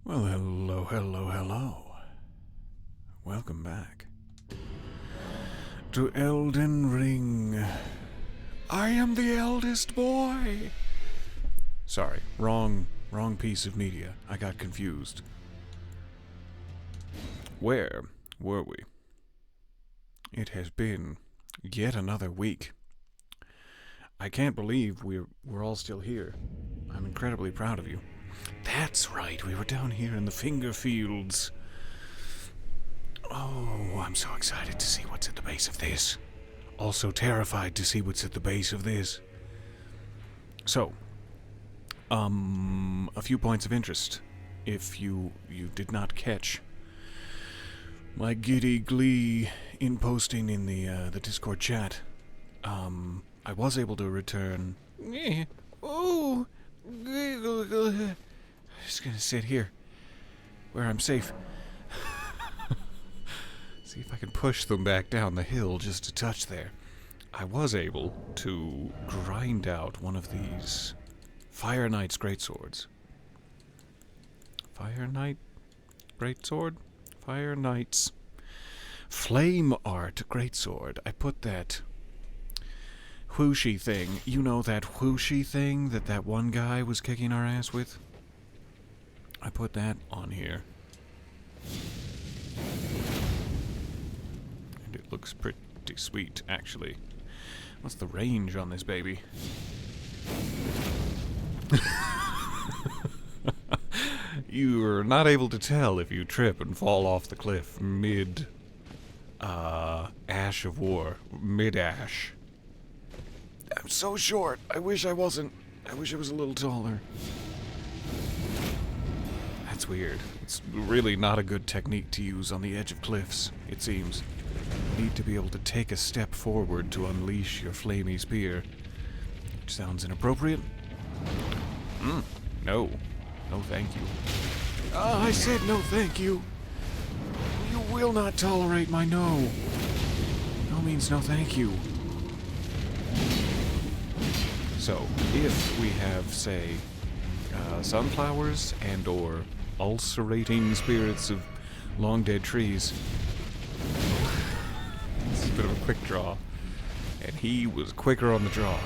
Well, hello, hello, hello. Welcome back to Elden Ring. I am the eldest boy. Sorry, wrong piece of media. I got confused. Where were we? It has been yet another week. I can't believe we're all still here. I'm incredibly proud of you. That's right, we were down here in the finger fields. Oh, I'm so excited to see what's at the base of this. Also terrified to see what's at the base of this. So, a few points of interest. If you did not catch my giddy glee in posting in the Discord chat, I was able to return. Oh, I'm just gonna sit here where I'm safe. See if I can push them back down the hill just a touch there. I was able to grind out one of these Fire Knight's greatswords. Fire Knight greatsword? Fire Knight's Flame Art greatsword. I put that whooshy thing. You know that whooshy thing that one guy was kicking our ass with? I put that on here. And it looks pretty sweet, actually. What's the range on this baby? You're not able to tell if you trip and fall off the cliff mid Ash of War. Mid-Ash. I'm so short. I wish I wasn't. I wish I was a little taller. That's weird. It's really not a good technique to use on the edge of cliffs, it seems. You need to be able to take a step forward to unleash your flamey spear. Which sounds inappropriate. No. No thank you. I said no thank you. You will not tolerate my no. No means no thank you. So, if we have, say, sunflowers and or ulcerating spirits of long dead trees. It's a bit of a quick draw. And he was quicker on the draw.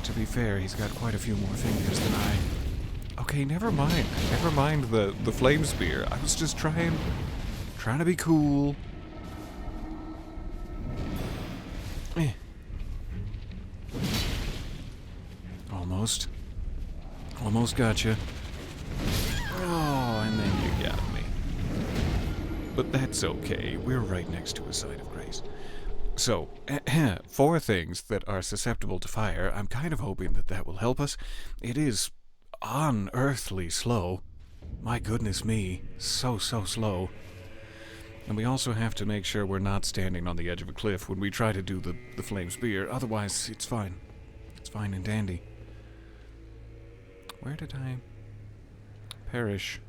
To be fair, he's got quite a few more fingers than I. Okay, never mind. Never mind the flame spear. I was just trying to be cool. Almost. Almost gotcha. Oh, and then you got me. But that's okay. We're right next to a site of grace. So, 4 things that are susceptible to fire. I'm kind of hoping that will help us. It is unearthly slow. My goodness me. So slow. And we also have to make sure we're not standing on the edge of a cliff when we try to do the flame spear. Otherwise, it's fine. It's fine and dandy. Where did I perish?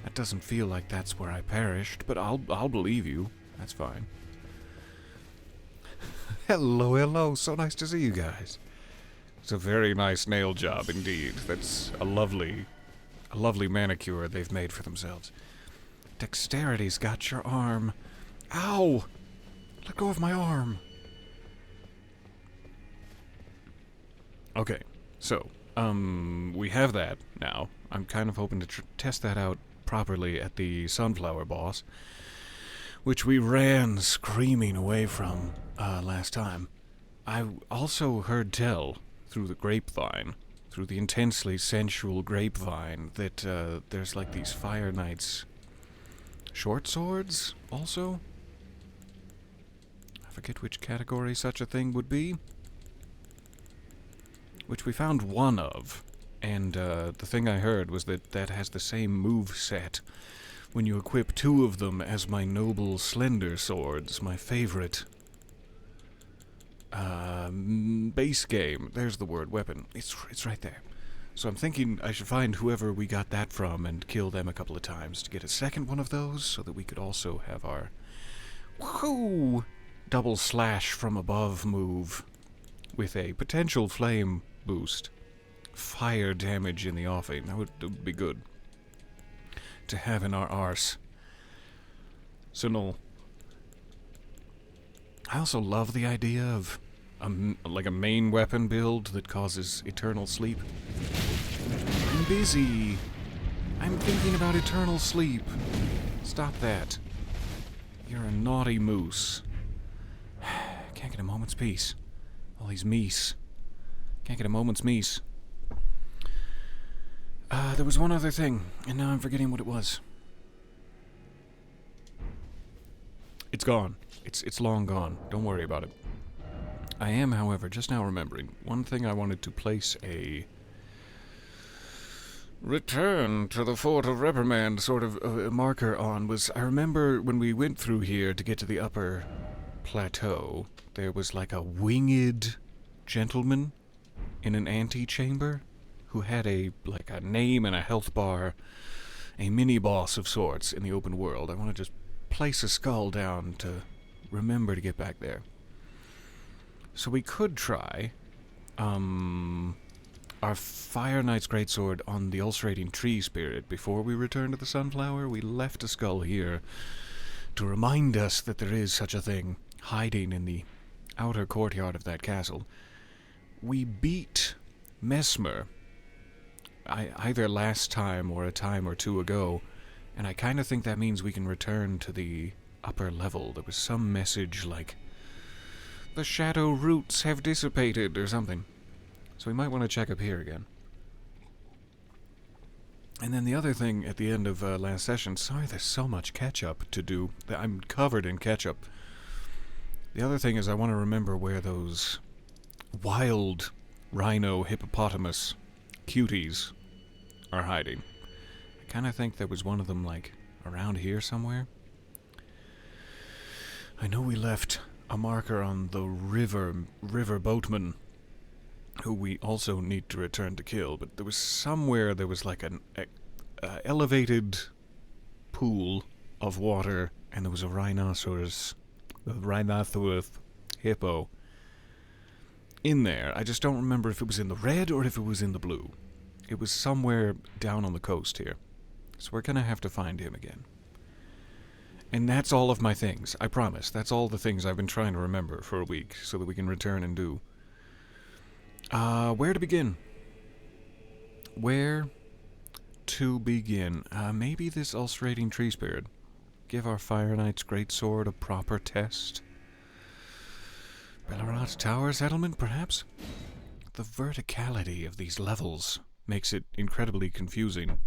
That doesn't feel like that's where I perished, but I'll believe you. That's fine. Hello. So nice to see you guys. It's a very nice nail job indeed. That's a lovely manicure they've made for themselves. Dexterity's got your arm. Ow! Let go of my arm. Okay. So, we have that now. I'm kind of hoping to test that out properly at the sunflower boss, which we ran screaming away from last time. I also heard tell through the grapevine, through the intensely sensual grapevine, that there's like these Fire Knights short swords also? I forget which category such a thing would be. Which we found one of, and the thing I heard was that has the same move set when you equip 2 of them as my noble slender swords, my favorite base game. There's the word, weapon. It's right there. So I'm thinking I should find whoever we got that from and kill them a couple of times to get a second one of those, so that we could also have our woohoo double slash from above move with a potential flame boost fire damage in the offing. That would be good to have in our arse. So no. I also love the idea of like a main weapon build that causes eternal sleep. I'm busy. I'm thinking about eternal sleep. Stop that. You're a naughty moose. Can't get a moment's peace. All these meese. Can't get a moment's meese. There was one other thing, and now I'm forgetting what it was. It's gone. It's long gone. Don't worry about it. I am, however, just now remembering one thing I wanted to place a return to the Fort of Reprimand sort of marker on was, I remember when we went through here to get to the upper plateau, there was like a winged gentleman in an antechamber who had a name and a health bar, a mini-boss of sorts in the open world. I want to just place a skull down to remember to get back there. So we could try our Fire Knight's Greatsword on the ulcerating tree spirit. Before we return to the Sunflower, we left a skull here to remind us that there is such a thing hiding in the outer courtyard of that castle. We beat Mesmer either last time or a time or two ago, and I kind of think that means we can return to the upper level. There was some message like, the shadow roots have dissipated, or something. So we might want to check up here again. And then the other thing at the end of last session, sorry there's so much ketchup to do. I'm covered in ketchup. The other thing is I want to remember where those wild rhino hippopotamus cuties are hiding. I kind of think there was one of them, like, around here somewhere. I know we left a marker on the river boatman, who we also need to return to kill, but there was somewhere there was like an elevated pool of water, and there was a rhinoceros hippo in there. I just don't remember if it was in the red or if it was in the blue. It was somewhere down on the coast here. So we're gonna have to find him again. And that's all of my things, I promise. That's all the things I've been trying to remember for a week, so that we can return and do. Where to begin? Where to begin? Maybe this ulcerating tree spirit. Give our Fire Knight's Greatsword a proper test. Bellerat Tower settlement, perhaps? The verticality of these levels makes it incredibly confusing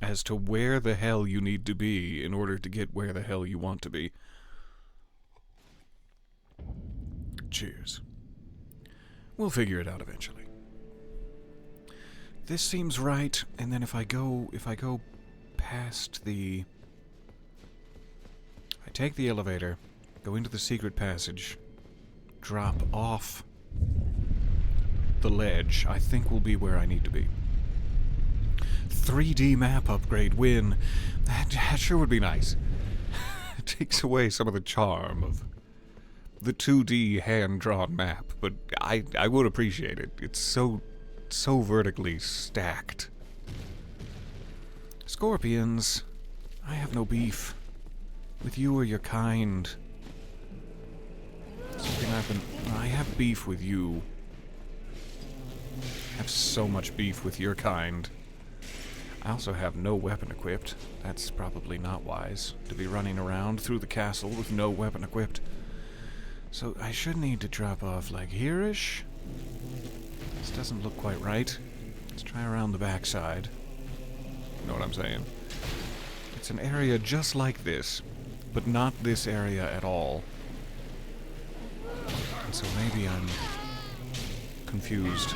as to where the hell you need to be in order to get where the hell you want to be. Cheers. We'll figure it out eventually. This seems right, and then if I go past the... I take the elevator, go into the secret passage, drop off the ledge, I think we'll be where I need to be. 3D map upgrade win. That sure would be nice. It takes away some of the charm of the 2D hand-drawn map, but I would appreciate it. It's so vertically stacked. Scorpions, I have no beef with you or your kind. I have beef with you. I have so much beef with your kind. I also have no weapon equipped. That's probably not wise, to be running around through the castle with no weapon equipped. So I should need to drop off like here-ish. This doesn't look quite right. Let's try around the backside. You know what I'm saying? It's an area just like this, but not this area at all. And so maybe I'm confused.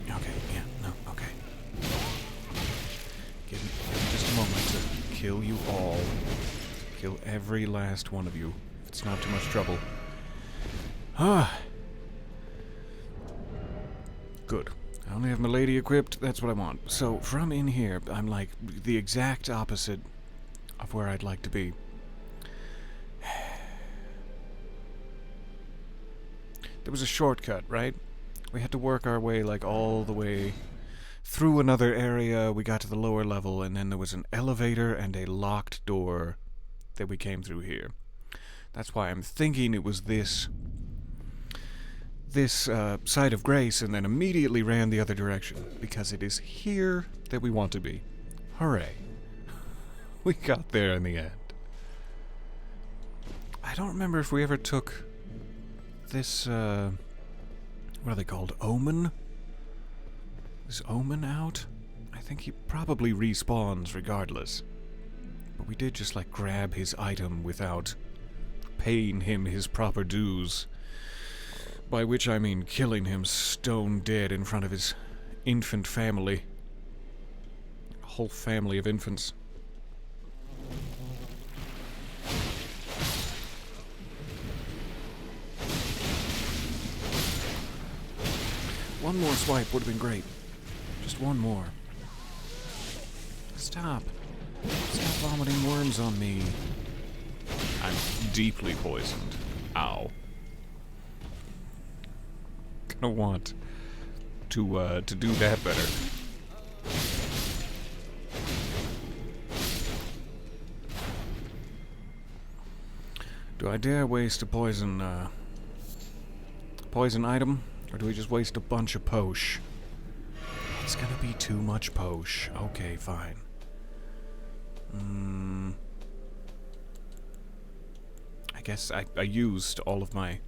Okay, yeah, no, okay. Give me just a moment to kill you all. Kill every last one of you, if it's not too much trouble. Ah! Good. I only have my lady equipped, that's what I want. So, from in here, I'm like the exact opposite of where I'd like to be. There was a shortcut, right? We had to work our way, like, all the way through another area. We got to the lower level, and then there was an elevator and a locked door that we came through here. That's why I'm thinking it was this side of grace, and then immediately ran the other direction, because it is here that we want to be. Hooray. We got there in the end. I don't remember if we ever took this, what are they called? Omen? Is Omen out? I think he probably respawns regardless. But we did just, like, grab his item without paying him his proper dues. By which I mean killing him stone dead in front of his infant family. A whole family of infants. One more swipe would have been great. Just one more. Stop. Stop vomiting worms on me. I'm deeply poisoned. Ow. Gonna want to do that better. Do I dare waste a poison item? Or do we just waste a bunch of posh? It's gonna be too much posh. Okay, fine. I guess I used all of my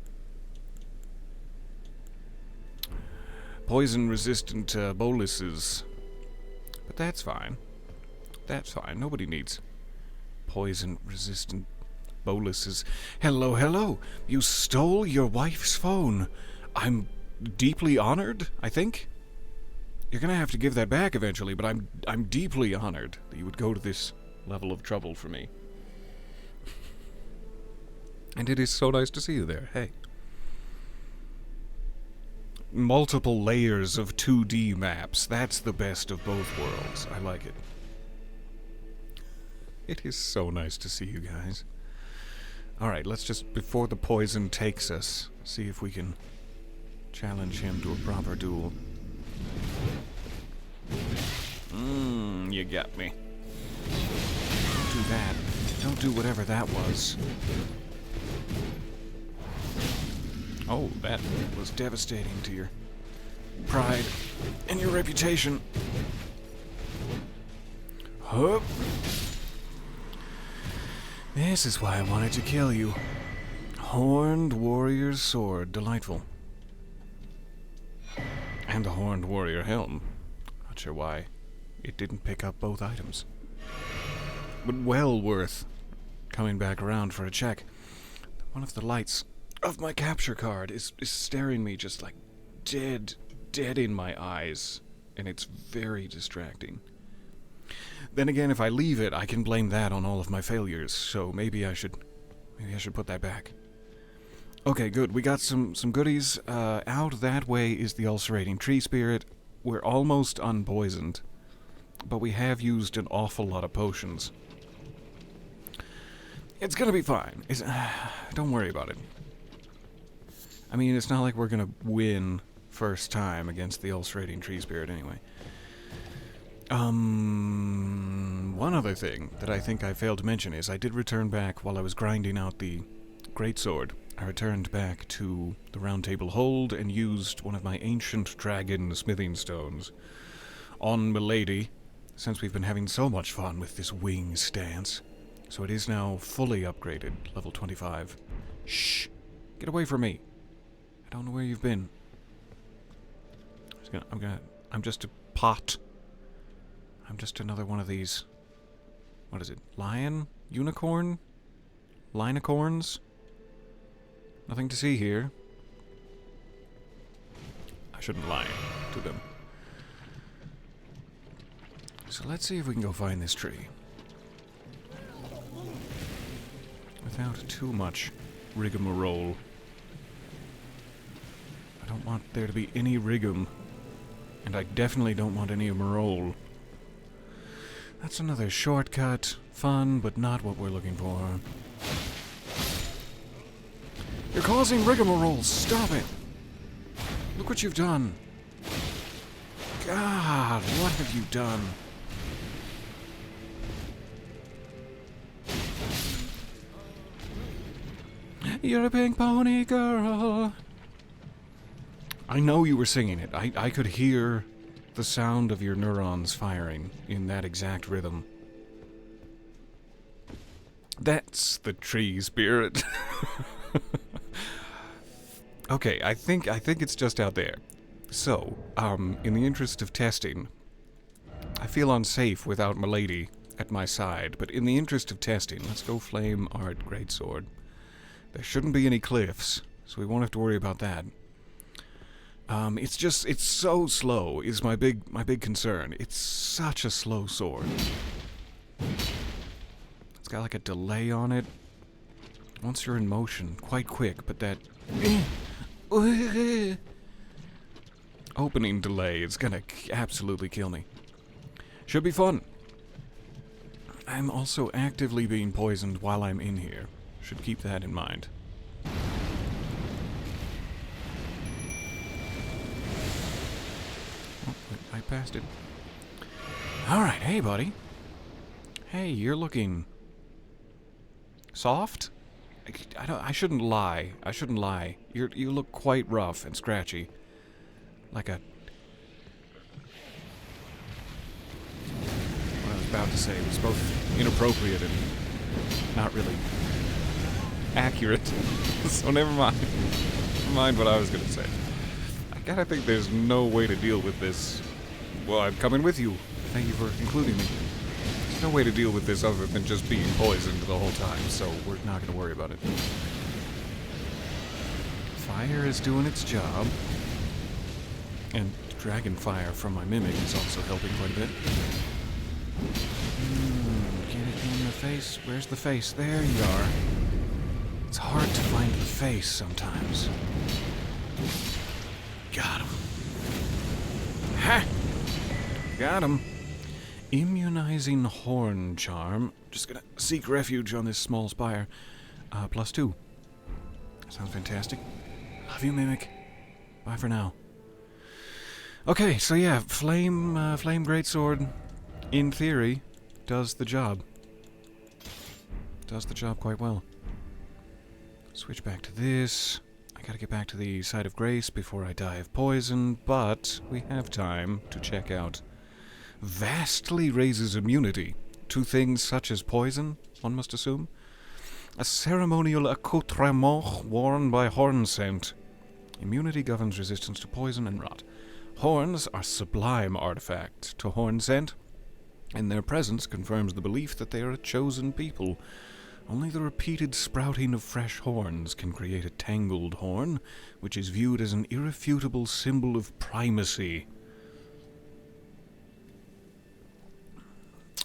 poison-resistant boluses. But that's fine. That's fine. Nobody needs poison-resistant boluses. Hello, hello! You stole your wife's phone. I'm deeply honored, I think. You're gonna have to give that back eventually, but I'm deeply honored that you would go to this level of trouble for me. And it is so nice to see you there. Hey. Multiple layers of 2D maps. That's the best of both worlds. I like it. It is so nice to see you guys. Alright, let's just, before the poison takes us, see if we can challenge him to a proper duel. You got me. Don't do that. Don't do whatever that was. Oh, that was devastating to your pride and your reputation. Hup. This is why I wanted to kill you. Horned Warrior's Sword. Delightful. And the Horned Warrior Helm. Not sure why it didn't pick up both items. But well worth coming back around for a check. One of the lights of my capture card is staring me just like dead in my eyes. And it's very distracting. Then again, if I leave it, I can blame that on all of my failures. So maybe I should put that back. Okay, good. We got some goodies. Out that way is the ulcerating tree spirit. We're almost unpoisoned, but we have used an awful lot of potions. It's gonna be fine. Don't worry about it. I mean, it's not like we're gonna win first time against the ulcerating tree spirit anyway. One other thing that I think I failed to mention is I did return back while I was grinding out the greatsword. I returned back to the Round Table Hold and used one of my ancient dragon smithing stones on Milady, since we've been having so much fun with this wing stance. So it is now fully upgraded, level 25. Shh! Get away from me! I don't know where you've been. I'm just a pot. I'm just another one of these. What is it? Lion? Unicorn? Linocorns? Nothing to see here. I shouldn't lie to them. So let's see if we can go find this tree. Without too much rigmarole. I don't want there to be any rigum. And I definitely don't want any marole. That's another shortcut. Fun, but not what we're looking for. You're causing rigmarole. Stop it. Look what you've done. God, what have you done? You're a pink pony girl. I know you were singing it. I could hear the sound of your neurons firing in that exact rhythm. That's the tree spirit. Okay, I think it's just out there. So, in the interest of testing, I feel unsafe without Milady at my side, but in the interest of testing, let's go flame art greatsword. There shouldn't be any cliffs, so we won't have to worry about that. It's so slow is my big concern. It's such a slow sword. It's got like a delay on it. Once you're in motion, quite quick, but that opening delay is gonna absolutely kill me. Should be fun. I'm also actively being poisoned while I'm in here. Should keep that in mind. Oh, I passed it. Alright, hey buddy. Hey, you're looking soft? I shouldn't lie. I shouldn't lie. You look quite rough and scratchy. Like a... What I was about to say was both inappropriate and not really accurate. So never mind. Never mind what I was going to say. I gotta think there's no way to deal with this. Well, I'm coming with you. Thank you for including me. There's no way to deal with this other than just being poisoned the whole time, so we're not going to worry about it. Fire is doing its job. And dragon fire from my mimic is also helping quite a bit. Get it in the face. Where's the face? There you are. It's hard to find the face sometimes. Got him. Ha! Got him. Immunizing horn charm. Just gonna seek refuge on this small spire. +2. Sounds fantastic. Love you, Mimic. Bye for now. Okay, so yeah, flame greatsword, in theory, does the job. Does the job quite well. Switch back to this. I gotta get back to the site of grace before I die of poison, but we have time to check out. Vastly raises immunity to things such as poison, one must assume. A ceremonial accoutrement worn by horn scent. Immunity governs resistance to poison and rot. Horns are sublime artifact to horn scent, and their presence confirms the belief that they are a chosen people. Only the repeated sprouting of fresh horns can create a tangled horn, which is viewed as an irrefutable symbol of primacy.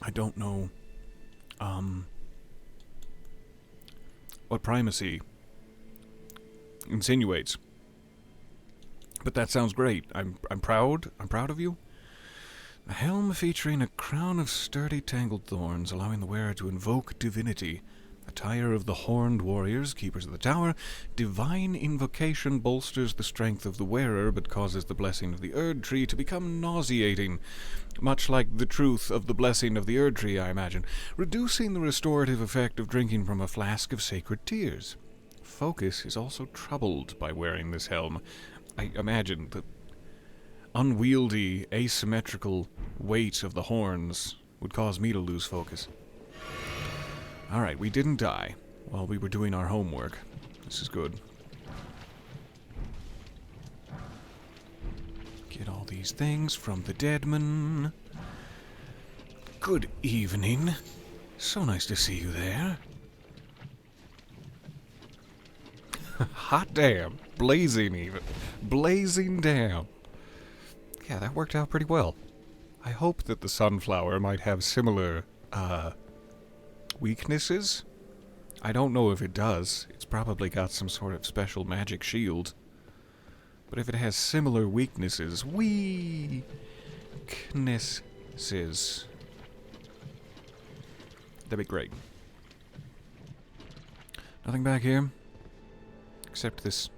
I don't know what primacy insinuates. But that sounds great. I'm proud. I'm proud of you. A helm featuring a crown of sturdy tangled thorns, allowing the wearer to invoke divinity. Attire of the horned warriors, keepers of the tower. Divine invocation bolsters the strength of the wearer, but causes the blessing of the Erdtree to become nauseating. Much like the truth of the blessing of the Erdtree, I imagine. Reducing the restorative effect of drinking from a flask of sacred tears. Focus is also troubled by wearing this helm. I imagine the unwieldy, asymmetrical weight of the horns would cause me to lose focus. Alright, we didn't die while we were doing our homework. This is good. Get all these things from the Deadman. Good evening. So nice to see you there. Hot damn. Blazing even. Blazing damn. Yeah, that worked out pretty well. I hope that the sunflower might have similar, weaknesses? I don't know if it does. It's probably got some sort of special magic shield. But if it has similar weaknesses... Weaknesses... That'd be great. Nothing back here. Except this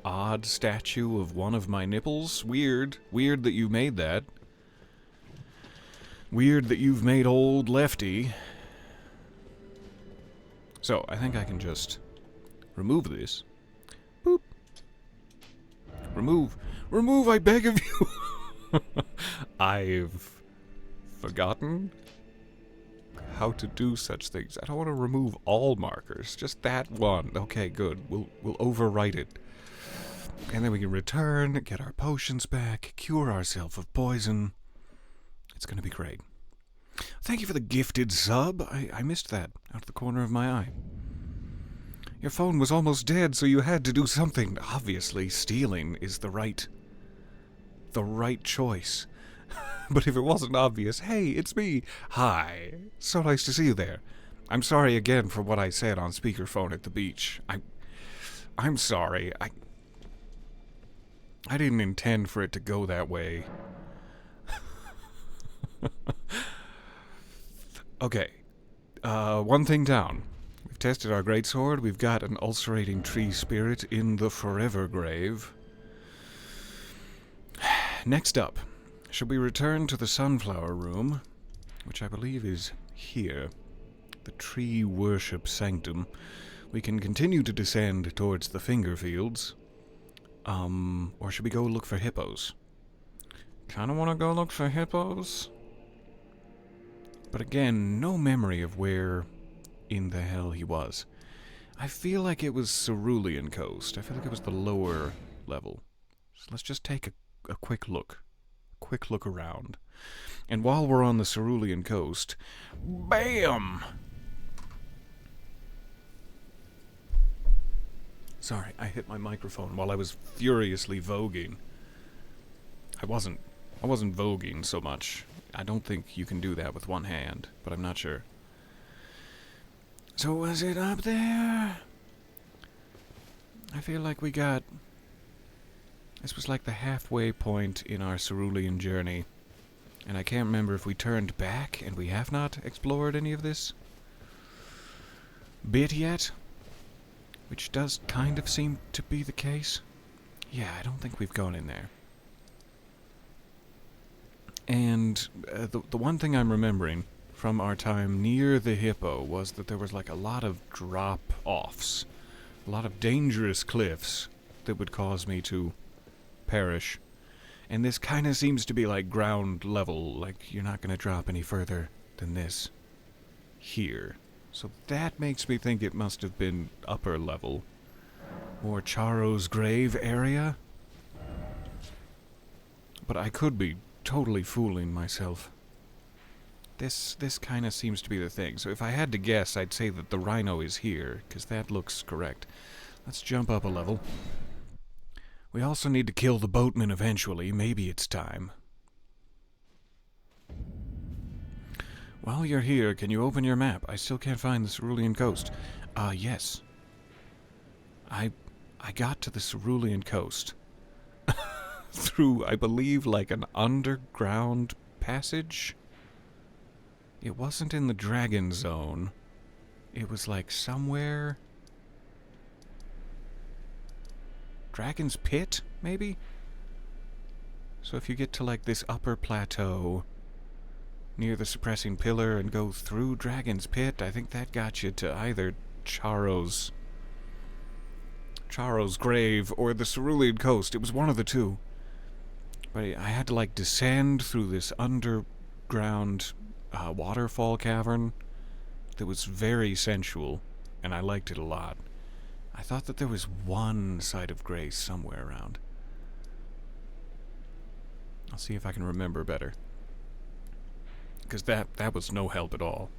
odd statue of one of my nipples. Weird. Weird that you made that. Weird that you've made old Lefty. So, I think I can just remove this. Boop. Remove. Remove, I beg of you! I've forgotten how to do such things. I don't want to remove all markers, just that one. Okay, good. We'll overwrite it. And then we can return, get our potions back, cure ourselves of poison. It's gonna be great. Thank you for the gifted sub. I missed that out of the corner of my eye. Your phone was almost dead, so you had to do something. Obviously, stealing is the right choice. But if it wasn't obvious, hey, it's me. Hi. So nice to see you there. I'm sorry again for what I said on speakerphone at the beach. I'm sorry. I didn't intend for it to go that way. Okay. One thing down. We've tested our greatsword. We've got an ulcerating tree spirit in the forever grave. Next up, should we return to the sunflower room, which I believe is here, the tree worship sanctum. We can continue to descend towards the finger fields, or should we go look for hippos? Kinda wanna go look for hippos? But again, no memory of where in the hell he was. I feel like it was Cerulean Coast. I feel like it was the lower level. So let's just take a quick look. Quick look around. And while we're on the Cerulean Coast, BAM! Sorry, I hit my microphone while I was furiously voguing. I wasn't voguing so much. I don't think you can do that with one hand, but I'm not sure. So was it up there? I feel like we got... This was like the halfway point in our cerulean journey. And I can't remember if we turned back and we have not explored any of this bit yet. Which does kind of seem to be the case. Yeah, I don't think we've gone in there. And the one thing I'm remembering from our time near the hippo was that there was like a lot of drop-offs. A lot of dangerous cliffs that would cause me to perish. And this kind of seems to be like ground level, like you're not going to drop any further than this here. So that makes me think it must have been upper level. More Charo's grave area. But I could be totally fooling myself. This kind of seems to be the thing. So if I had to guess, I'd say that the rhino is here, because that looks correct. Let's jump up a level. We also need to kill the boatman eventually. Maybe it's time. While you're here, can you open your map? I still can't find the Cerulean Coast. Yes. I got to the Cerulean Coast. Through, I believe, like an underground passage? It wasn't in the Dragon Zone. It was like somewhere... Dragon's Pit, maybe? So if you get to like this upper plateau near the suppressing pillar and go through Dragon's Pit, I think that got you to either Charo's grave or the Cerulean Coast. It was one of the two. But I had to like descend through this underground waterfall cavern that was very sensual, and I liked it a lot. I thought that there was one site of grace somewhere around. I'll see if I can remember better. Because that was no help at all.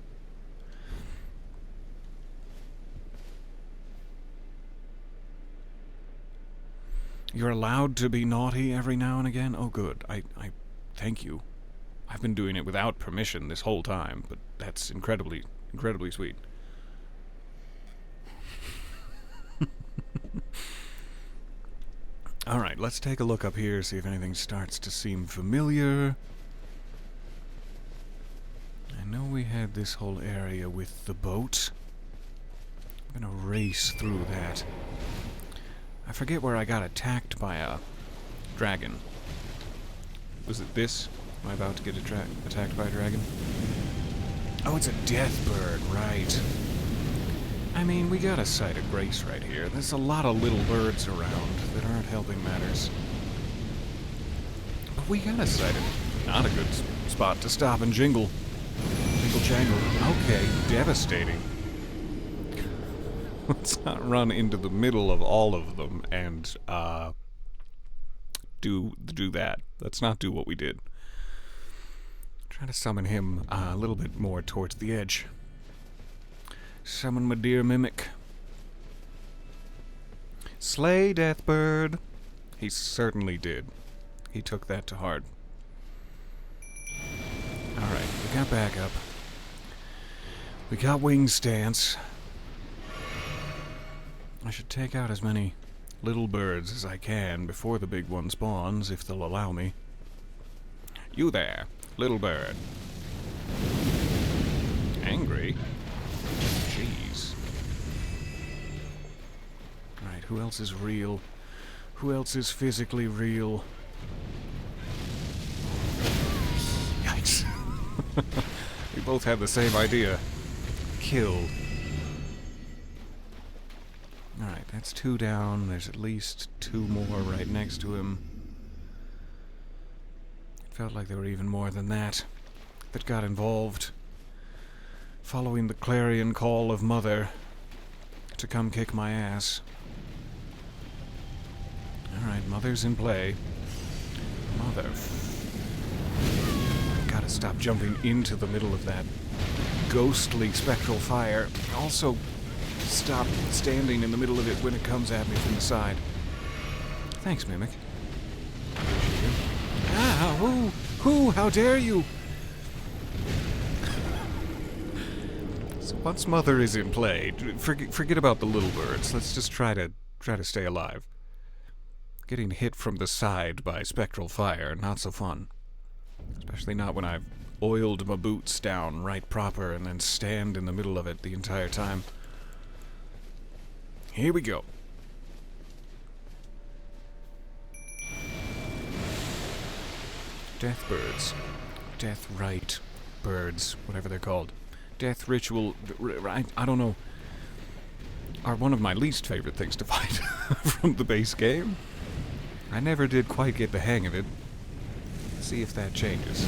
You're allowed to be naughty every now and again? Oh, good. I thank you. I've been doing it without permission this whole time, but that's incredibly sweet. Alright, let's take a look up here, see if anything starts to seem familiar. I know we had this whole area with the boat. I'm gonna race through that. I forget where I got attacked by a dragon. Was it this? Am I about to get attacked by a dragon? Oh, it's a death bird, right. I mean, we got a sight of grace right here. There's a lot of little birds around that aren't helping matters. But we got a sight of not a good spot to stop and jingle. Jingle jangle. Okay, devastating. Let's not run into the middle of all of them and do that. Let's not do what we did. Try to summon him a little bit more towards the edge. Summon my dear mimic. Slay, Deathbird. He certainly did. He took that to heart. Alright, we got backup. We got wing stance. I should take out as many little birds as I can before the big one spawns, if they'll allow me. You there, little bird. Angry? Jeez. Alright, who else is real? Who else is physically real? Yikes. We both had the same idea. Kill. Alright, that's 2 down. There's at least 2 more right next to him. It felt like there were even more than that got involved. Following the clarion call of Mother to come kick my ass. Alright, Mother's in play. Mother. Gotta stop jumping into the middle of that ghostly spectral fire. Also, stop standing in the middle of it when it comes at me from the side. Thanks, Mimic. Ah, who, how dare you? So once Mother is in play, forget about the little birds. Let's just try to stay alive. Getting hit from the side by spectral fire, not so fun. Especially not when I've oiled my boots down right proper and then stand in the middle of it the entire time. Here we go. Death birds. Death rite birds, whatever they're called. Death ritual, I don't know, are one of my least favorite things to fight from the base game. I never did quite get the hang of it. Let's see if that changes.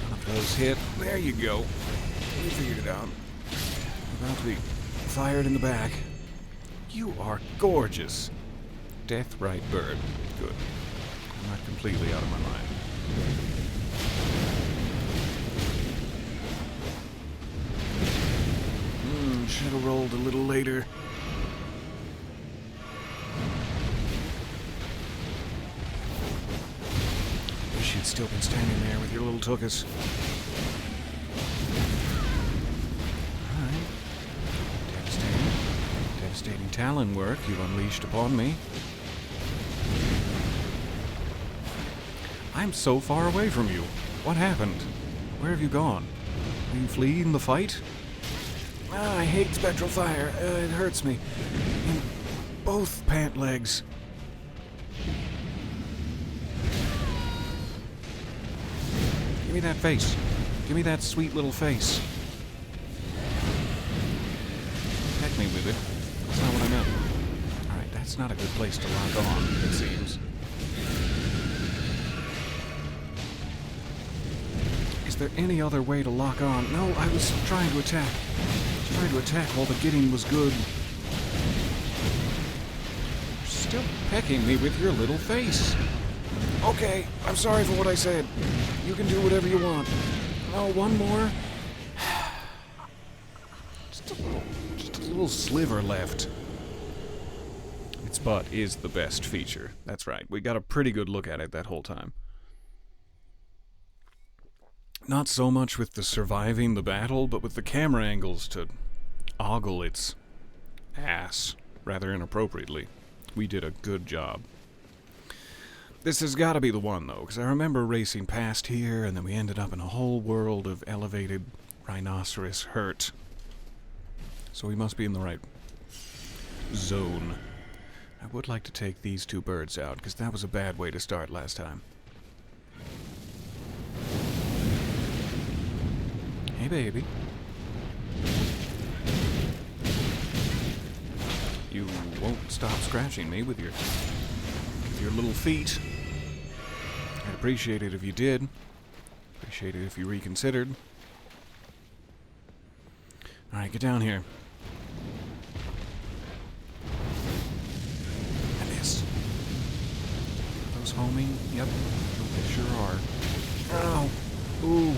One of those hit. There you go. We figured it out. About to be fired in the back. You are gorgeous. Death right bird. Good. I'm not completely out of my mind. Should have rolled a little later. Wish you'd still been standing there with your little tuchus. Alright. Devastating talon work you've unleashed upon me. I'm so far away from you. What happened? Where have you gone? Are you fleeing the fight? Ah, I hate spectral fire. It hurts me. In both pant legs. Give me that face. Give me that sweet little face. Peck me with it. That's not what I meant. Alright, that's not a good place to lock on, it seems. Is there any other way to lock on? No, I was trying to attack. Trying to attack while the getting was good. You're still pecking me with your little face. Okay, I'm sorry for what I said. You can do whatever you want. Oh, one more? Just a little sliver left. Its butt is the best feature. That's right. We got a pretty good look at it that whole time. Not so much with the surviving the battle, but with the camera angles to ogle its ass rather inappropriately. We did a good job. This has got to be the one, though, because I remember racing past here, and then we ended up in a whole world of elevated rhinoceros hurt. So we must be in the right zone. I would like to take these two birds out, because that was a bad way to start last time. Hey, baby. You won't stop scratching me with your little feet. I'd appreciate it if you did. Appreciate it if you reconsidered. Alright, get down here. I missed. Are those homing? Yep. They sure are. Ow! Ooh.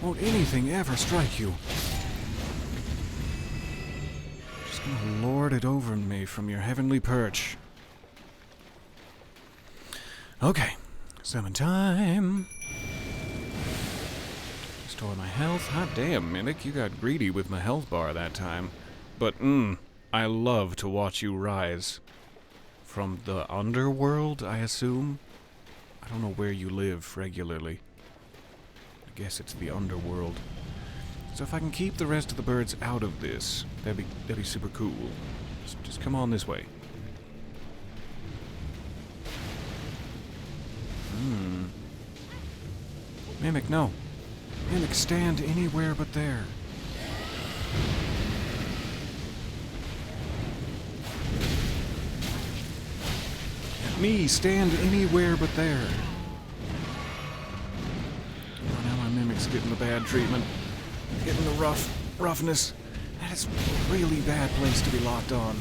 Won't anything ever strike you? Just gonna lord it over me from your heavenly perch. Okay, summon time. Restore my health. Hot damn, Mimic, you got greedy with my health bar that time. But, I love to watch you rise. From the underworld, I assume? I don't know where you live regularly. I guess it's the underworld. So if I can keep the rest of the birds out of this, that'd be super cool. Just come on this way. Mimic, no. Mimic, stand anywhere but there. Me, stand anywhere but there. Oh, now my Mimic's getting the bad treatment. Getting the roughness. That is a really bad place to be locked on.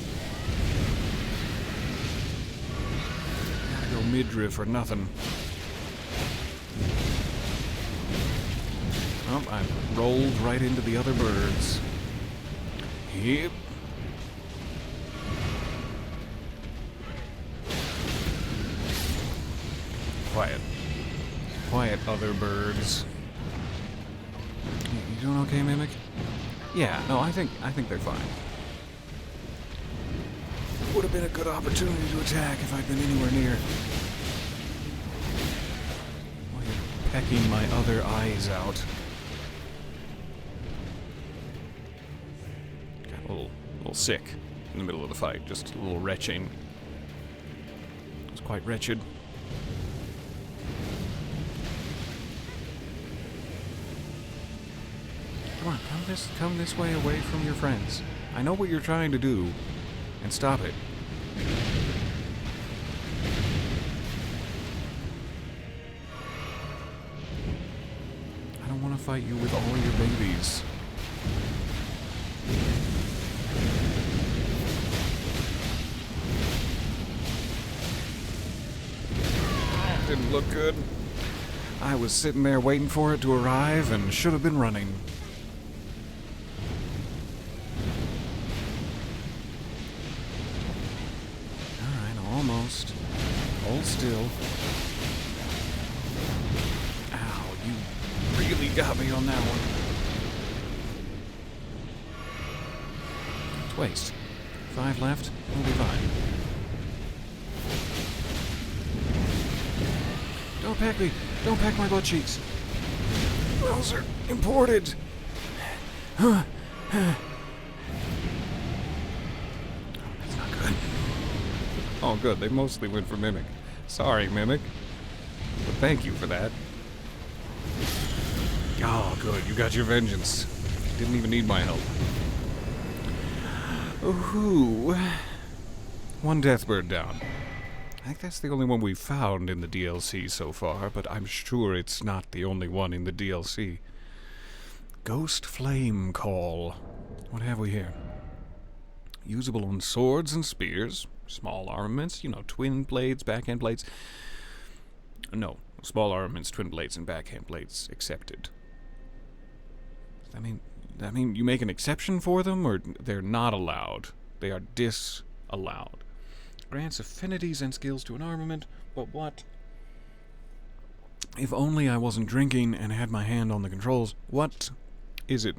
Gotta go midriff or nothing. Oh, I rolled right into the other birds. Yep. Quiet. Quiet, other birds. You doing okay, Mimic? Yeah, no, I think they're fine. Would have been a good opportunity to attack if I'd been anywhere near. While you're pecking my other eyes out. Got a little sick in the middle of the fight, just a little retching. It was quite wretched. Come on, come this way away from your friends. I know what you're trying to do, and stop it. I don't want to fight you with all your babies. Didn't look good. I was sitting there waiting for it to arrive and should have been running. Almost. Hold still. Ow, you really got me on that one. It's waste. 5 left, we'll be fine. Don't peck me! Don't peck my butt cheeks! Those are imported! Oh, good. They mostly went for Mimic. Sorry, Mimic. But thank you for that. Oh, good. You got your vengeance. Didn't even need my help. Ooh. 1 deathbird down. I think that's the only one we've found in the DLC so far, but I'm sure it's not the only one in the DLC. Ghost Flame Call. What have we here? Usable on swords and spears. Small armaments, twin blades, backhand blades. No, small armaments, twin blades, and backhand blades accepted. Does that mean you make an exception for them, or they're not allowed? They are disallowed. Grants affinities and skills to an armament, but what? If only I wasn't drinking and had my hand on the controls. What is it?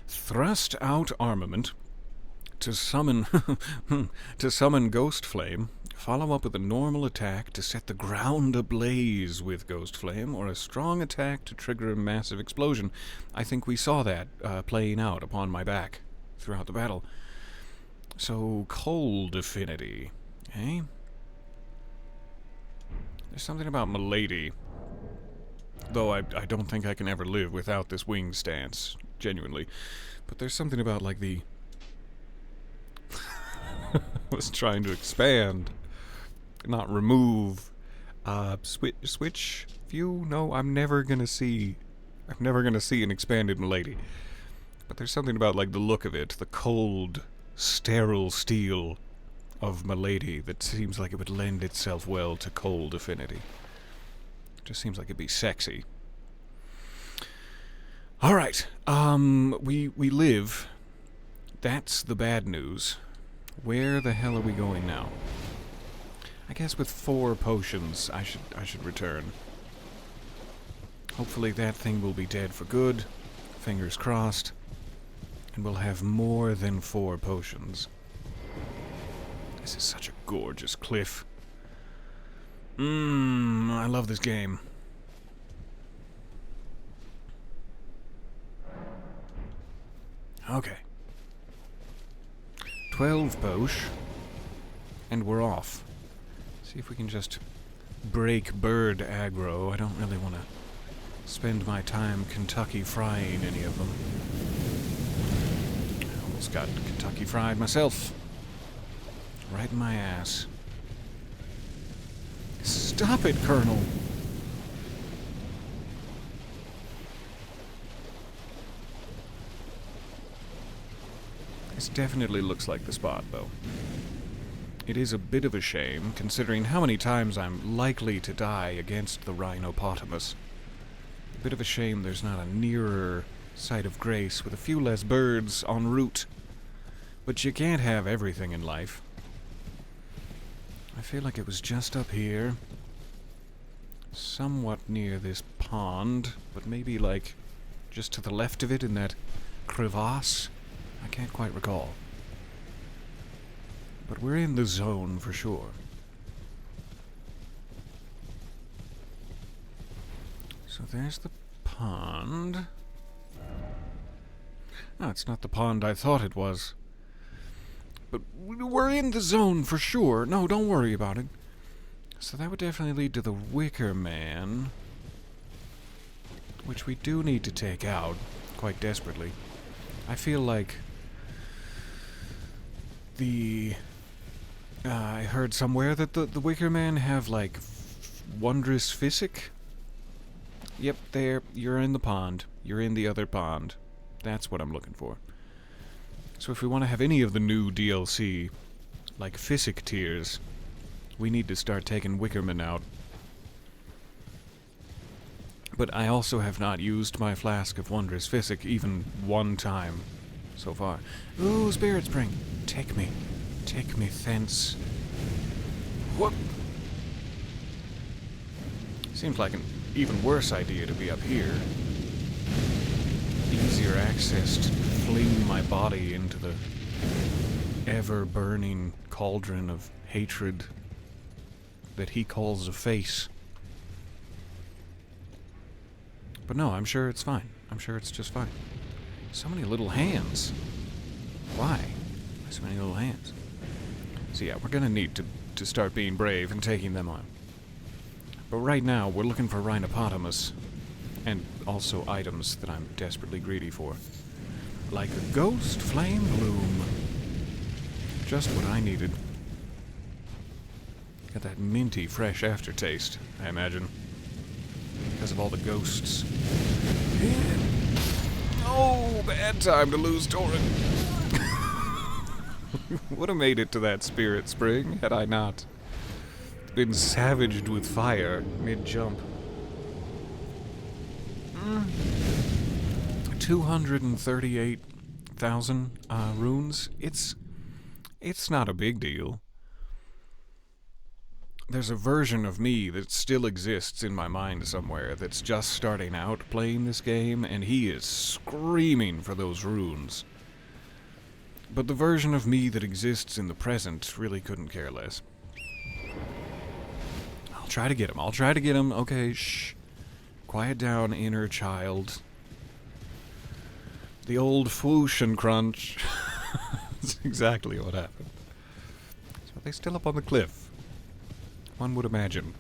Thrust out armament. To summon to summon Ghost Flame, follow up with a normal attack to set the ground ablaze with Ghost Flame, or a strong attack to trigger a massive explosion. I think we saw that playing out upon my back throughout the battle. So, cold affinity, eh? There's something about Milady. Though I don't think I can ever live without this wing stance, genuinely. But there's something about, like, the... I was trying to expand, not remove. Switch view? No, I'm never gonna see an expanded Milady. But there's something about, like, the look of it, the cold, sterile steel of Milady that seems like it would lend itself well to cold affinity. It just seems like it'd be sexy. Alright, we live. That's the bad news. Where the hell are we going now? I guess with 4 potions, I should return. Hopefully that thing will be dead for good. Fingers crossed. And we'll have more than 4 potions. This is such a gorgeous cliff. I love this game. Okay. 12 posh. And we're off. See if we can just break bird aggro. I don't really want to spend my time Kentucky frying any of them. I almost got Kentucky fried myself. Right in my ass. Stop it, Colonel! This definitely looks like the spot, though. It is a bit of a shame, considering how many times I'm likely to die against the rhinopotamus. A bit of a shame there's not a nearer site of grace with a few less birds en route. But you can't have everything in life. I feel like it was just up here. Somewhat near this pond, but maybe, like, just to the left of it in that crevasse. I can't quite recall. But we're in the zone for sure. So there's the pond. No, it's not the pond I thought it was. But we're in the zone for sure. No, don't worry about it. So that would definitely lead to the Wicker Man, which we do need to take out quite desperately. I feel like I heard somewhere that the Wicker Man have, like, wondrous physic. Yep, there. You're in the pond. You're in the other pond. That's what I'm looking for. So if we want to have any of the new DLC, like physic tiers, we need to start taking Wickerman out. But I also have not used my Flask of Wondrous Physic even one time so far. Ooh, Spirit Spring! Take me. Take me thence. Whoop! Seems like an even worse idea to be up here. Easier access to fling my body into the ever-burning cauldron of hatred that he calls a face. But no, I'm sure it's fine. I'm sure it's just fine. So many little hands. Why? Why so many little hands? So yeah, we're gonna need to start being brave and taking them on. But right now, we're looking for Rhinopotamus. And also items that I'm desperately greedy for. Like a Ghost Flame Bloom. Just what I needed. Got that minty, fresh aftertaste, I imagine. Because of all the ghosts. Oh, bad time to lose Torrent. Would have made it to that Spirit Spring had I not been savaged with fire mid-jump. 238,000 runes. It's not a big deal. There's a version of me that still exists in my mind somewhere that's just starting out playing this game, and he is screaming for those runes. But the version of me that exists in the present really couldn't care less. I'll try to get him. I'll try to get him. Okay, shh. Quiet down, inner child. The old whoosh and crunch. That's exactly what happened. So are they still up on the cliff? One would imagine.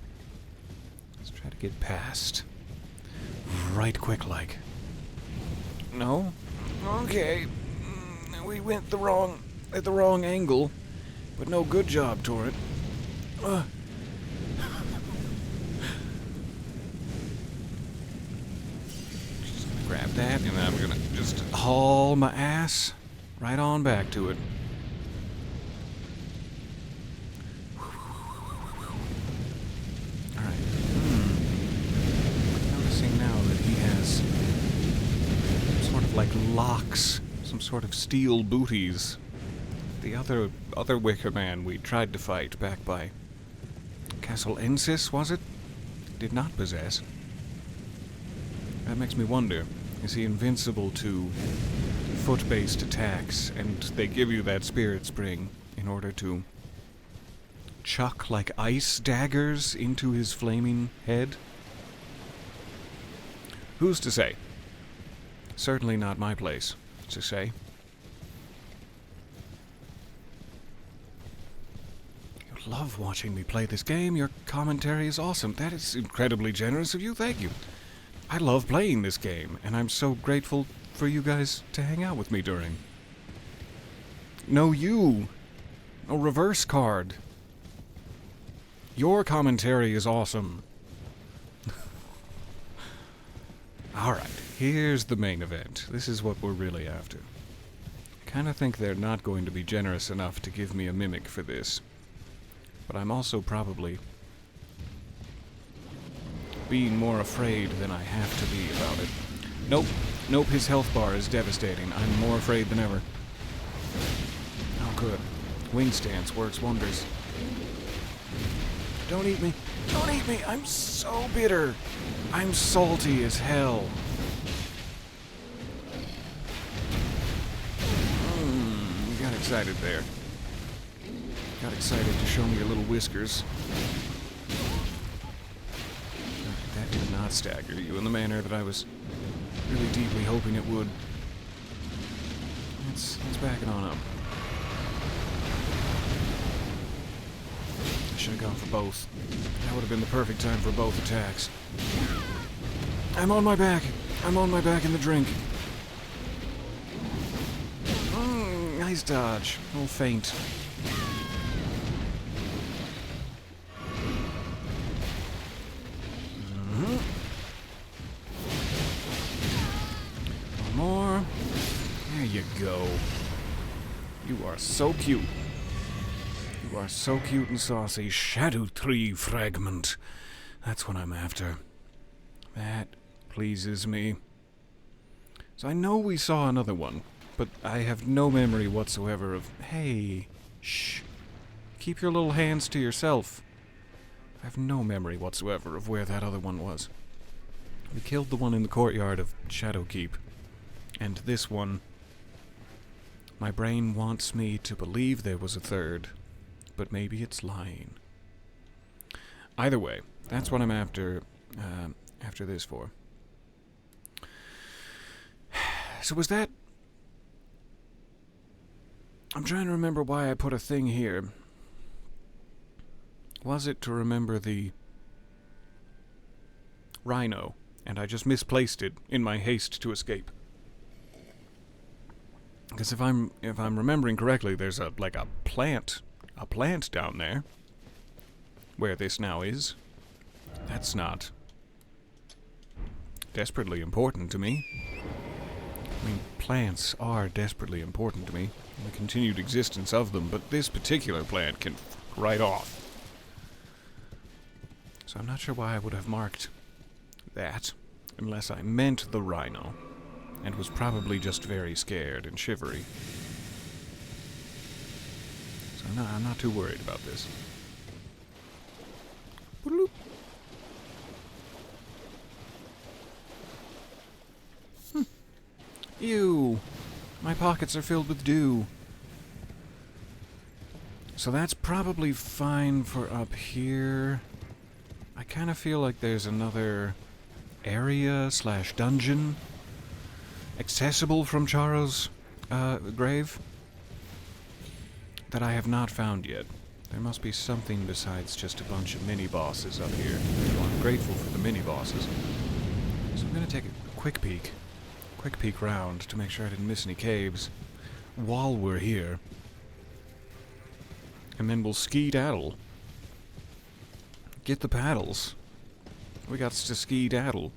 Let's try to get past. Right quick like. No? Okay. We went at the wrong angle. But no good job, Torrent. Just gonna grab that, and I'm gonna just haul my ass right on back to it. Alright. Noticing now that he has some sort of like locks, some sort of steel booties. The other Wicker Man we tried to fight back by Castle Ensis, was it? Did not possess. That makes me wonder, is he invincible to foot-based attacks, and they give you that spirit spring in order to chuck like ice daggers into his flaming head? Who's to say? Certainly not my place to say. You love watching me play this game. Your commentary is awesome. That is incredibly generous of you. Thank you. I love playing this game, and I'm so grateful for you guys to hang out with me during. No, you. No reverse card. Your commentary is awesome. Alright, here's the main event. This is what we're really after. I kind of think they're not going to be generous enough to give me a mimic for this. But I'm also probably being more afraid than I have to be about it. Nope, his health bar is devastating. I'm more afraid than ever. Oh, good. Wing stance works wonders. Don't eat me. Don't eat me. I'm so bitter. I'm salty as hell. You got excited there. Got excited to show me your little whiskers. That did not stagger you in the manner that I was really deeply hoping it would. Let's back it on up. I should have gone for both. That would have been the perfect time for both attacks. I'm on my back. I'm on my back in the drink. Nice dodge. A little faint. One more. There you go. You are so cute. You are so cute and saucy. Erdtree fragment. That's what I'm after. That pleases me. So I know we saw another one, but I have no memory whatsoever of... Hey, shh. Keep your little hands to yourself. I have no memory whatsoever of where that other one was. We killed the one in the courtyard of Shadowkeep. And this one... My brain wants me to believe there was a third, but maybe it's lying. Either way, that's what I'm after this for. So was that... I'm trying to remember why I put a thing here. Was it to remember the rhino, and I just misplaced it in my haste to escape? Because if I'm remembering correctly, there's a plant down there where this now is. That's not desperately important to me. I mean, plants are desperately important to me, and the continued existence of them, but this particular plant can right off. So I'm not sure why I would have marked that, unless I meant the rhino, and was probably just very scared and shivery. So I'm not too worried about this. Bloop. Ew! My pockets are filled with dew. So that's probably fine for up here. I kind of feel like there's another area slash dungeon accessible from Charo's grave that I have not found yet. There must be something besides just a bunch of mini-bosses up here. So I'm grateful for the mini-bosses. So I'm going to take a quick peek round to make sure I didn't miss any caves while we're here. And then we'll ski-daddle. Get the paddles. We got to ski-daddle.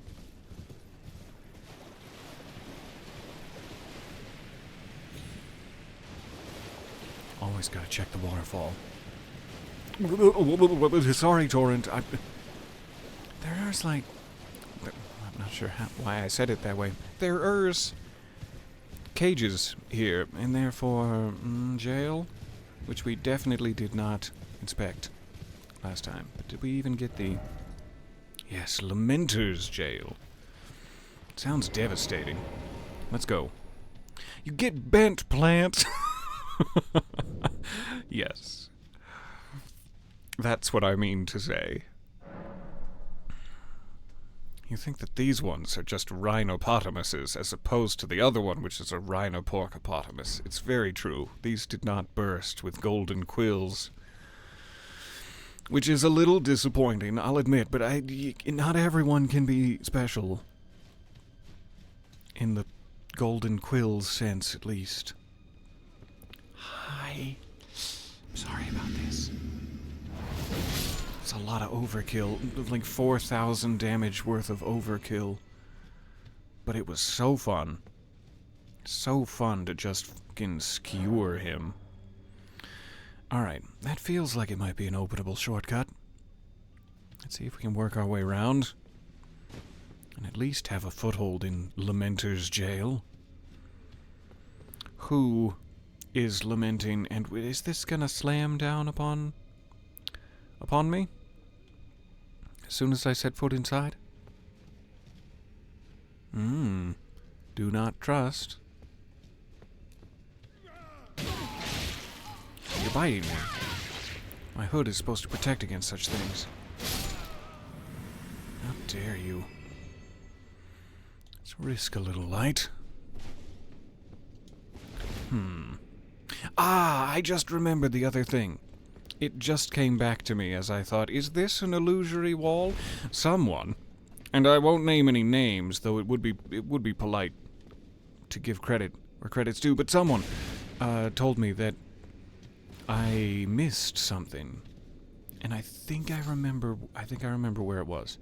Always gotta check the waterfall. Sorry, Torrent. There's like... I'm not sure why I said it that way. There's cages here, and therefore jail, which we definitely did not inspect last time. But did we even get the... Yes, Lamenter's jail. Sounds devastating. Let's go. You get bent, plant! Yes. That's what I mean to say. You think that these ones are just rhinopotamuses as opposed to the other one, which is a rhinoporcopotamus. It's very true. These did not burst with golden quills. Which is a little disappointing, I'll admit, but not everyone can be special. In the golden quills sense, at least. Hi. I'm sorry about this. It's a lot of overkill. Like 4,000 damage worth of overkill. But it was so fun. So fun to just fucking skewer him. Alright, that feels like it might be an openable shortcut. Let's see if we can work our way around. And at least have a foothold in Lamenter's jail. Who is lamenting, and is this gonna slam down upon me? As soon as I set foot inside? Do not trust. You're biting me. My hood is supposed to protect against such things. How dare you? Let's risk a little light. Ah, I just remembered the other thing. It just came back to me as I thought, is this an illusory wall? Someone, and I won't name any names, though it would be polite to give credit where credit's due, but someone told me that I missed something. And I think I remember where it was.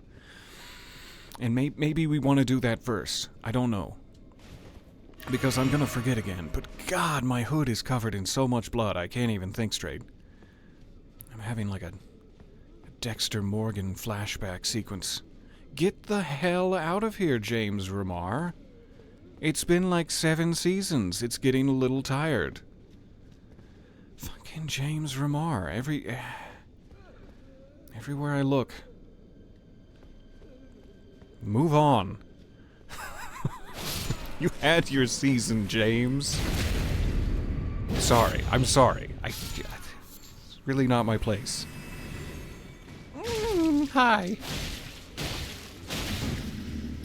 And maybe we want to do that first. I don't know. Because I'm gonna forget again. But God, my hood is covered in so much blood, I can't even think straight. I'm having like a Dexter Morgan flashback sequence. Get the hell out of here, James Remar. It's been like 7 seasons. It's getting a little tired. Fucking James Remar. Everywhere I look. Move on. You had your season, James. Sorry. I'm sorry. It's really not my place. Hi.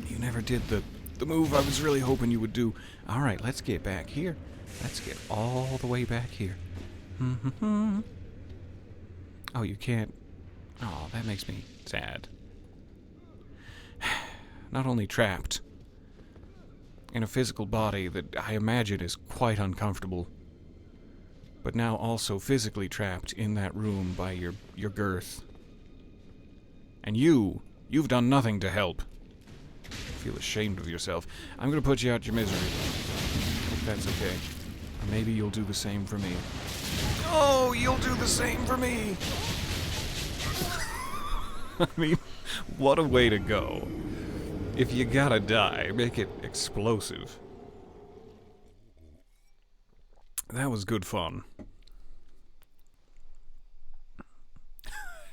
You never did the move I was really hoping you would do. Alright, let's get back here. Let's get all the way back here. Oh, you can't. Oh, that makes me sad. Not only trapped in a physical body that I imagine is quite uncomfortable, but now also physically trapped in that room by your girth. And you've done nothing to help. Feel ashamed of yourself. I'm gonna put you out your misery. Hope that's okay. Or maybe you'll do the same for me. Oh, you'll do the same for me! I mean, what a way to go. If you gotta die, make it explosive. That was good fun.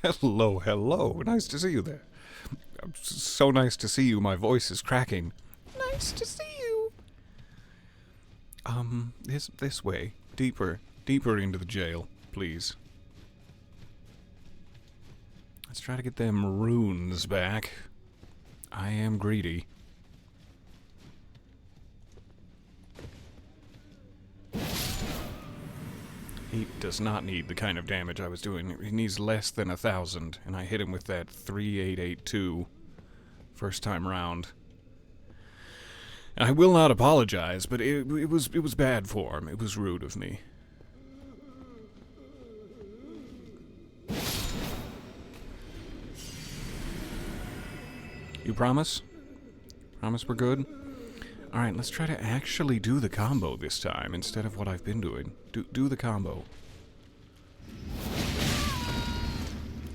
Hello. Nice to see you there. So nice to see you. My voice is cracking. Nice to see you. This way. Deeper into the jail, please. Let's try to get them runes back. I am greedy. He does not need the kind of damage I was doing. He needs less than 1,000, and I hit him with that 3882 first time round. I will not apologize, but it was bad form. It was rude of me. You promise? Promise we're good? Alright, let's try to actually do the combo this time instead of what I've been doing. Do the combo.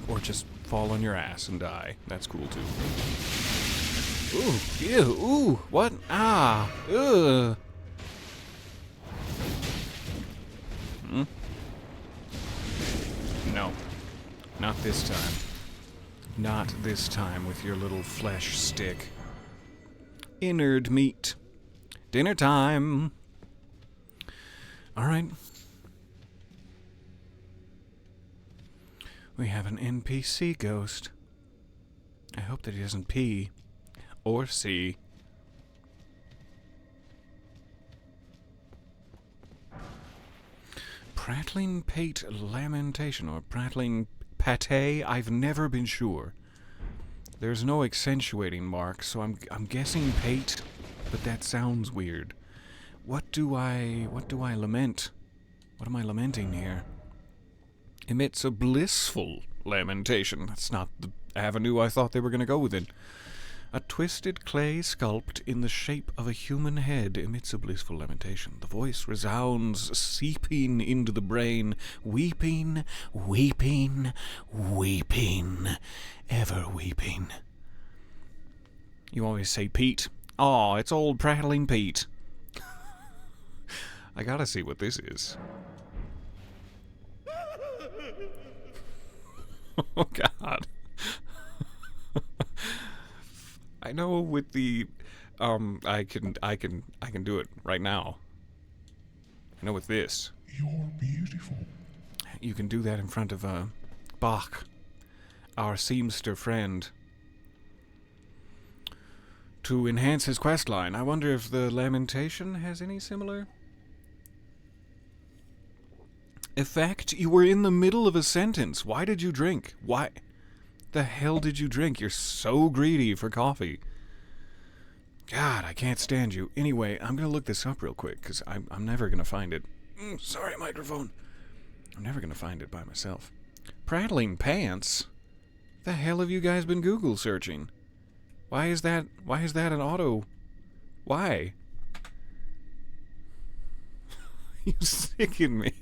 Or just fall on your ass and die. That's cool too. Ooh, ew, ooh, what? Ah, ugh. No. Not this time. Not this time with your little flesh stick. Innard meat. Dinner time. Alright. We have an NPC ghost. I hope that he doesn't pee. Or see. Prattling Pate Lamentation, or Prattling Pate, I've never been sure. There's no accentuating mark, so I'm guessing Pate, but that sounds weird. What do I lament? What am I lamenting here? Emits a blissful lamentation. That's not the avenue I thought they were going to go with it. A twisted clay sculpt in the shape of a human head emits a blissful lamentation. The voice resounds, seeping into the brain, weeping, weeping, weeping, ever weeping. You always say Pete. Aw, it's old prattling Pete. I gotta see what this is. Oh God. I know with the I can do it right now. I know with this. You're beautiful. You can do that in front of Bach, our seamster friend, to enhance his questline. I wonder if the Lamentation has any similar effect. You were in the middle of a sentence. Why did you drink? Why the hell did you drink? You're so greedy for coffee. God, I can't stand you. Anyway, I'm gonna look this up real quick, because I'm never gonna find it. Sorry, microphone. I'm never gonna find it by myself. Prattling pants? The hell have you guys been Google searching? Why is that an auto? Why? You sicken me.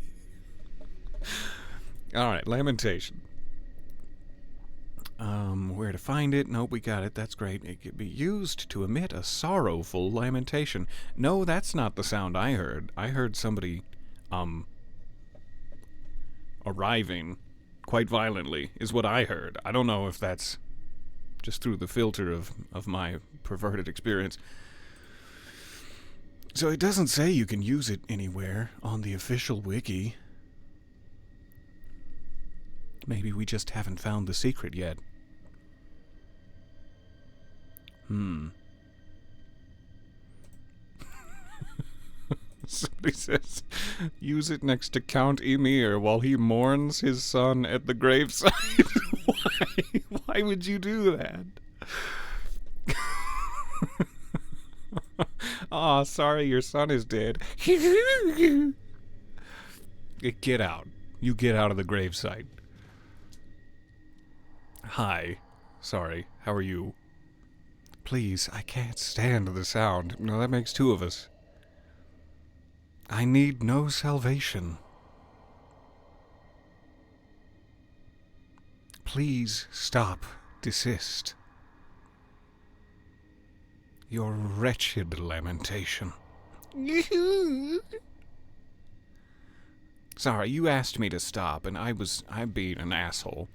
Alright, Lamentation. Where to find it? Nope, we got it. That's great. It could be used to emit a sorrowful lamentation. No, that's not the sound I heard. I heard somebody, arriving quite violently, is what I heard. I don't know if that's just through the filter of my perverted experience. So it doesn't say you can use it anywhere on the official wiki. Maybe we just haven't found the secret yet. Somebody says, use it next to Count Emir while he mourns his son at the graveside. Why would you do that? Aw, sorry, your son is dead. Get out. You get out of the gravesite. Hi. Sorry. How are you? Please, I can't stand the sound. No, that makes two of us. I need no salvation. Please stop. Desist. Your wretched lamentation. Sorry, you asked me to stop, and I'm being an asshole.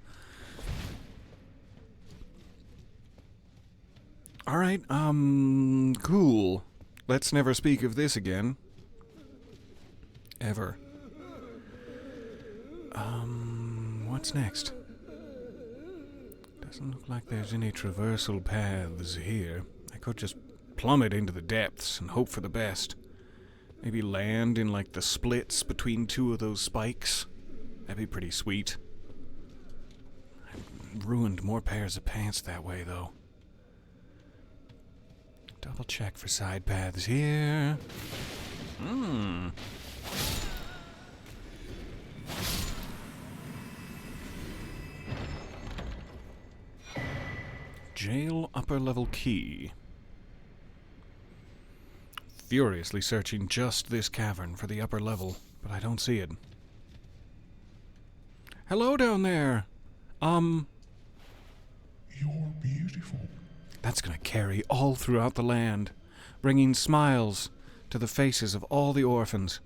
Alright, cool. Let's never speak of this again. Ever. What's next? Doesn't look like there's any traversal paths here. I could just plummet into the depths and hope for the best. Maybe land in, like, the splits between two of those spikes. That'd be pretty sweet. I ruined more pairs of pants that way, though. Double check for side paths here. Jail upper level key. Furiously searching just this cavern for the upper level, but I don't see it. Hello down there. You're beautiful. That's gonna carry all throughout the land, bringing smiles to the faces of all the orphans.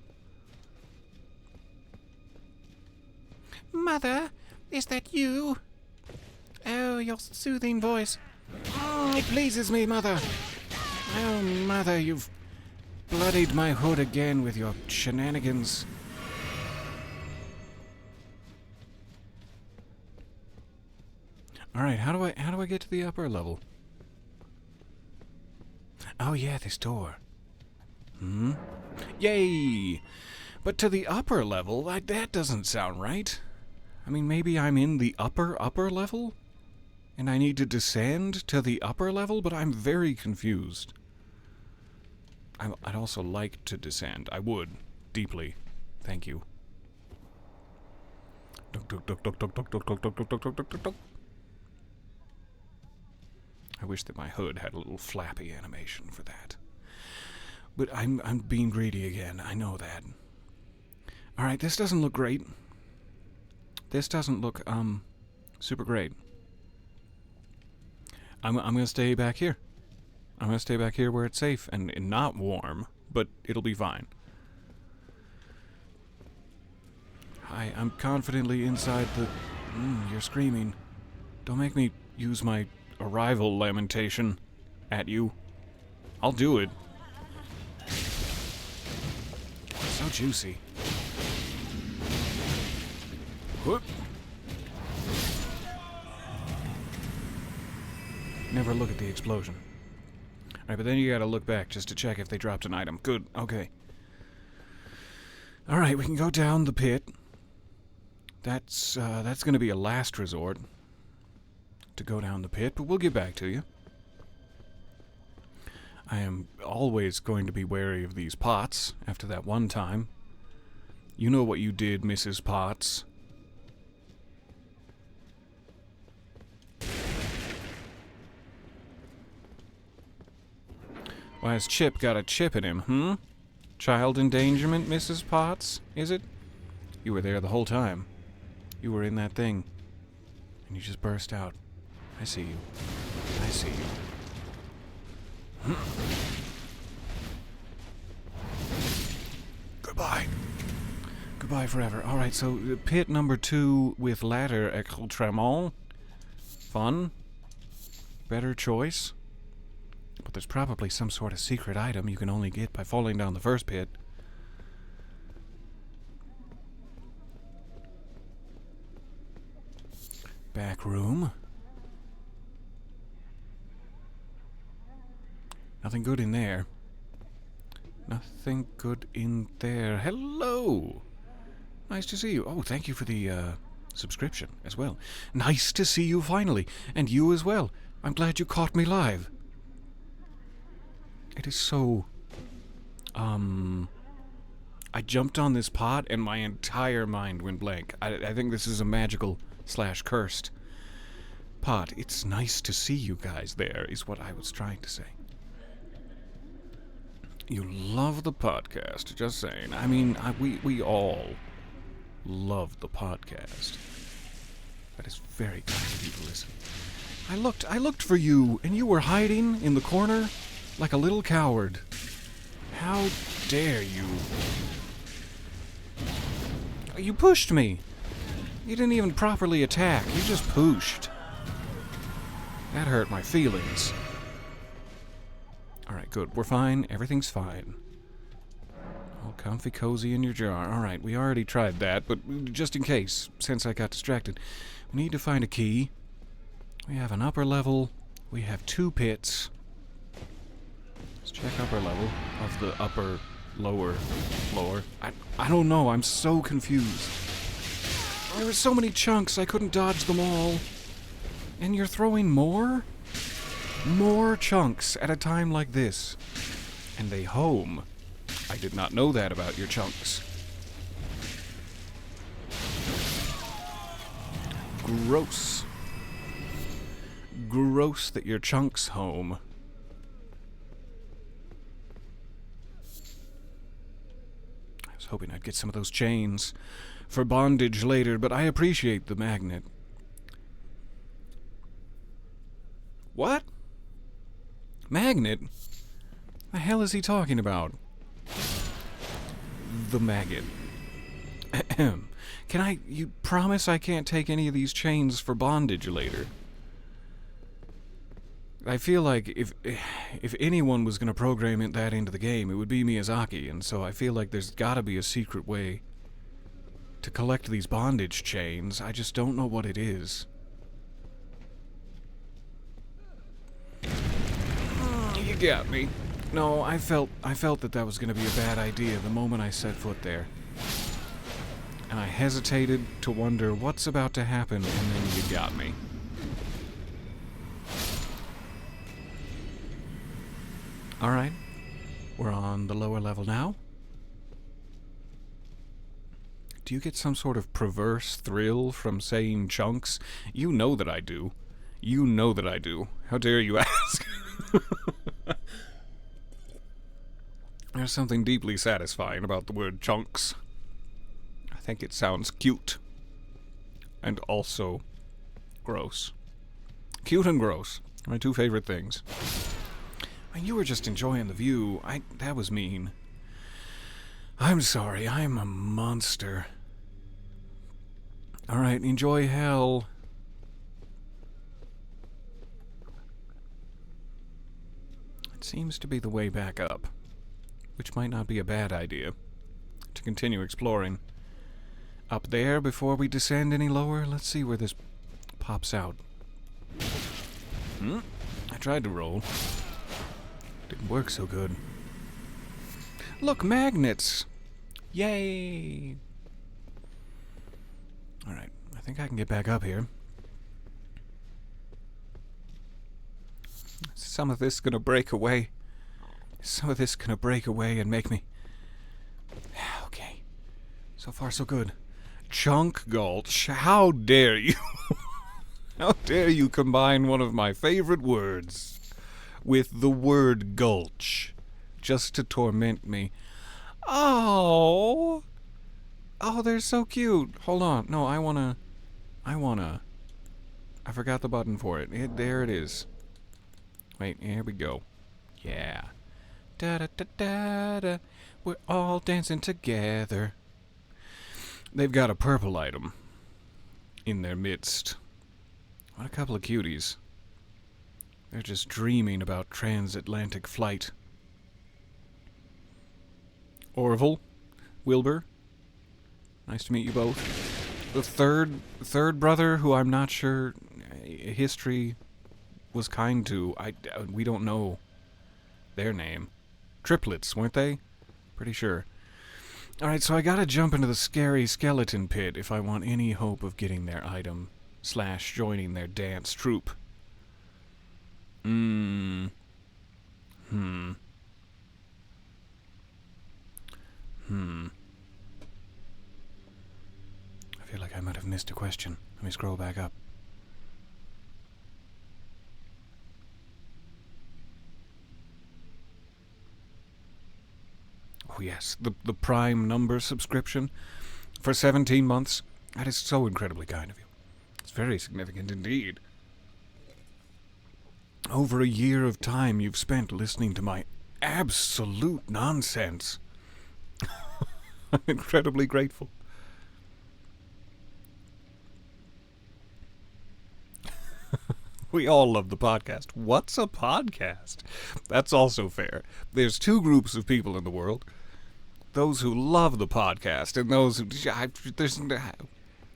Mother, is that you? Oh, your soothing voice. It pleases me, Mother. Oh, Mother, you've bloodied my hood again with your shenanigans. Alright, how do I get to the upper level? Oh yeah, this door. Yay! But to the upper level, that doesn't sound right. I mean, maybe I'm in the upper level? And I need to descend to the upper level, but I'm very confused. I'd also like to descend. I would. Deeply. Thank you. I wish that my hood had a little flappy animation for that. But I'm being greedy again. I know that. Alright, this doesn't look great. This doesn't look, super great. I'm gonna stay back here. I'm gonna stay back here where it's safe and not warm, but it'll be fine. I'm confidently inside the... you're screaming. Don't make me use my arrival lamentation at you. I'll do it. So juicy. Whoop. Never look at the explosion. Alright, but then you gotta look back just to check if they dropped an item. Good, okay. Alright, we can go down the pit. That's gonna be a last resort to go down the pit, but we'll get back to you. I am always going to be wary of these pots after that one time. You know what you did, Mrs. Potts. Why has Chip got a chip in him, Child endangerment, Mrs. Potts, is it? You were there the whole time. You were in that thing. And you just burst out. I see you. I see you. Goodbye. Goodbye forever. Alright, so pit number 2 with ladder accoutrement. Fun. Better choice. But there's probably some sort of secret item you can only get by falling down the first pit. Back room. Nothing good in there. Nothing good in there. Hello! Nice to see you. Oh, thank you for the subscription as well. Nice to see you finally. And you as well. I'm glad you caught me live. It is so... I jumped on this pot and my entire mind went blank. I think this is a magical / cursed pot. It's nice to see you guys there, is what I was trying to say. You love the podcast, just saying. I mean, we all love the podcast. That is very kind of you to listen. I looked for you, and you were hiding in the corner like a little coward. How dare you? You pushed me. You didn't even properly attack. You just pushed. That hurt my feelings. Alright, good. We're fine. Everything's fine. All comfy cozy in your jar. Alright, we already tried that, but just in case, since I got distracted, we need to find a key. We have an upper level. We have 2 pits. Let's check upper level of the upper, lower floor. I don't know. I'm so confused. There were so many chunks, I couldn't dodge them all. And you're throwing more? More chunks at a time like this. And they home. I did not know that about your chunks. Gross. Gross that your chunks home. I was hoping I'd get some of those chains for bondage later, but I appreciate the magnet. What? Magnet? The hell is he talking about? The maggot. You promise I can't take any of these chains for bondage later? I feel like if anyone was going to program that into the game, it would be Miyazaki, and so I feel like there's got to be a secret way to collect these bondage chains. I just don't know what it is. You got me. No, I felt that was going to be a bad idea the moment I set foot there. And I hesitated to wonder what's about to happen, and then you got me. Alright, we're on the lower level now. Do you get some sort of perverse thrill from saying chunks? You know that I do. You know that I do. How dare you ask? There's something deeply satisfying about the word chunks. I think it sounds cute. And also gross. Cute and gross. My 2 favorite things. You were just enjoying the view. That was mean. I'm sorry, I'm a monster. Alright, enjoy hell. It seems to be the way back up, which might not be a bad idea. To continue exploring. Up there before we descend any lower? Let's see where this pops out. I tried to roll. Didn't work so good. Look, magnets! Yay! Alright, I think I can get back up here. Some of this gonna break away. Some of this gonna break away and make me... Okay. So far, so good. Chunk Gulch. How dare you? How dare you combine one of my favorite words with the word gulch just to torment me. Oh, they're so cute. Hold on. No, I wanna. I forgot the button for it. There it is. Wait, here we go. Yeah. Da da da da da. We're all dancing together. They've got a purple item in their midst. What a couple of cuties. They're just dreaming about transatlantic flight. Orville, Wilbur, nice to meet you both. The third brother, who I'm not sure history was kind to. We don't know their name. Triplets, weren't they? Pretty sure. Alright, so I gotta jump into the scary skeleton pit if I want any hope of getting their item / joining their dance troupe. I feel like I might have missed a question. Let me scroll back up. Oh yes, the Prime number subscription for 17 months. That is so incredibly kind of you. It's very significant indeed. Over a year of time you've spent listening to my absolute nonsense. I'm incredibly grateful. We all love the podcast. What's a podcast? That's also fair. There's 2 groups of people in the world. Those who love the podcast and those who...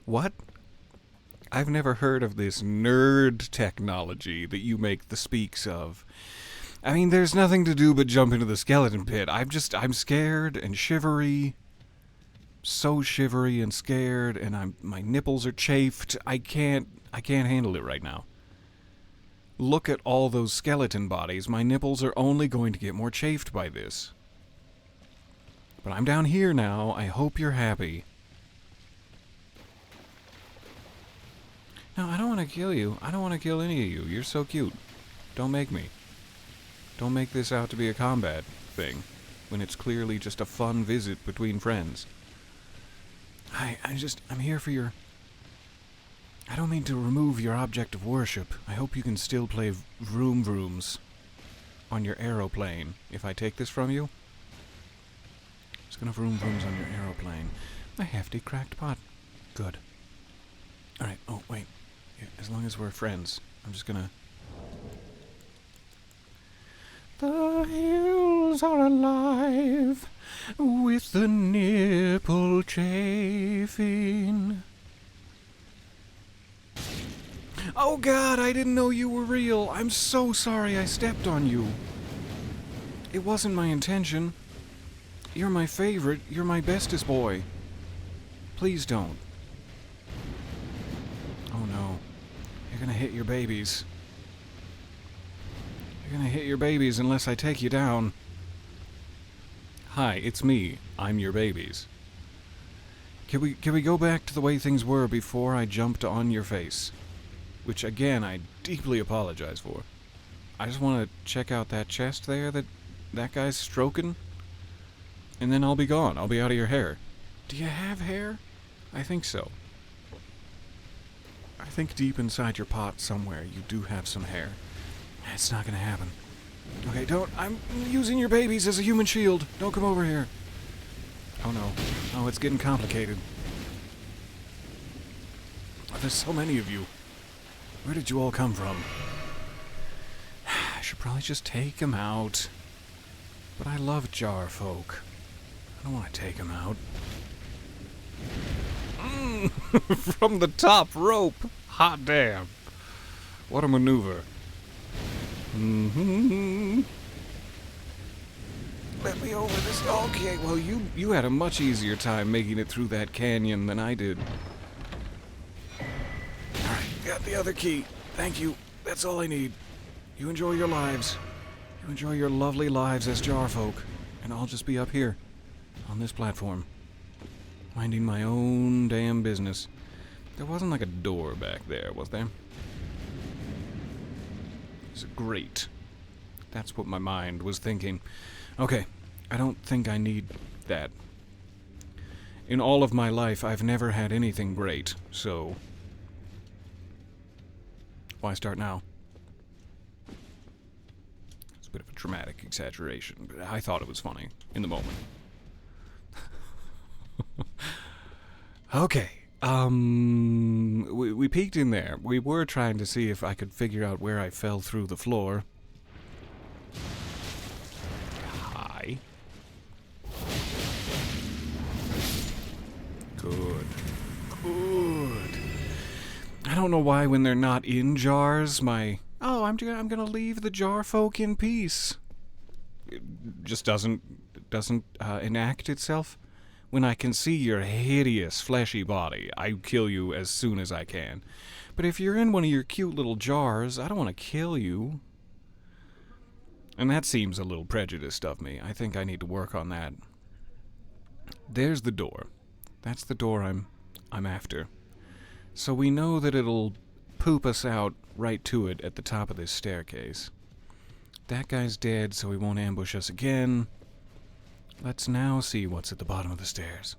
What? I've never heard of this nerd technology that you make the speaks of. I mean, there's nothing to do but jump into the skeleton pit. I'm scared and shivery. So shivery and scared, and my nipples are chafed. I can't handle it right now. Look at all those skeleton bodies. My nipples are only going to get more chafed by this. But I'm down here now. I hope you're happy. No, I don't want to kill you. I don't want to kill any of you. You're so cute. Don't make me. Don't make this out to be a combat thing, when it's clearly just a fun visit between friends. I'm here for your... I don't mean to remove your object of worship. I hope you can still play vroom vrooms on your aeroplane if I take this from you. It's gonna vroom vrooms on your aeroplane. A hefty cracked pot. Good. Alright, oh wait. As long as we're friends, I'm just gonna... The hills are alive with the nipple chafing. Oh God, I didn't know you were real. I'm so sorry I stepped on you. It wasn't my intention. You're my favorite. You're my bestest boy. Please don't. Oh no. You're gonna hit your babies. You're gonna hit your babies unless I take you down. Hi, it's me. I'm your babies. Can we go back to the way things were before I jumped on your face? Which, again, I deeply apologize for. I just want to check out that chest there that guy's stroking. And then I'll be gone. I'll be out of your hair. Do you have hair? I think so. I think deep inside your pot somewhere you do have some hair. It's not gonna happen. Okay, I'm using your babies as a human shield. Don't come over here. Oh no. Oh, it's getting complicated. Oh, there's so many of you. Where did you all come from? I should probably just take them out. But I love jar folk. I don't want to take them out. From the top rope. Hot damn. What a maneuver. Let me over this. Okay, well, you had a much easier time making it through that canyon than I did. Alright, got the other key. Thank you. That's all I need. You enjoy your lives. You enjoy your lovely lives as jar folk. And I'll just be up here, on this platform, minding my own damn business. There wasn't like a door back there, was there? It's a grate. That's what my mind was thinking. Okay, I don't think I need that. In all of my life, I've never had anything great, so... why start now? It's a bit of a dramatic exaggeration, but I thought it was funny in the moment. Okay, we peeked in there. We were trying to see if I could figure out where I fell through the floor. Hi. Good. Good. I don't know why when they're not in jars, I'm gonna leave the jar folk in peace. It just doesn't enact itself. When I can see your hideous, fleshy body, I kill you as soon as I can. But if you're in one of your cute little jars, I don't want to kill you. And that seems a little prejudiced of me. I think I need to work on that. There's the door. That's the door I'm after. So we know that it'll poop us out right to it at the top of this staircase. That guy's dead, so he won't ambush us again. Let's now see what's at the bottom of the stairs.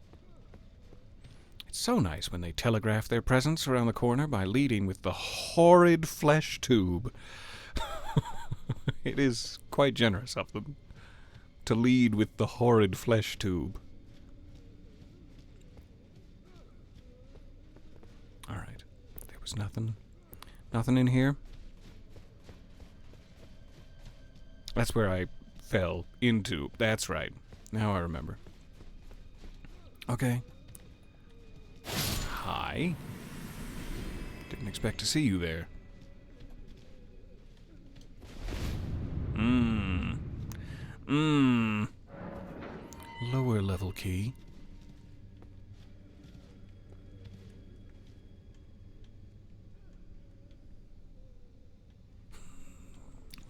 It's so nice when they telegraph their presence around the corner by leading with the horrid flesh tube. It is quite generous of them to lead with the horrid flesh tube. Alright. There was nothing in here. That's where I fell into. That's right. Now I remember. Okay. Hi. Didn't expect to see you there. Lower level key.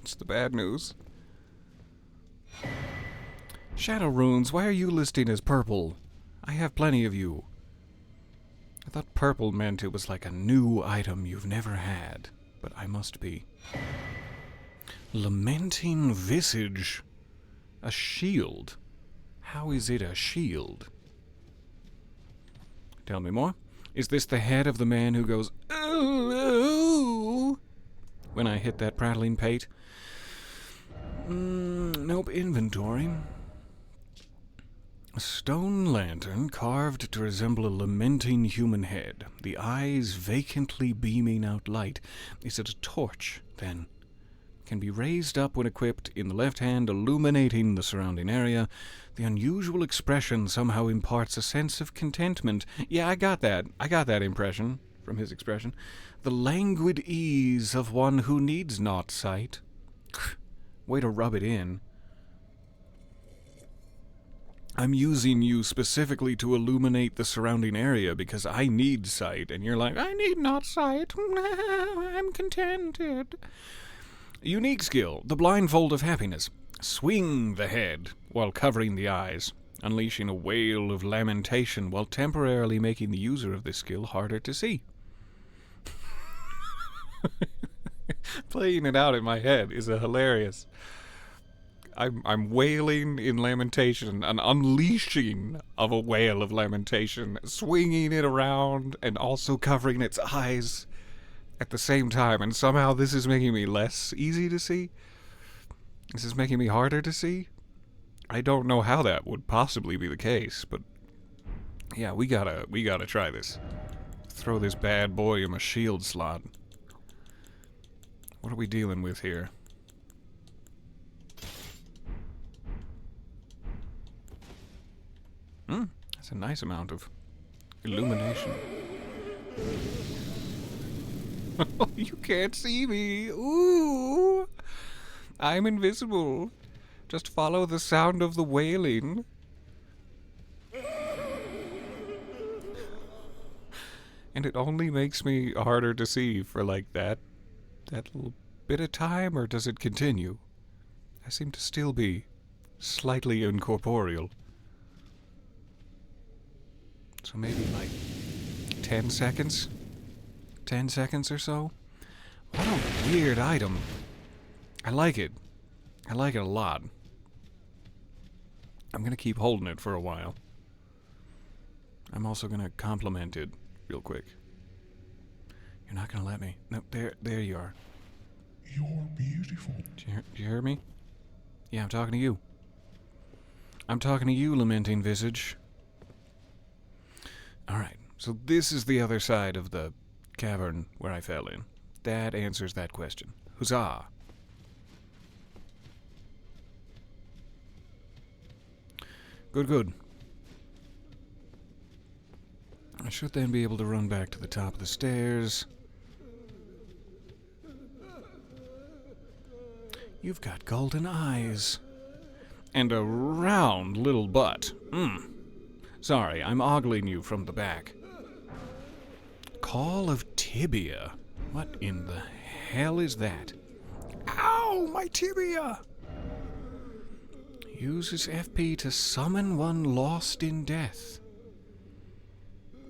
What's the bad news? Shadow runes, why are you listing as purple? I have plenty of you. I thought purple meant it was like a new item you've never had, but I must be. Lamenting visage. A shield. How is it a shield? Tell me more. Is this the head of the man who goes, ooh, ooh, when I hit that prattling pate? Nope, inventory. A stone lantern carved to resemble a lamenting human head, the eyes vacantly beaming out light. Is it a torch, then? Can be raised up when equipped, in the left hand illuminating the surrounding area. The unusual expression somehow imparts a sense of contentment. Yeah, I got that. I got that impression from his expression. The languid ease of one who needs not sight. Way to rub it in. I'm using you specifically to illuminate the surrounding area because I need sight, and you're like, I need not sight. I'm contented. Unique skill, the blindfold of happiness. Swing the head while covering the eyes, unleashing a wail of lamentation while temporarily making the user of this skill harder to see. Playing it out in my head is a hilarious. I'm wailing in lamentation, an unleashing of a wail of lamentation, swinging it around and also covering its eyes at the same time, and somehow this is making me less easy to see. This is making me harder to see. I don't know how that would possibly be the case, but yeah, we gotta try this. Throw this bad boy in my shield slot. What are we dealing with here? That's a nice amount of illumination. You can't see me. Ooh! I'm invisible. Just follow the sound of the wailing. And it only makes me harder to see for like that little bit of time, or does it continue? I seem to still be slightly incorporeal. So maybe like 10 seconds? 10 seconds or so? What a weird item. I like it. I like it a lot. I'm gonna keep holding it for a while. I'm also gonna compliment it real quick. You're not gonna let me. No, there you are. You're beautiful. Do you hear me? Yeah, I'm talking to you. I'm talking to you, lamenting visage. Alright, so this is the other side of the cavern where I fell in. That answers that question. Huzzah! Good. I should then be able to run back to the top of the stairs. You've got golden eyes. And a round little butt. Sorry, I'm ogling you from the back. Call of Tibia. What in the hell is that? Ow, my tibia! Uses FP to summon one lost in death.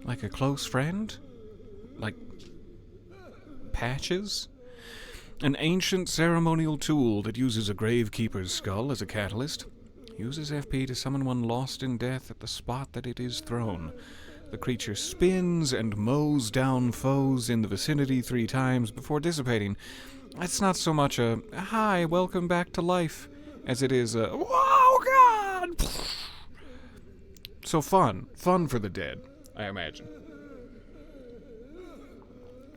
Like a close friend? Like patches? An ancient ceremonial tool that uses a gravekeeper's skull as a catalyst. Uses FP to summon one lost in death at the spot that it is thrown. The creature spins and mows down foes in the vicinity 3 times before dissipating. It's not so much a, hi, welcome back to life, as it is a, whoa, God! So fun for the dead, I imagine.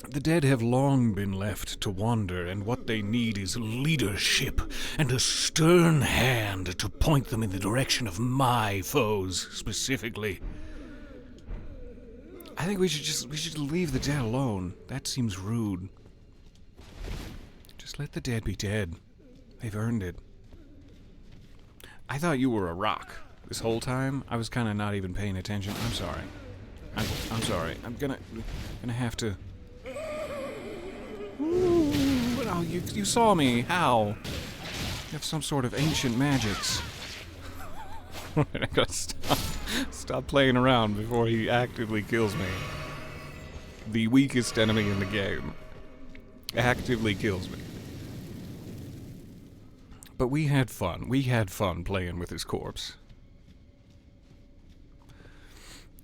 The dead have long been left to wander, and what they need is leadership and a stern hand to point them in the direction of my foes, specifically. I think we should leave the dead alone. That seems rude. Just let the dead be dead. They've earned it. I thought you were a rock this whole time. I was kind of not even paying attention. I'm sorry. I'm sorry. I'm gonna have to. Ooh, oh, you saw me. How? You have some sort of ancient magics. I gotta stop playing around before he actively kills me. The weakest enemy in the game actively kills me. But we had fun. We had fun playing with his corpse.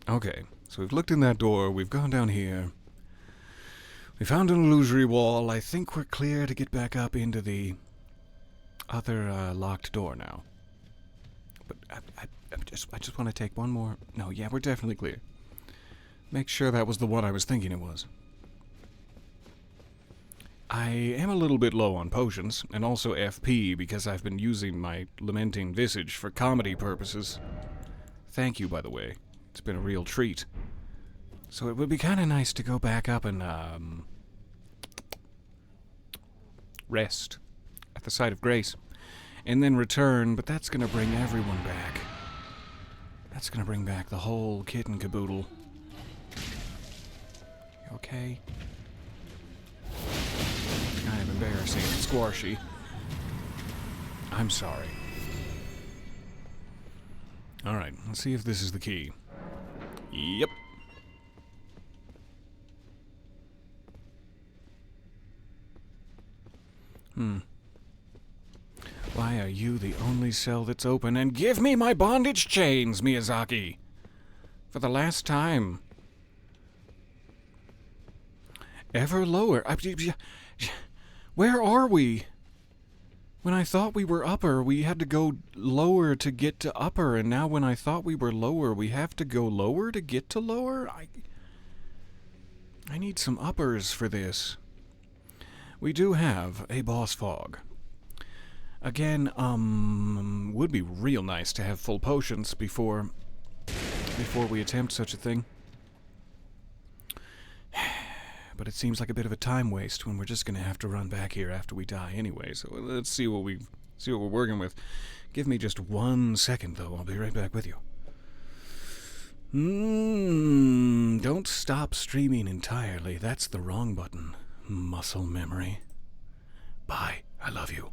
Okay, so we've looked in that door. We've gone down here. We found an illusory wall. I think we're clear to get back up into the other locked door now. But I just want to take one more. No, yeah, we're definitely clear. Make sure that was the one I was thinking it was. I am a little bit low on potions, and also FP, because I've been using my Lamenting Visage for comedy purposes. Thank you, by the way. It's been a real treat. So it would be kind of nice to go back up and, rest at the site of grace. And then return, but that's gonna bring everyone back. That's gonna bring back the whole kit and caboodle. You okay? Kind of embarrassing and squashy. I'm sorry. Alright, let's see if this is the key. Yep. Why are you the only cell that's open? And give me my bondage chains, Miyazaki! For the last time. Ever lower. Where are we? When I thought we were upper, we had to go lower to get to upper, and now when I thought we were lower, we have to go lower to get to lower? I need some uppers for this. We do have a boss fog. Again, would be real nice to have full potions before we attempt such a thing. But it seems like a bit of a time waste when we're just gonna have to run back here after we die anyway. So let's see what we're working with. Give me just 1 second, though. I'll be right back with you. Don't stop streaming entirely. That's the wrong button. Muscle memory. Bye. I love you.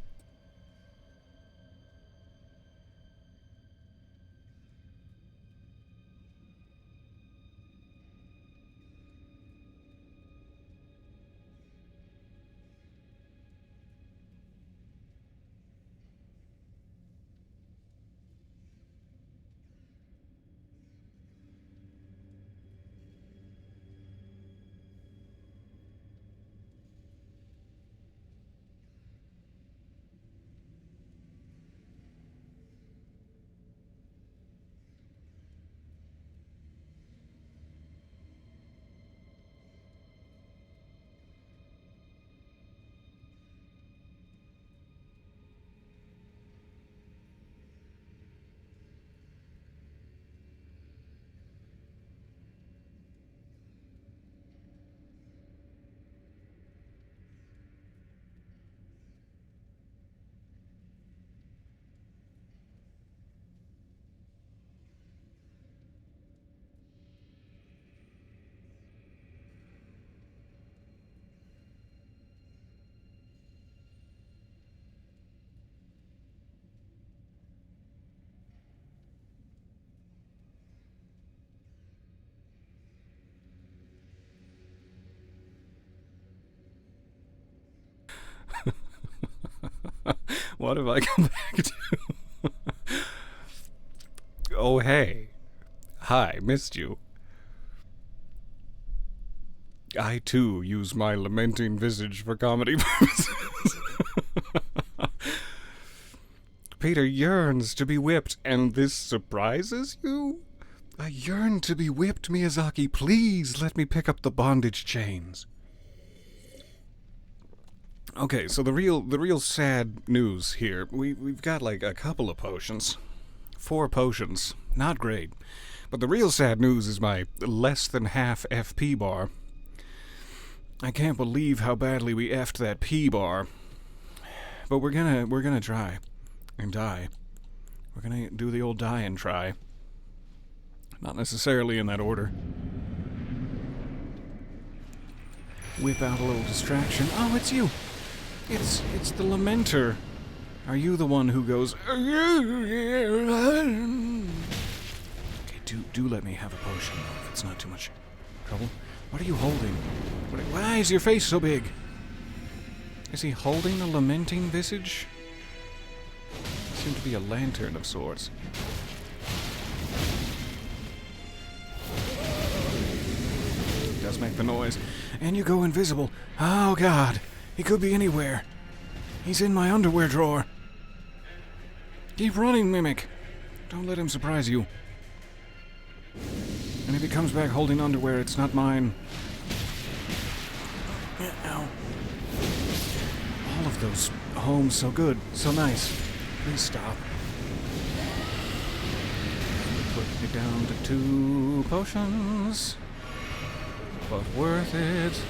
What have I come back to? Oh, hey. Hi, missed you. I, too, use my Lamenting Visage for comedy purposes. Peter yearns to be whipped, and this surprises you? I yearn to be whipped, Miyazaki. Please let me pick up the bondage chains. Okay, so the real sad news here. We've got like a couple of potions. 4 potions. Not great. But the real sad news is my less than half FP bar. I can't believe how badly we effed that P bar. But we're gonna try and die. We're gonna do the old die and try. Not necessarily in that order. Whip out a little distraction. Oh, it's you! It's the Lamenter. Are you the one who goes... Okay, do let me have a potion, if it's not too much trouble. What are you holding? Why is your face so big? Is he holding a lamenting visage? Seems to be a lantern of sorts. It does make the noise. And you go invisible. Oh, God. He could be anywhere. He's in my underwear drawer. Keep running, Mimic. Don't let him surprise you. And if he comes back holding underwear, it's not mine. Ow. All of those homes so good, so nice. Please stop. Put me down to 2 potions. But worth it.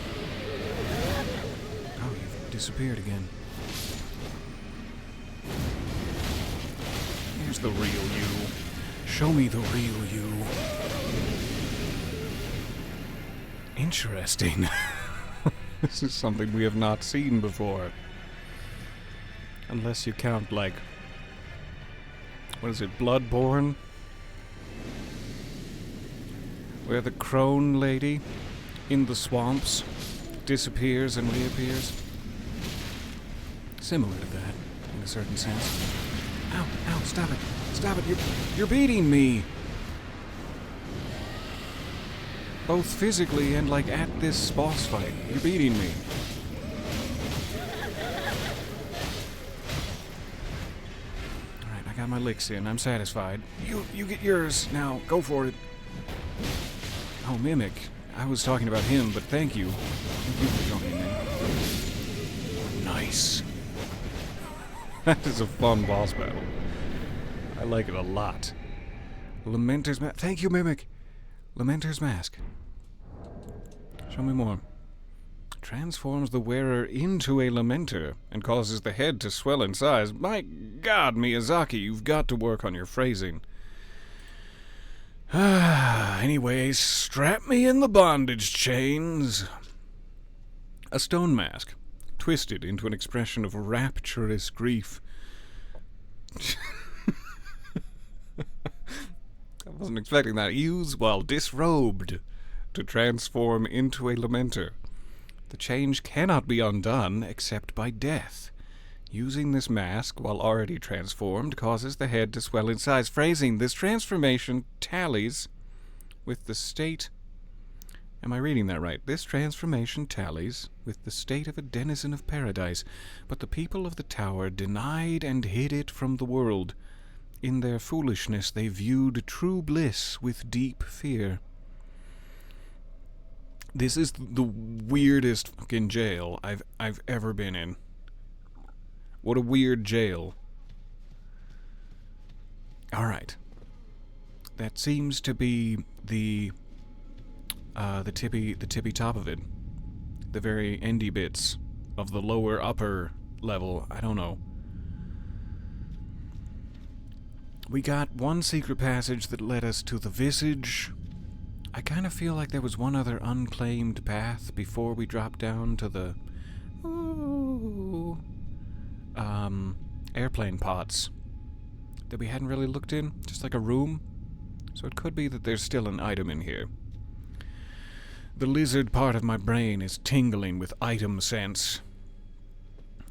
Oh, you've disappeared again. Here's the real you. Show me the real you. Interesting. This is something we have not seen before. Unless you count, like... What is it, Bloodborne? Where the crone lady in the swamps disappears and reappears. Similar to that, in a certain sense. Ow, ow, stop it. Stop it, you're beating me! Both physically and, like, at this boss fight. You're beating me. Alright, I got my licks in. I'm satisfied. You get yours. Now, go for it. Oh, Mimic. I was talking about him, but thank you. Thank you for joining in. Nice. That is a fun boss battle. I like it a lot. Lamenter's Mask. Thank you, Mimic. Lamenter's Mask. Show me more. Transforms the wearer into a Lamenter and causes the head to swell in size. My God, Miyazaki, you've got to work on your phrasing. Anyways, strap me in the bondage chains. A stone mask, twisted into an expression of rapturous grief. I wasn't expecting that. Use while disrobed to transform into a Lamenter. The change cannot be undone except by death. Using this mask while already transformed causes the head to swell in size. Phrasing, this transformation tallies with the state... Am I reading that right? This transformation tallies with the state of a denizen of paradise, but the people of the tower denied and hid it from the world. In their foolishness they viewed true bliss with deep fear. This is the weirdest fucking jail I've ever been in. What a weird jail. Alright. That seems to be the tippy top of it. The very endy bits of the lower upper level. I don't know. We got one secret passage that led us to the visage. I kind of feel like there was one other unclaimed path before we dropped down to the airplane pods that we hadn't really looked in, just like a room. So it could be that there's still an item in here. The lizard part of my brain is tingling with item sense.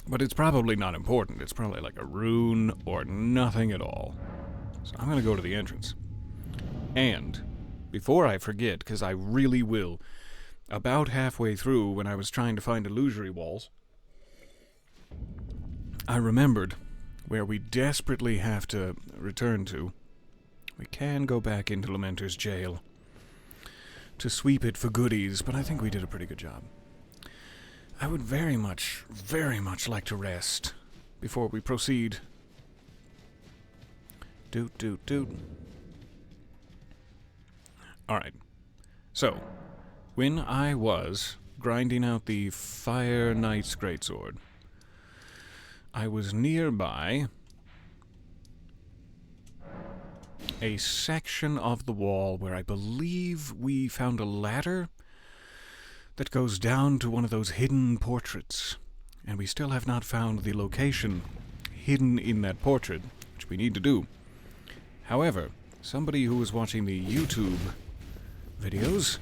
But it's probably not important. It's probably like a rune or nothing at all. So I'm going to go to the entrance. And before I forget, because I really will, about halfway through when I was trying to find illusory walls, I remembered where we desperately have to return to. We can go back into Lamenter's jail to sweep it for goodies, but I think we did a pretty good job. I would very much like to rest before we proceed. Doot, doot, doot. Alright. So, when I was grinding out the Fire Knight's Greatsword, I was nearby a section of the wall where I believe we found a ladder that goes down to one of those hidden portraits. And we still have not found the location hidden in that portrait, which we need to do. However, somebody who was watching the YouTube videos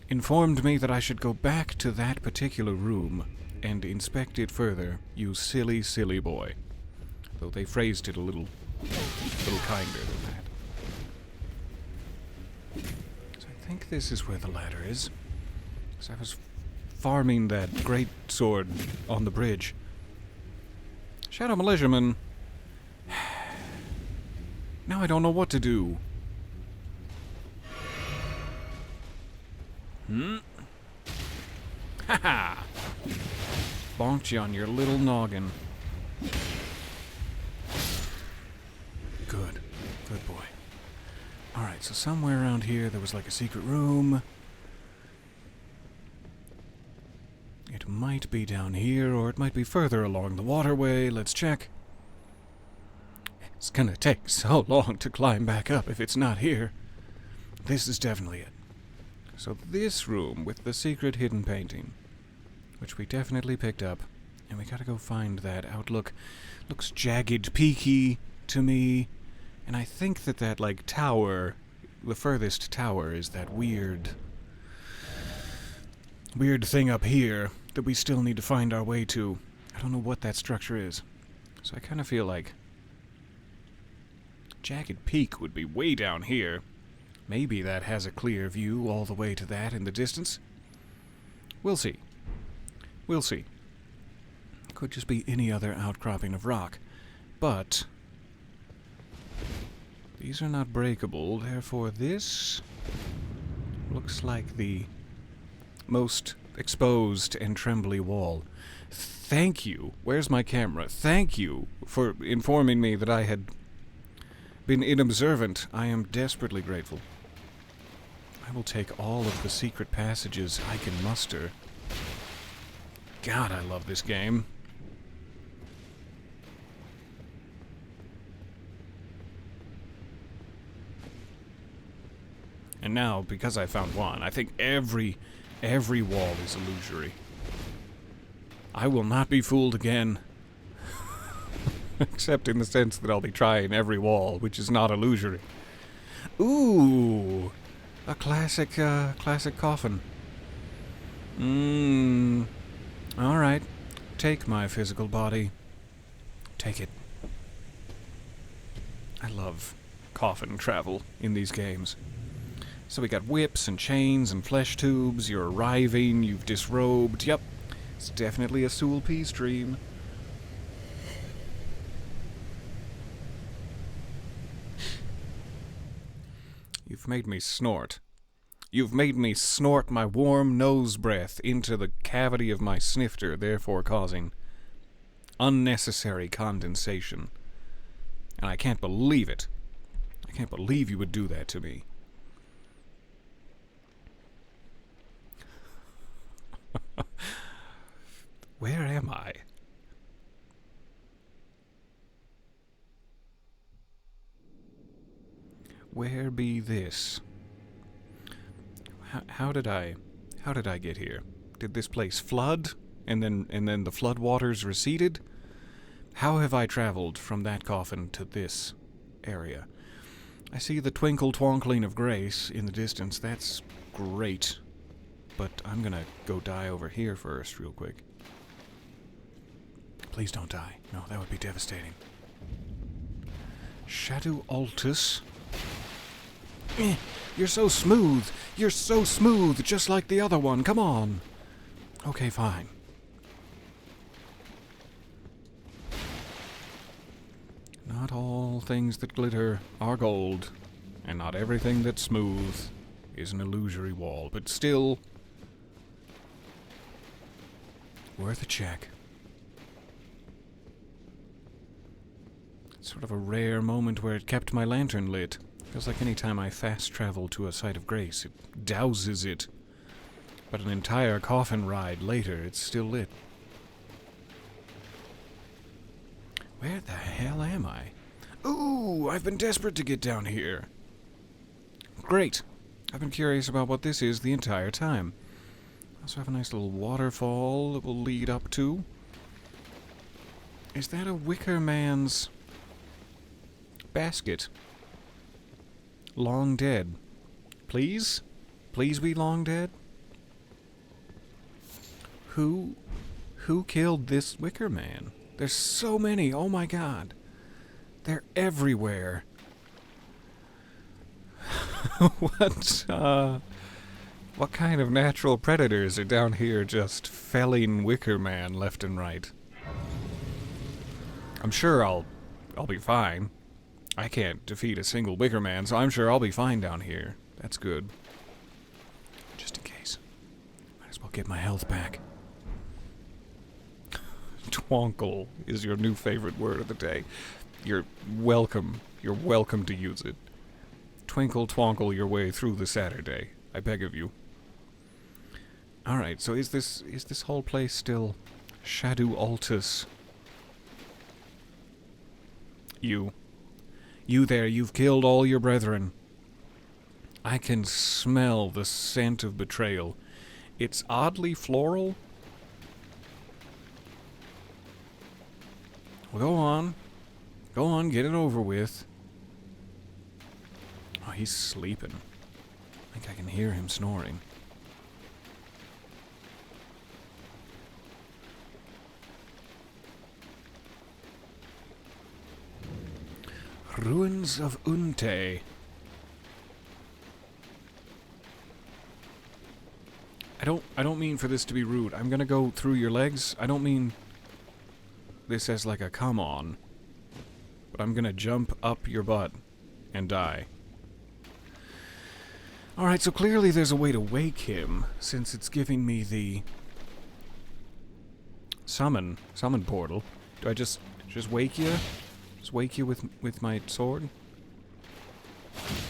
informed me that I should go back to that particular room and inspect it further, you silly, silly boy. Though they phrased it a little kinder than that. So I think this is where the ladder is. Because I was farming that great sword on the bridge. Shadow Militiaman. Now I don't know what to do. Haha! Bonked you on your little noggin. Good. Good boy. Alright, so somewhere around here there was like a secret room. It might be down here, or it might be further along the waterway. Let's check. It's gonna take so long to climb back up if it's not here. This is definitely it. So this room with the secret hidden painting, which we definitely picked up, and we gotta go find that outlook. Looks jagged, peaky to me, and I think that like tower, the furthest tower, is that weird thing up here that we still need to find our way to. I don't know what that structure is. So I kind of feel like Jagged Peak would be way down here. Maybe that has a clear view all the way to that in the distance. We'll see. We'll see. It could just be any other outcropping of rock. But these are not breakable, therefore this looks like the most exposed and trembly wall. Thank you. Where's my camera? Thank you for informing me that I had been inobservant. I am desperately grateful. I will take all of the secret passages I can muster. God, I love this game. And now, because I found one, I think every wall is illusory. I will not be fooled again. Except in the sense that I'll be trying every wall, which is not illusory. Ooh! A classic coffin. Alright. Take my physical body. Take it. I love coffin travel in these games. So we got whips and chains and flesh tubes. You're arriving. You've disrobed. Yep. It's definitely a Soul P stream. You've made me snort. You've made me snort my warm nose breath into the cavity of my snifter, therefore causing unnecessary condensation. And I can't believe it. I can't believe you would do that to me. Where am I? Where be this? How did I get here? Did this place flood and then the flood waters receded? How have I traveled from that coffin to this area? I see the twinkle twinkling of grace in the distance. That's great. But I'm gonna go die over here first real quick. Please don't die. No, that would be devastating. Shadow Altus. You're so smooth. You're so smooth, just like the other one. Come on. Okay, fine. Not all things that glitter are gold, and not everything that's smooth is an illusory wall, but still worth a check. It's sort of a rare moment where it kept my lantern lit. Feels like any time I fast travel to a site of grace, it douses it. But an entire coffin ride later, it's still lit. Where the hell am I? Ooh, I've been desperate to get down here. Great. I've been curious about what this is the entire time. Also have a nice little waterfall that will lead up to. Is that a wicker man's basket? Long dead. Please? Please be long dead? Who killed this wicker man? There's so many, oh my god. They're everywhere. What kind of natural predators are down here just felling wicker man left and right? I'm sure I'll be fine. I can't defeat a single wicker man, so I'm sure I'll be fine down here. That's good. Just in case. Might as well get my health back. Twonkle is your new favorite word of the day. You're welcome. You're welcome to use it. Twinkle twonkle your way through the Saturday. I beg of you. Alright, so is this whole place still Shadow Altus? You there, you've killed all your brethren. I can smell the scent of betrayal. It's oddly floral. Well, go on. Go on, get it over with. Oh, he's sleeping. I think I can hear him snoring. Ruins of Unte. I don't mean for this to be rude. I'm gonna go through your legs. I don't mean this as like a come on. But I'm gonna jump up your butt and die. Alright, so clearly there's a way to wake him, since it's giving me the summon portal. Do I just wake you? Just wake you with my sword?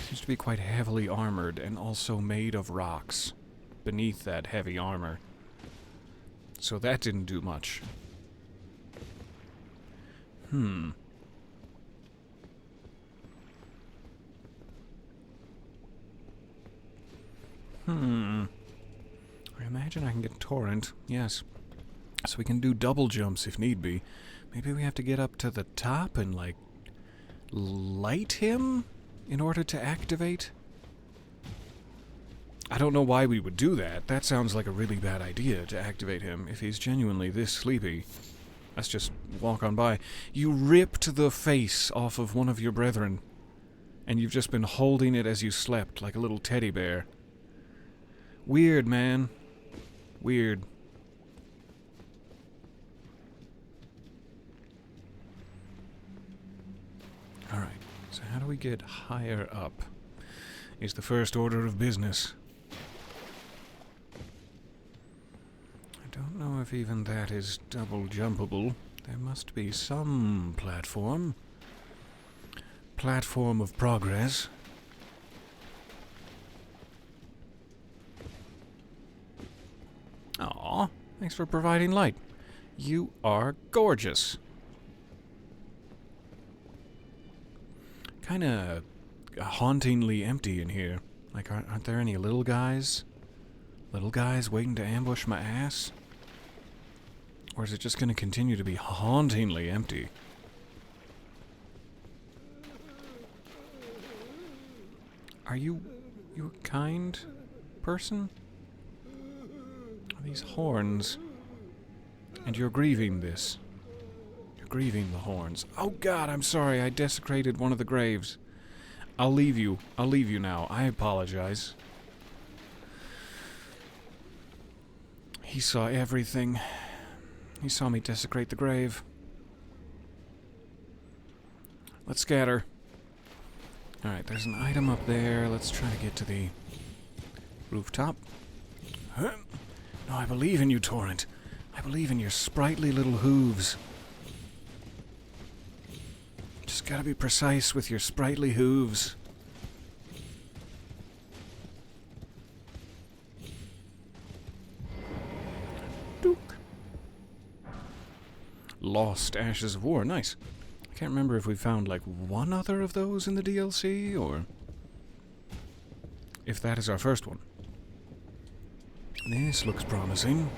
Seems to be quite heavily armored and also made of rocks beneath that heavy armor. So that didn't do much. I imagine I can get Torrent, yes. So we can do double jumps if need be. Maybe we have to get up to the top and, like, light him in order to activate? I don't know why we would do that. That sounds like a really bad idea, to activate him, if he's genuinely this sleepy. Let's just walk on by. You ripped the face off of one of your brethren, and you've just been holding it as you slept, like a little teddy bear. Weird, man. Weird. Alright, so how do we get higher up? Is the first order of business. I don't know if even that is double jumpable. There must be some platform. Platform of progress. Aw, thanks for providing light. You are gorgeous. Kinda hauntingly empty in here. Like, aren't there any little guys? Little guys waiting to ambush my ass? Or is it just gonna continue to be hauntingly empty? Are you a kind person? Are these horns? And you're grieving this. You're grieving the horns. Oh god, I'm sorry, I desecrated one of the graves. I'll leave you. I'll leave you now. I apologize. He saw everything. He saw me desecrate the grave. Let's scatter. Alright, there's an item up there. Let's try to get to the rooftop. Huh? No, I believe in you, Torrent. I believe in your sprightly little hooves. Just gotta be precise with your sprightly hooves. Dook. Lost Ashes of War. Nice. I can't remember if we found like one other of those in the DLC, or if that is our first one. This looks promising.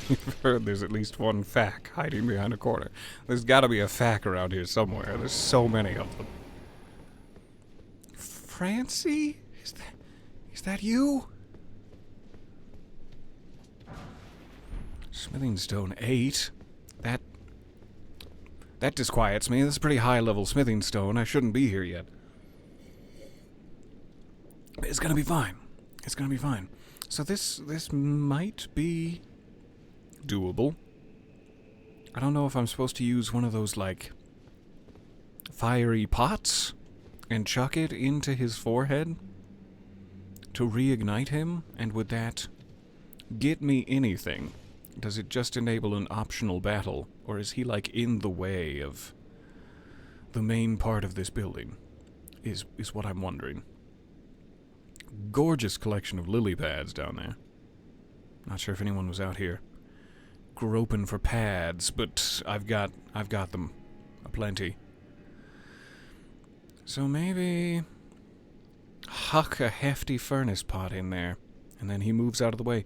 You've heard there's at least one fack hiding behind a corner. There's gotta be a fack around here somewhere. There's so many of them. Francie? Is that you? Smithing Stone 8? That disquiets me. This is a pretty high-level smithing stone. I shouldn't be here yet. It's gonna be fine. It's gonna be fine. So this might be doable. I don't know if I'm supposed to use one of those, like, fiery pots and chuck it into his forehead to reignite him, and would that get me anything? Does it just enable an optional battle, or is he, like, in the way of the main part of this building? Is what I'm wondering. Gorgeous collection of lily pads down there. Not sure if anyone was out here groping for pads, but I've got them aplenty. So maybe huck a hefty furnace pot in there, and then he moves out of the way.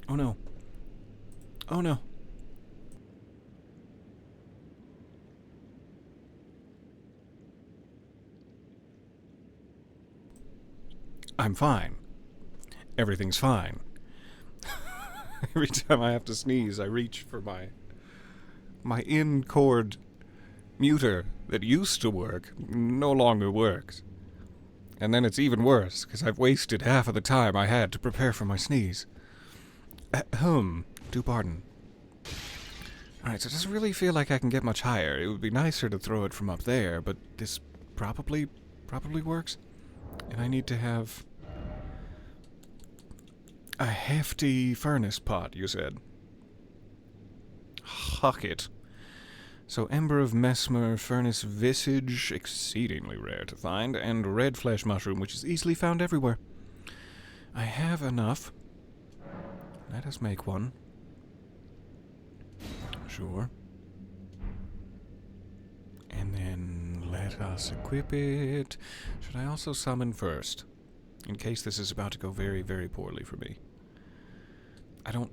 Oh no. Oh no. I'm fine. Everything's fine. Every time I have to sneeze, I reach for my in-cord muter that used to work, no longer works. And then it's even worse, because I've wasted half of the time I had to prepare for my sneeze. Do pardon. Alright, so it doesn't really feel like I can get much higher. It would be nicer to throw it from up there, but this probably works. And I need to have a hefty furnace pot, you said. Huck it. So Ember of Mesmer, Furnace Visage, exceedingly rare to find, and Red Flesh Mushroom, which is easily found everywhere. I have enough. Let us make one. Sure. And then let us equip it. Should I also summon first? In case this is about to go very, very poorly for me. I don't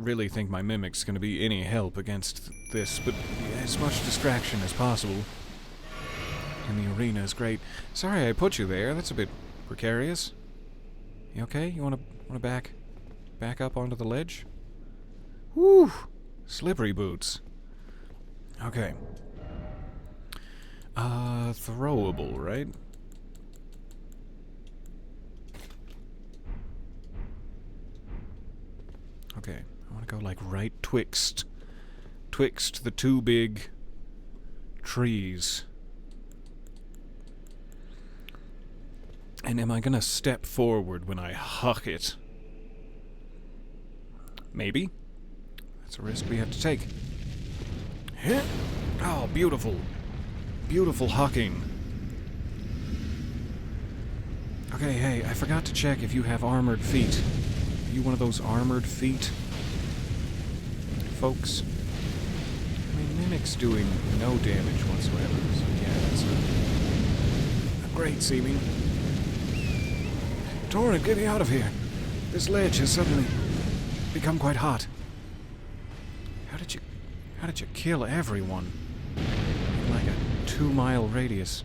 really think my Mimic's going to be any help against this, but as much distraction as possible in the arena is great. Sorry I put you there. That's a bit precarious. You okay? You want to back up onto the ledge? Whew! Slippery boots. Okay. Throwable, right? Okay, I want to go like right twixt the two big trees. And am I gonna step forward when I huck it? Maybe. That's a risk we have to take. Oh, beautiful. Beautiful hucking. Okay, hey, I forgot to check if you have armored feet. Are you one of those armored feet folks? I mean, Mimic's doing no damage whatsoever, so yeah, that's a great seeming. Torrent, get me out of here. This ledge has suddenly become quite hot. How did you kill everyone? In like a 2-mile radius.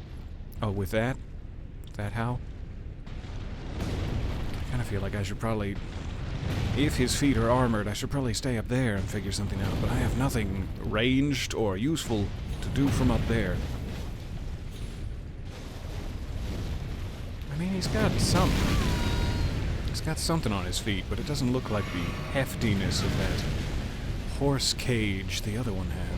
Oh, with that? Is that how? I kinda feel like I should probably... If his feet are armored, I should probably stay up there and figure something out, but I have nothing ranged or useful to do from up there. I mean, he's got something on his feet, but it doesn't look like the heftiness of that horse cage the other one had.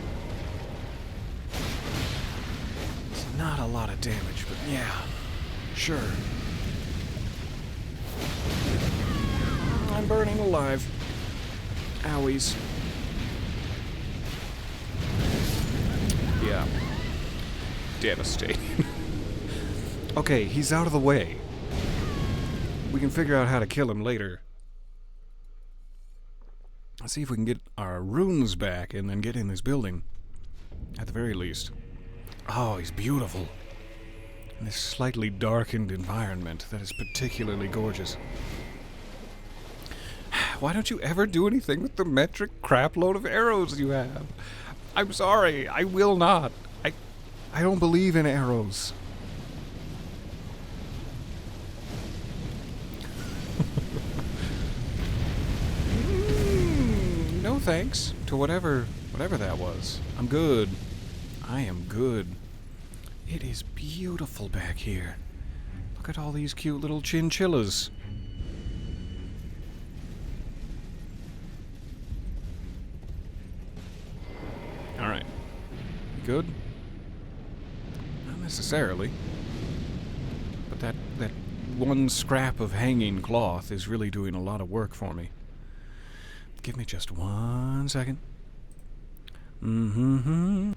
It's not a lot of damage, but yeah, sure. I'm burning alive. Owies. Yeah. Devastating. Okay, he's out of the way. We can figure out how to kill him later. Let's see if we can get our runes back and then get in this building. At the very least. Oh, he's beautiful. In this slightly darkened environment that is particularly gorgeous. Why don't you ever do anything with the metric crapload of arrows you have? I'm sorry, I will not. I don't believe in arrows. No thanks to whatever that was. I'm good. I am good. It is beautiful back here. Look at all these cute little chinchillas. Alright. Good? Not necessarily. But that one scrap of hanging cloth is really doing a lot of work for me. Give me just 1 second. Mm-hmm.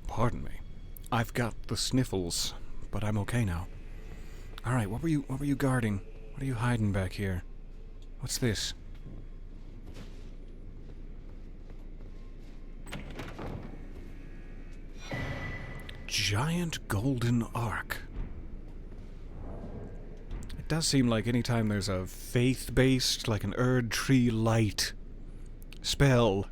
Pardon me. I've got the sniffles, but I'm okay now. All right, what were you guarding? What are you hiding back here? What's this? Giant golden arc. It does seem like anytime there's a faith-based, like an Erdtree light spell,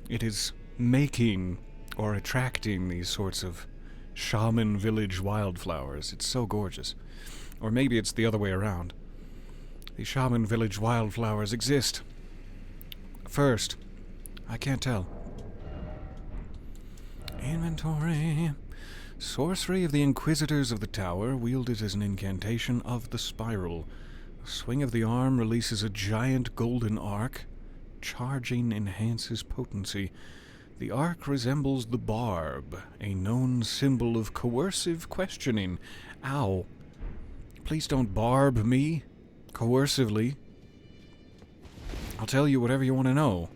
it is making or attracting these sorts of shaman village wildflowers. It's so gorgeous. Or maybe it's the other way around. The shaman village wildflowers exist first. I can't tell. Inventory. Sorcery of the Inquisitors of the Tower, wielded as an incantation of the Spiral. A swing of the arm releases a giant golden arc. Charging enhances potency. The arc resembles the barb, a known symbol of coercive questioning. Ow. Please don't barb me coercively. I'll tell you whatever you want to know.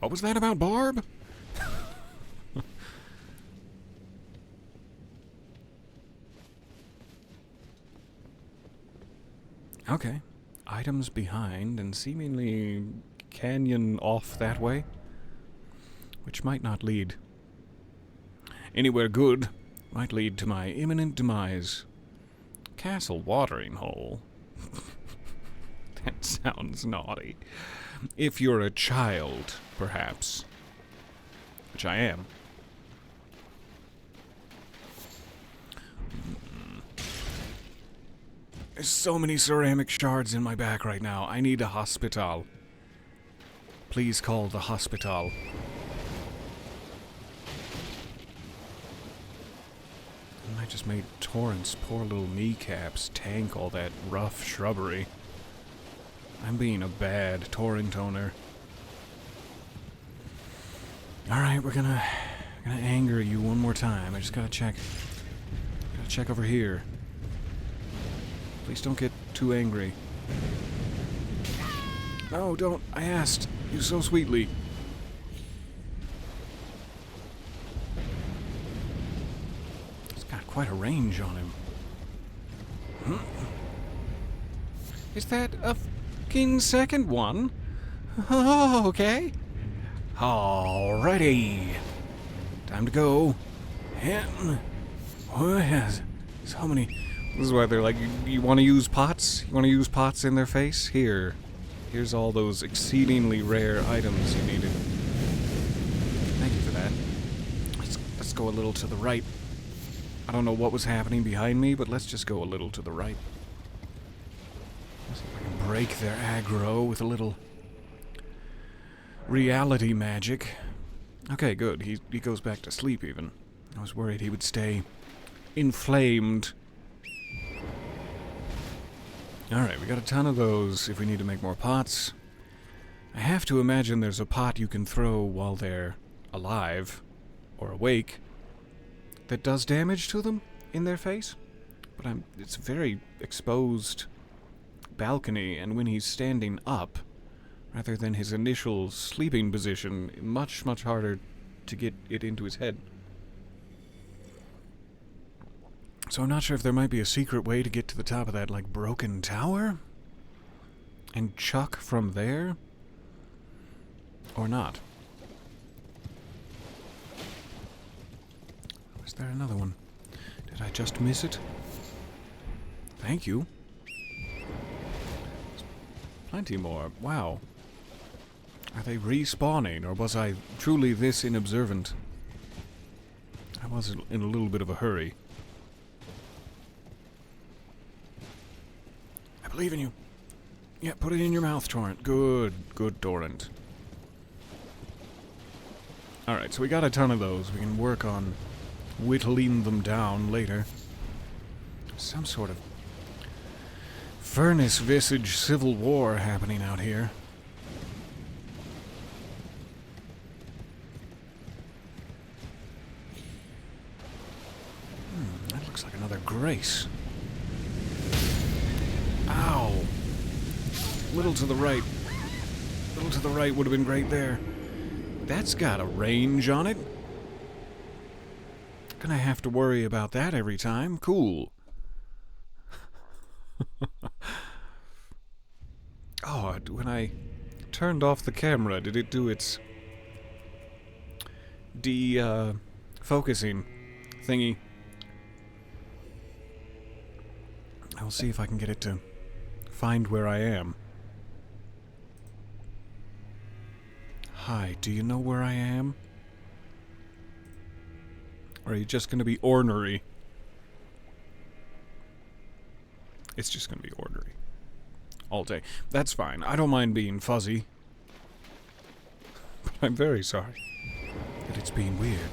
What was that about Barb? Okay. Items behind and seemingly canyon off that way, which might not lead anywhere good. Might lead to my imminent demise. Castle watering hole. That sounds naughty. If you're a child, perhaps. Which I am. There's so many ceramic shards in my back right now. I need a hospital. Please call the hospital. I just made Torrent's poor little kneecaps tank all that rough shrubbery. I'm being a bad Torrent owner. Alright, we're gonna anger you one more time. I just gotta check. Gotta check over here. Please don't get too angry. No, don't. I asked you so sweetly. It's got quite a range on him. Is that a fucking second one? Oh, okay. Alrighty. Time to go. And so many. This is why they're like, you want to use pots? You want to use pots in their face? Here's all those exceedingly rare items you needed. Thank you for that. Let's go a little to the right. I don't know what was happening behind me, but let's just go a little to the right. Let's see if I can break their aggro with a little reality magic. Okay, good. He goes back to sleep even. I was worried he would stay inflamed. Alright, we got a ton of those if we need to make more pots. I have to imagine there's a pot you can throw while they're alive or awake. that does damage to them in their face. But it's a very exposed balcony, and when he's standing up, rather than his initial sleeping position, much, much harder to get it into his head. So I'm not sure if there might be a secret way to get to the top of that, like, broken tower? And chuck from there? Or not? Was there another one? Did I just miss it? Thank you. Plenty more. Wow. Are they respawning, or was I truly this inobservant? I was in a little bit of a hurry. I believe in you. Yeah, put it in your mouth, Torrent. Good, good, Torrent. Alright, so we got a ton of those. We can work on whittling them down later. Some sort of furnace visage civil war happening out here. That looks like another Grace. Ow! Little to the right. Little to the right would have been great there. That's got a range on it. Gonna have to worry about that every time. Cool. Oh, when I turned off the camera, did it do its focusing thingy? I'll see if I can get it to find where I am. Hi, do you know where I am? Or are you just going to be ornery? It's just going to be ornery. All day. That's fine. I don't mind being fuzzy. But I'm very sorry that it's being weird.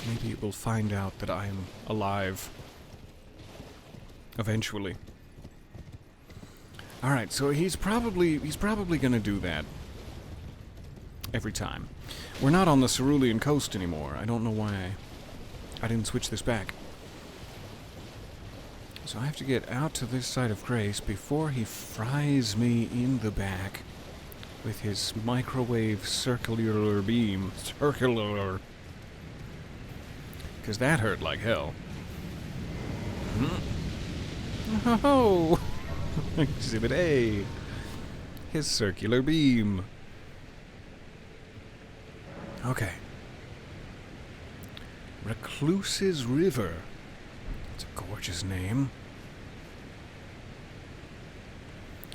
Maybe it will find out that I am alive. Eventually. Alright, so he's probably gonna do that. Every time. We're not on the Cerulean coast anymore. I don't know why I didn't switch this back. So I have to get out to this side of Grace before he fries me in the back with his microwave circular beam. Circular. Because that hurt like hell. Oh! Exhibit A. His circular beam. Okay. Recluse's River. It's a gorgeous name.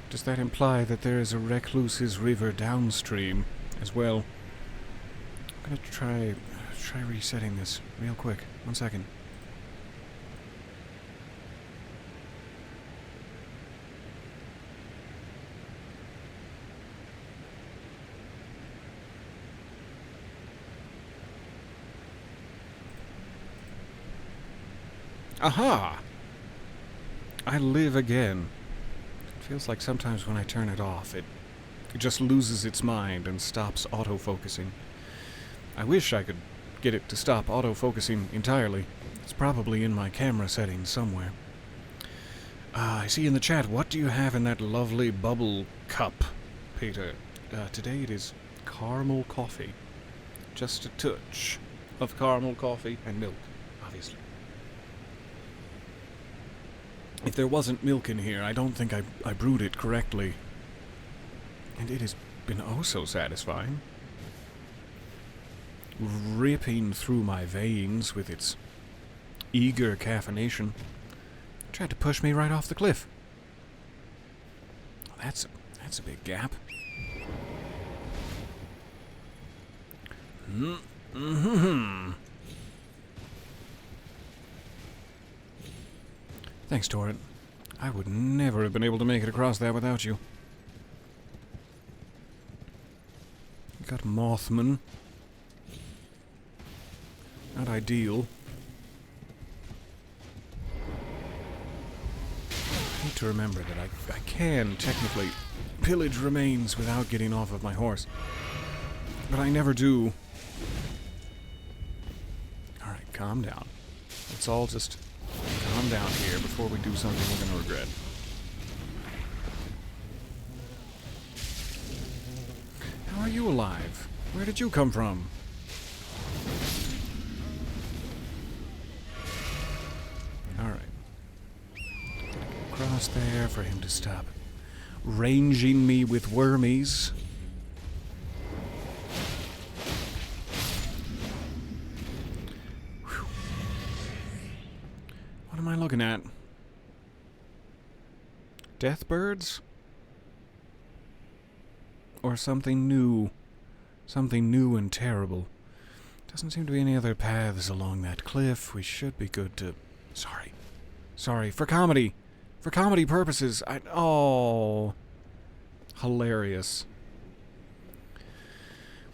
Does that imply that there is a Recluse's River downstream as well? I'm gonna try resetting this real quick. 1 second. Aha! I live again. It feels like sometimes when I turn it off, it just loses its mind and stops autofocusing. I wish I could get it to stop autofocusing entirely. It's probably in my camera settings somewhere. I see in the chat, what do you have in that lovely bubble cup, Peter? Today it is caramel coffee. Just a touch of caramel coffee and milk, obviously. If there wasn't milk in here, I don't think I brewed it correctly. And it has been oh so satisfying. Ripping through my veins with its eager caffeination. Tried to push me right off the cliff. That's a big gap. Mm-hmm. Thanks, Torrent. I would never have been able to make it across that without you. Got Mothman. Not ideal. I need to remember that I can technically pillage remains without getting off of my horse. But I never do. calm down. Let's all just calm down here before we do something we're going to regret. How are you alive? Where did you come from? Alright. Across there for him to stop ranging me with wormies. Whew. What am I looking at? Death birds? Or something new? Something new and terrible. Doesn't seem to be any other paths along that cliff. We should be good to... Sorry, for comedy! For comedy purposes, oh... Hilarious.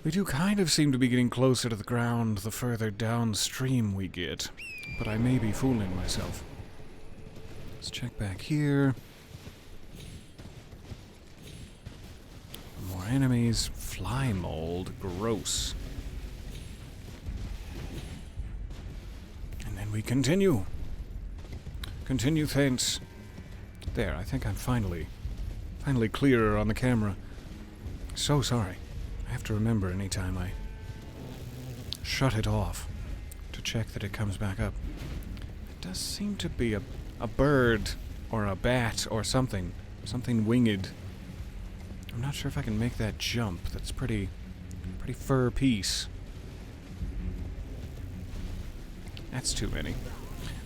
We do kind of seem to be getting closer to the ground the further downstream we get, but I may be fooling myself. Let's check back here. More enemies. Fly mold. Gross. And then we continue. Continue thence. There, I think I'm finally clearer on the camera. So sorry. I have to remember anytime I shut it off to check that it comes back up. It does seem to be a bird or a bat or something winged. I'm not sure if I can make that jump. That's pretty fur piece. That's too many.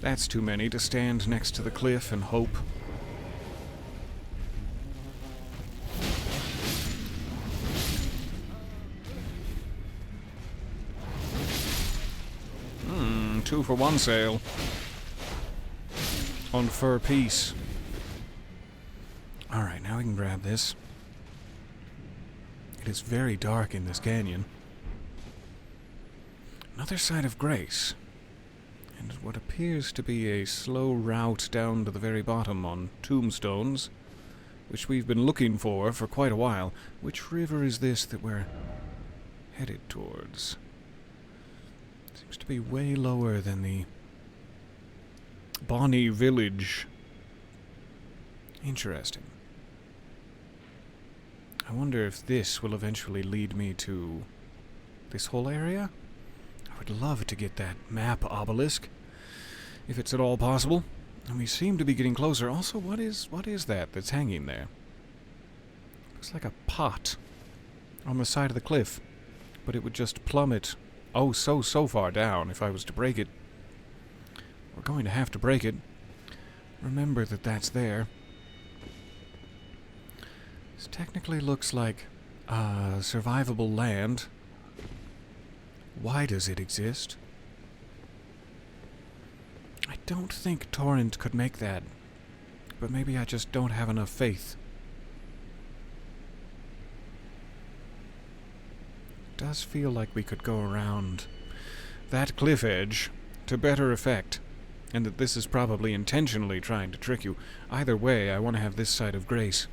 That's too many to stand next to the cliff and hope. Two for one sale. On fur piece. Alright, now we can grab this. It is very dark in this canyon. Another site of grace. And what appears to be a slow route down to the very bottom on tombstones, which we've been looking for quite a while. Which river is this that we're headed towards? Seems to be way lower than the Bonnie Village. Interesting. I wonder if this will eventually lead me to this whole area? I would love to get that map obelisk, if it's at all possible. And we seem to be getting closer. Also, what is that that's hanging there? Looks like a pot on the side of the cliff, but it would just plummet so far down if I was to break it. We're going to have to break it. Remember that that's there. This technically looks like survivable land. Why does it exist? I don't think Torrent could make that, but maybe I just don't have enough faith. It does feel like we could go around that cliff edge to better effect, and that this is probably intentionally trying to trick you. Either way, I want to have this side of grace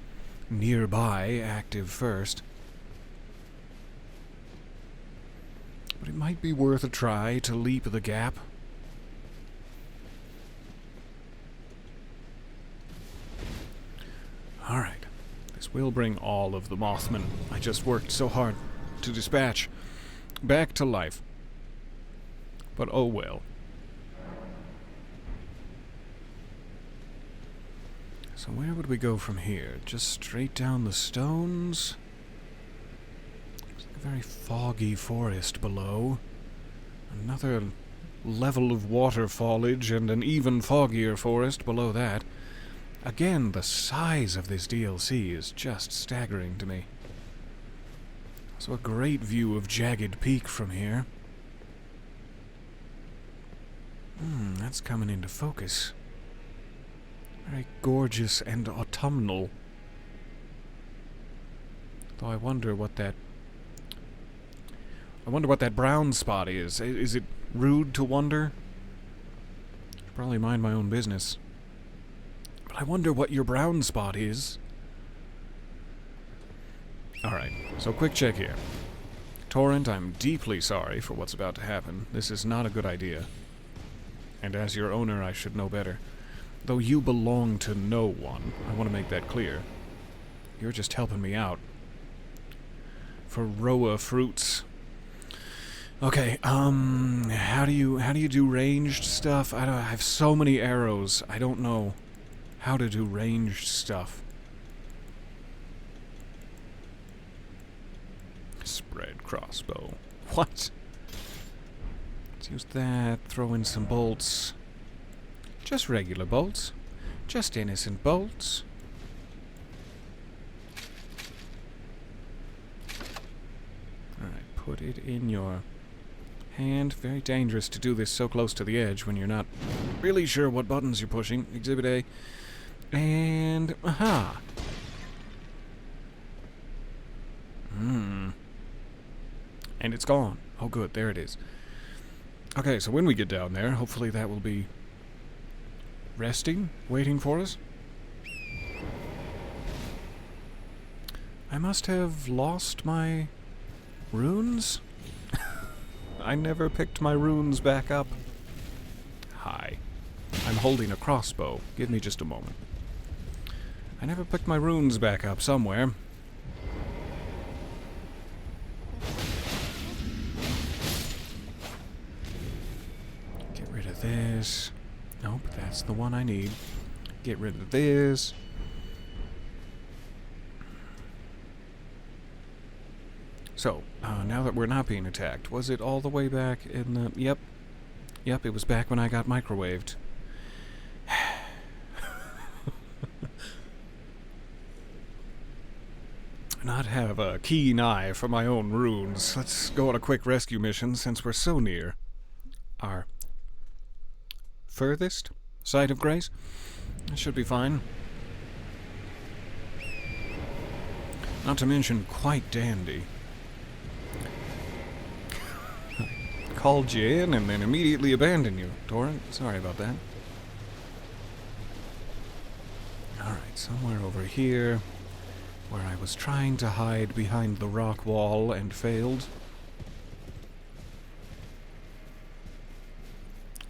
nearby, active first. But it might be worth a try to leap the gap. Alright. This will bring all of the Mothmen I just worked so hard to dispatch back to life. But oh well. So where would we go from here? Just straight down the stones? Looks like a very foggy forest below. Another level of water foliage and an even foggier forest below that. Again, the size of this DLC is just staggering to me. So a great view of Jagged Peak from here. That's coming into focus. Very gorgeous and autumnal. Though I wonder what that brown spot is. Is it rude to wonder? Should probably mind my own business. But I wonder what your brown spot is. Alright, so quick check here. Torrent, I'm deeply sorry for what's about to happen. This is not a good idea. and as your owner I should know better. Though you belong to no one, I want to make that clear. You're just helping me out. For Roa fruits. Okay, how do you do ranged stuff? I have so many arrows, I don't know how to do ranged stuff. Spread crossbow. What? Let's use that, throw in some bolts. Just regular bolts. Just innocent bolts. Alright, put it in your hand. Very dangerous to do this so close to the edge when you're not really sure what buttons you're pushing. Exhibit A. And... aha! And it's gone. Oh good, there it is. Okay, so when we get down there, hopefully that will be resting, waiting for us. I must have lost my runes? I never picked my runes back up. Hi. I'm holding a crossbow. Give me just a moment. I never picked my runes back up somewhere. Get rid of this. Nope, that's the one I need. Get rid of this. So, now that we're not being attacked, was it all the way back in the... Yep. Yep, it was back when I got microwaved. Not have a keen eye for my own runes. Let's go on a quick rescue mission since we're so near our furthest site of grace. That should be fine. Not to mention quite dandy. Called you in and then immediately abandoned you, Torrent. Sorry about that. Alright, somewhere over here, where I was trying to hide behind the rock wall and failed.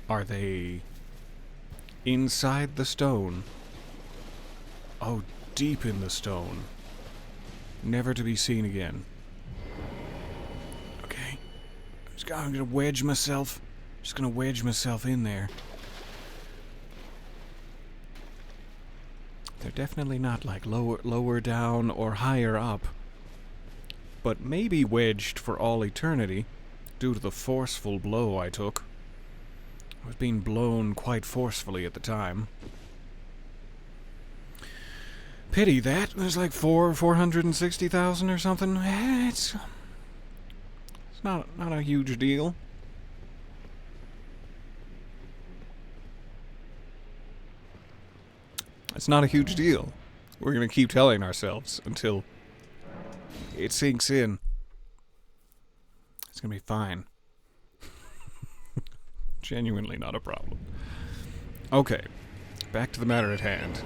Are they inside the stone? Oh, deep in the stone. Never to be seen again. Okay. I'm gonna wedge myself. Just gonna wedge myself in there. They're definitely not like lower down or higher up. But maybe wedged for all eternity due to the forceful blow I took. I was being blown quite forcefully at the time. Pity that. There's like 460,000 or something. It's not a huge deal. It's not a huge deal. We're gonna keep telling ourselves until it sinks in. It's gonna be fine. Genuinely not a problem. Okay, back to the matter at hand.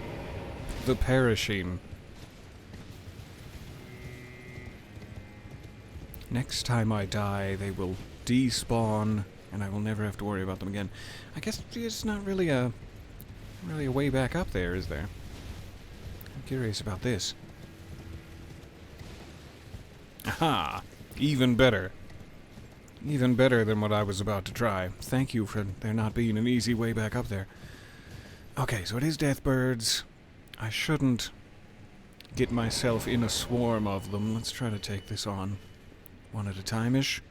The perishing. Next time I die, they will despawn, and I will never have to worry about them again. I guess it's not really a way back up there, is there? I'm curious about this. Aha! Even better. Even better than what I was about to try. Thank you for there not being an easy way back up there. Okay, so it is deathbirds. I shouldn't get myself in a swarm of them. Let's try to take this on one at a time-ish.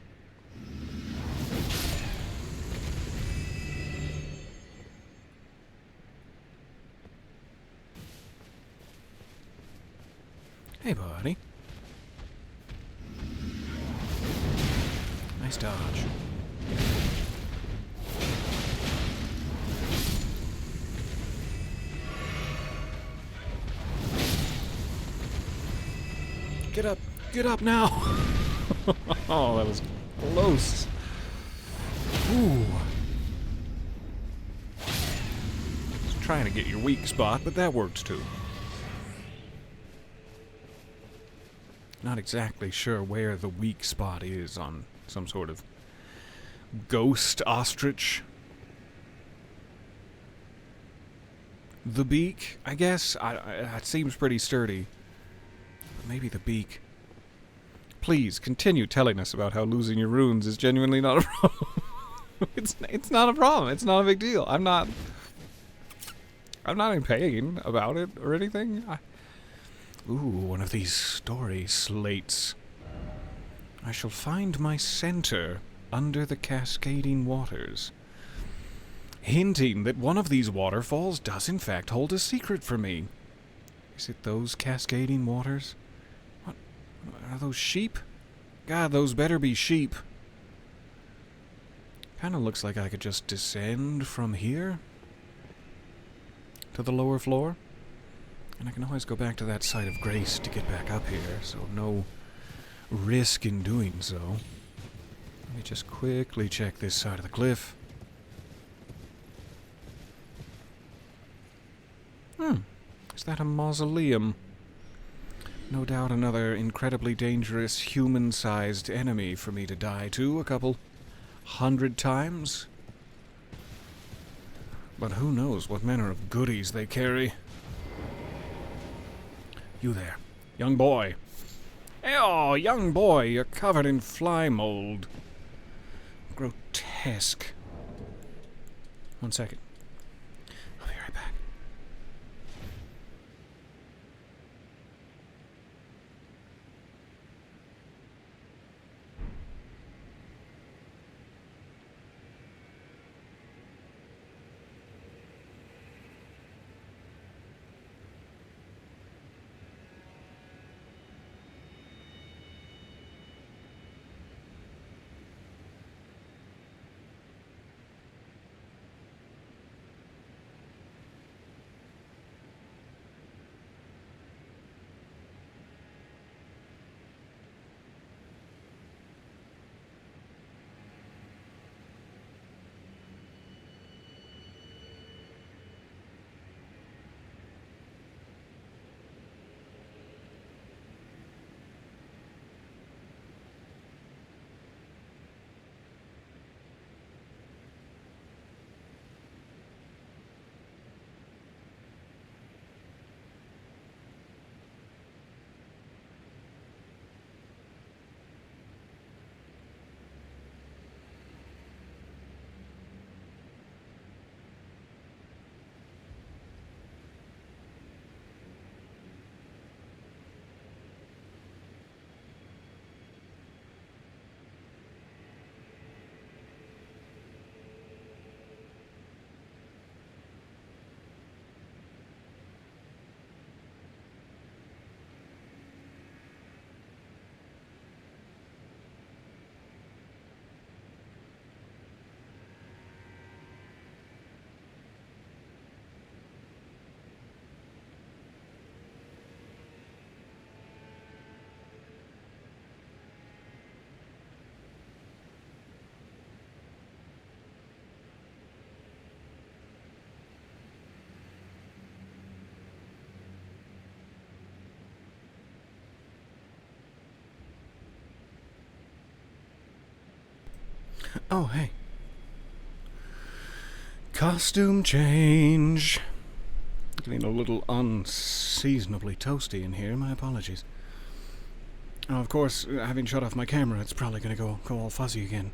Hey, buddy. Nice dodge. Get up! Get up now! Oh, that was close. Ooh. Just trying to get your weak spot, but that works too. Not exactly sure where the weak spot is on some sort of ghost ostrich. The beak, I guess. It seems pretty sturdy. But maybe the beak. Please, continue telling us about how losing your runes is genuinely not a problem. It's not a problem. It's not a big deal. I'm not in pain about it or anything. Ooh, one of these story slates. I shall find my center under the cascading waters, hinting that one of these waterfalls does in fact hold a secret for me. Is it those cascading waters? What? Are those sheep? God, those better be sheep. Kinda looks like I could just descend from here to the lower floor. And I can always go back to that site of grace to get back up here, so no risk in doing so. Let me just quickly check this side of the cliff. Is that a mausoleum? No doubt another incredibly dangerous human-sized enemy for me to die to a couple 100 times. But who knows what manner of goodies they carry. You there, young boy. Oh, young boy, you're covered in fly mold. Grotesque. 1 second. I'll be right back. Oh, hey. Costume change. Getting a little unseasonably toasty in here. My apologies. Of course, having shut off my camera, it's probably going to go all fuzzy again.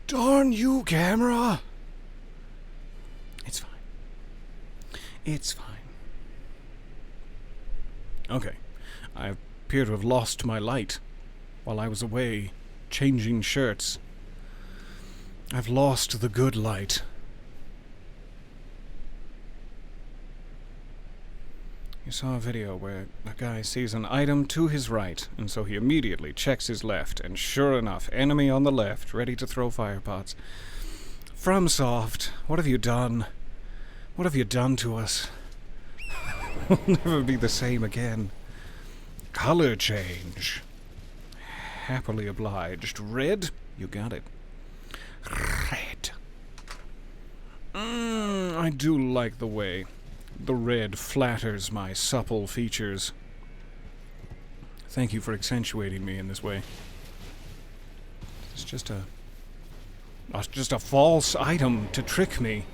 Darn you, camera! It's fine. It's fine. Okay. I appear to have lost my light while I was away changing shirts. I've lost the good light. You saw a video where a guy sees an item to his right, and so he immediately checks his left, and sure enough, enemy on the left, ready to throw fire pots. FromSoft, what have you done? What have you done to us? We'll never be the same again. Color change. Happily obliged. Red? You got it. Red. I do like the way the red flatters my supple features. Thank you for accentuating me in this way. It's just a false item to trick me.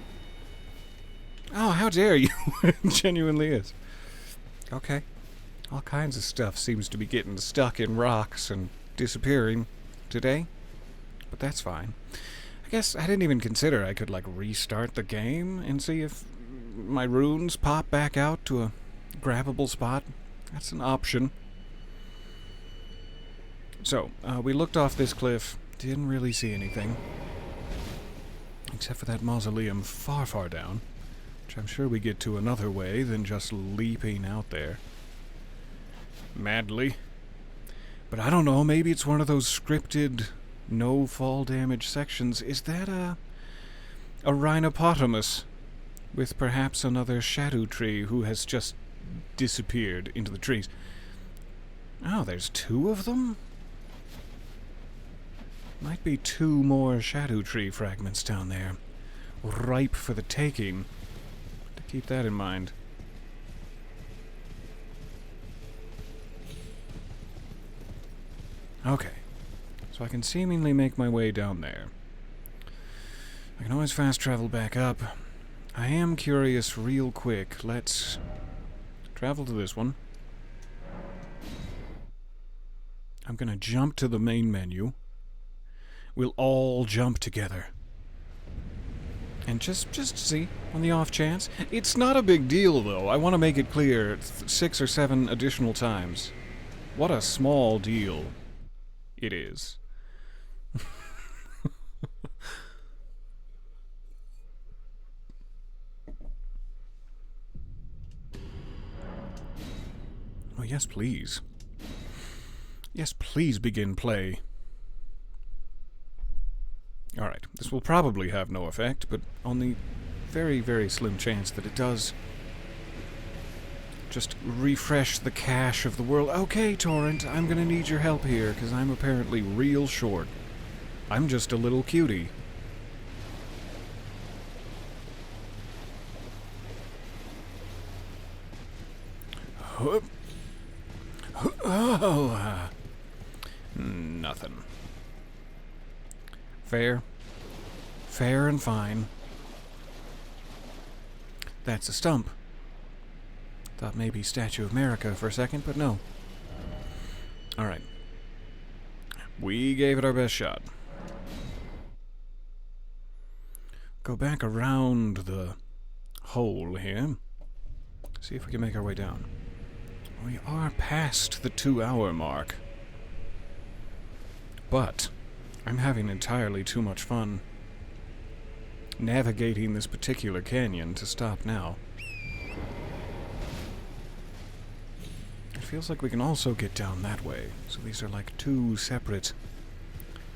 Oh, how dare you! It genuinely is. Okay. All kinds of stuff seems to be getting stuck in rocks and disappearing today. But that's fine. I guess I didn't even consider I could, like, restart the game and see if my runes pop back out to a grabbable spot. That's an option. So, we looked off this cliff. Didn't really see anything. Except for that mausoleum far, far down. Which I'm sure we get to another way than just leaping out there madly. But I don't know, maybe it's one of those scripted no fall damage sections. Is that a rhinopotamus with perhaps another shadow tree who has just disappeared into the trees? Oh, there's two of them? Might be two more shadow tree fragments down there. Ripe for the taking. To keep that in mind. Okay. So I can seemingly make my way down there. I can always fast travel back up. I am curious real quick. Let's travel to this one. I'm gonna jump to the main menu. We'll all jump together. And just see, on the off chance. It's not a big deal, though. I want to make it clear 6 or 7 additional times. What a small deal it is. Oh, yes, please. Yes, please begin play. Alright, this will probably have no effect, but on the very, very slim chance that it does, just refresh the cache of the world. Okay, Torrent, I'm gonna need your help here, because I'm apparently real short. I'm just a little cutie. Oh, nothing. Fair. Fair and fine. That's a stump. Thought maybe Statue of America for a second, but no. Alright. We gave it our best shot. Go back around the hole here. See if we can make our way down. We are past the 2-hour mark. But I'm having entirely too much fun navigating this particular canyon to stop now. It feels like we can also get down that way. So these are like 2 separate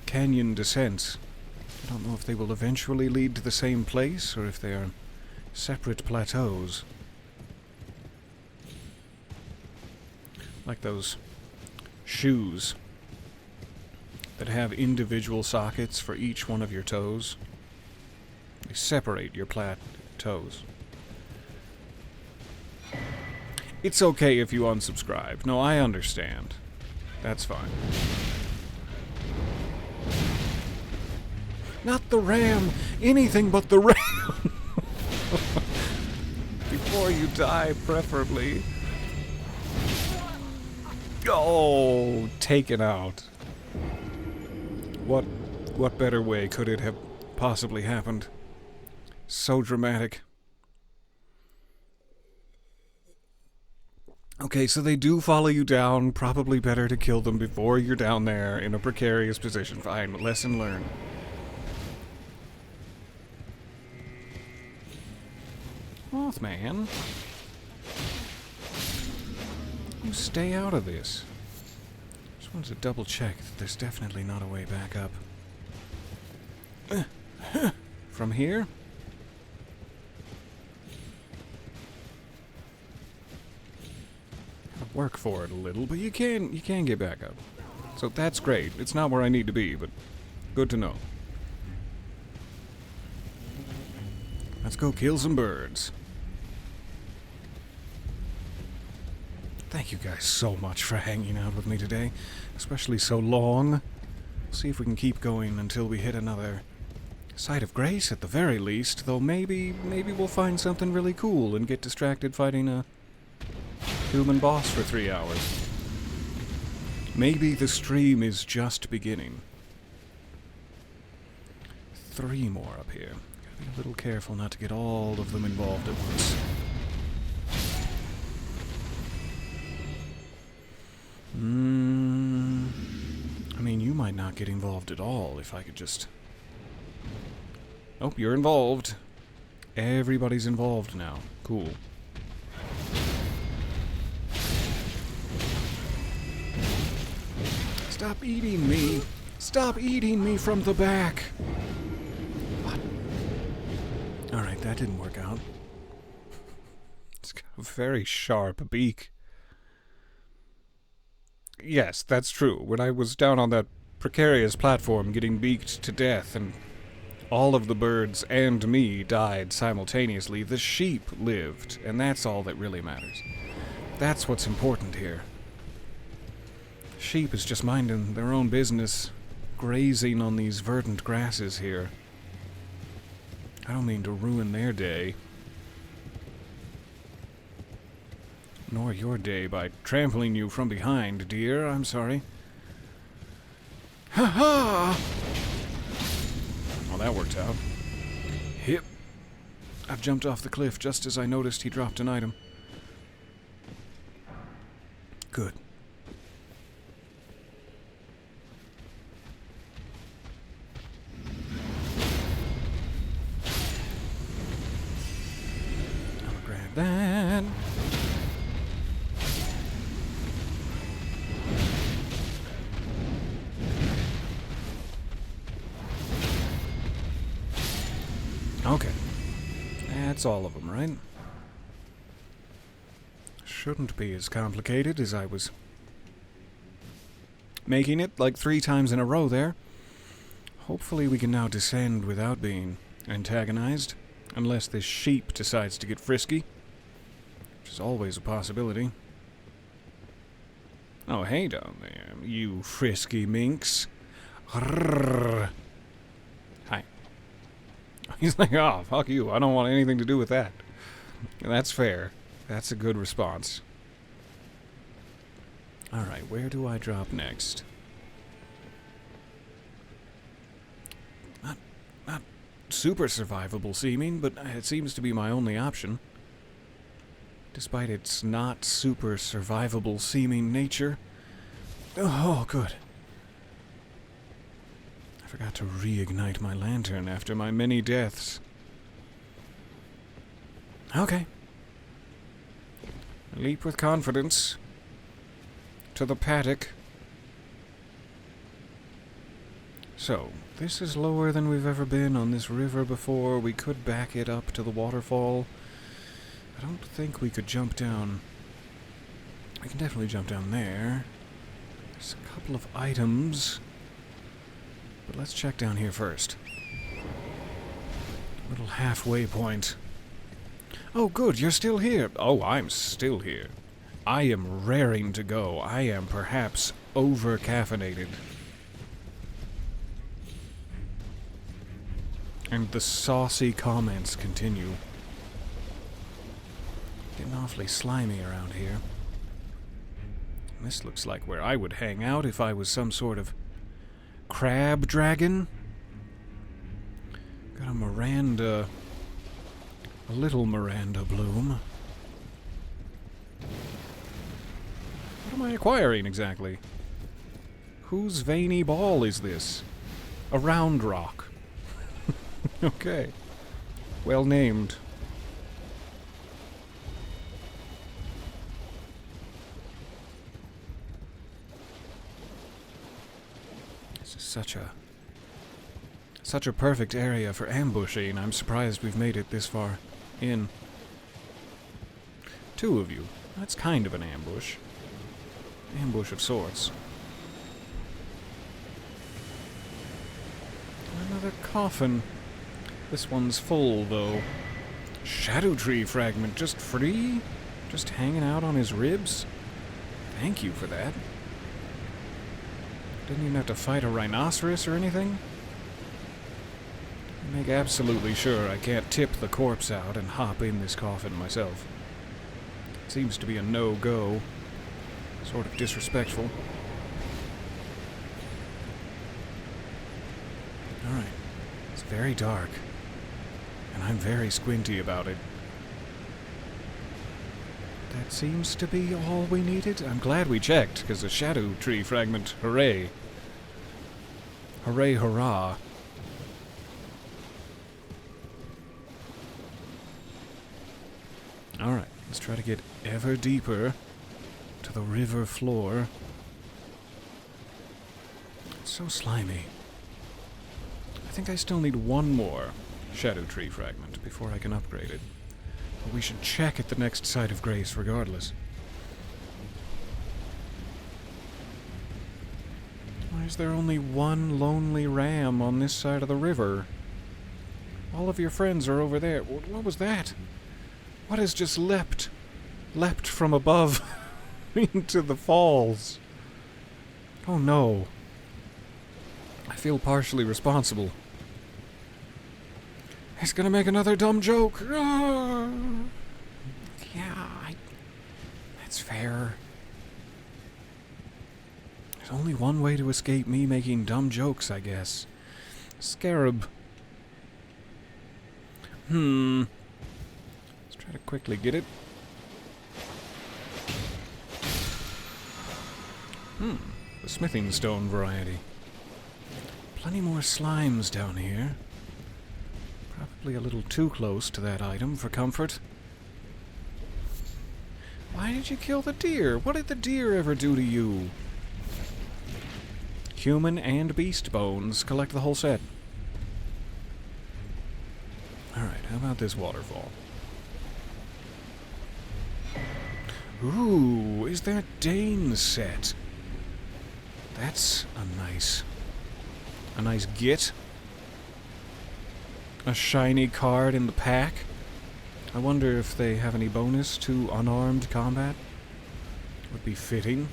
canyon descents. I don't know if they will eventually lead to the same place or if they are separate plateaus. Like those shoes that have individual sockets for each one of your toes. They separate your toes. It's okay if you unsubscribe. No, I understand. That's fine. Not the ram! Anything but the ram! Before you die, preferably. Oh, taken out. What better way could it have possibly happened? So dramatic. Okay, so they do follow you down. Probably better to kill them before you're down there in a precarious position. Fine, lesson learned. Mothman. You stay out of this. Just wanted to double check that there's definitely not a way back up. From here? Work for it a little, but you can get back up. So that's great. It's not where I need to be, but good to know. Let's go kill some birds. Thank you guys so much for hanging out with me today, especially so long. See if we can keep going until we hit another Site of grace at the very least, though maybe we'll find something really cool and get distracted fighting a human boss for 3 hours. Maybe the stream is just beginning. 3 more up here. Gotta be a little careful not to get all of them involved at once. I mean, you might not get involved at all if I could just... Oh, you're involved. Everybody's involved now. Cool. Stop eating me! Stop eating me from the back! What? Alright, that didn't work out. It's got a very sharp beak. Yes, that's true. When I was down on that precarious platform getting beaked to death and all of the birds and me died simultaneously, the sheep lived, and that's all that really matters. That's what's important here. Sheep is just minding their own business, grazing on these verdant grasses here. I don't mean to ruin their day. Nor your day by trampling you from behind, dear. I'm sorry. Ha ha! Well, that worked out. Hip. I've jumped off the cliff just as I noticed he dropped an item. Good. I'll grab that. Okay. That's all of them, right? Shouldn't be as complicated as I was making it like 3 times in a row there. Hopefully we can now descend without being antagonized, unless this sheep decides to get frisky, which is always a possibility. Oh, hey down there, you frisky minx. Hi. He's like, oh, fuck you. I don't want anything to do with that. That's fair. That's a good response. Alright, where do I drop next? Not super survivable seeming, but it seems to be my only option. Despite its not super survivable seeming nature. Oh, good. I forgot to reignite my lantern after my many deaths. Okay. Leap with confidence. To the paddock. So, this is lower than we've ever been on this river before. We could back it up to the waterfall. I don't think we could jump down. We can definitely jump down there. There's a couple of items. But let's check down here first. Little halfway point. Oh, good, you're still here. Oh, I'm still here. I am raring to go. I am perhaps over-caffeinated. And the saucy comments continue. Getting awfully slimy around here. This looks like where I would hang out if I was some sort of crab dragon. Got a Miranda... a little Miranda bloom. What am I acquiring exactly? Whose veiny ball is this? A round rock. Okay. Well named. This is such a perfect area for ambushing. I'm surprised we've made it this far in. 2 of you. That's kind of an ambush. Ambush of sorts. Another coffin. This one's full, though. Erdtree fragment, just free? Just hanging out on his ribs? Thank you for that. Didn't even have to fight a rhinoceros or anything? Make absolutely sure I can't tip the corpse out and hop in this coffin myself. It seems to be a no-go. Sort of disrespectful. Alright. It's very dark. And I'm very squinty about it. That seems to be all we needed. I'm glad we checked, because a shadow tree fragment, hooray. Hooray, hurrah. Alright, let's try to get ever deeper to the river floor. It's so slimy. I think I still need one more shadow tree fragment before I can upgrade it. But we should check at the next site of grace regardless. Why is there only one lonely ram on this side of the river? All of your friends are over there. What was that? What has just leapt from above into the falls? Oh no. I feel partially responsible. He's gonna make another dumb joke. Ah. Yeah, that's fair. There's only one way to escape me making dumb jokes, I guess. Scarab. Let's try to quickly get it. The smithing stone variety. Plenty more slimes down here. Probably a little too close to that item for comfort. Why did you kill the deer? What did the deer ever do to you? Human and beast bones. Collect the whole set. Alright, how about this waterfall? Ooh, is that Dane's set? That's a nice get. A shiny card in the pack. I wonder if they have any bonus to unarmed combat. Would be fitting.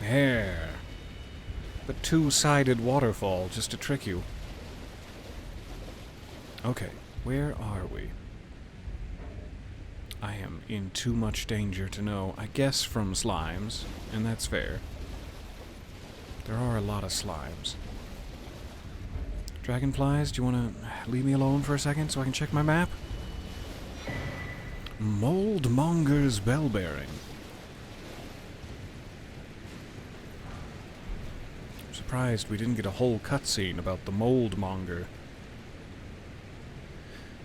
There. The two-sided waterfall, just to trick you. Okay, where are we? I am in too much danger to know. I guess from slimes, and that's fair. There are a lot of slimes. Dragonflies, do you want to leave me alone for a second so I can check my map? Moldmonger's Bellbearing. I'm surprised we didn't get a whole cutscene about the Moldmonger.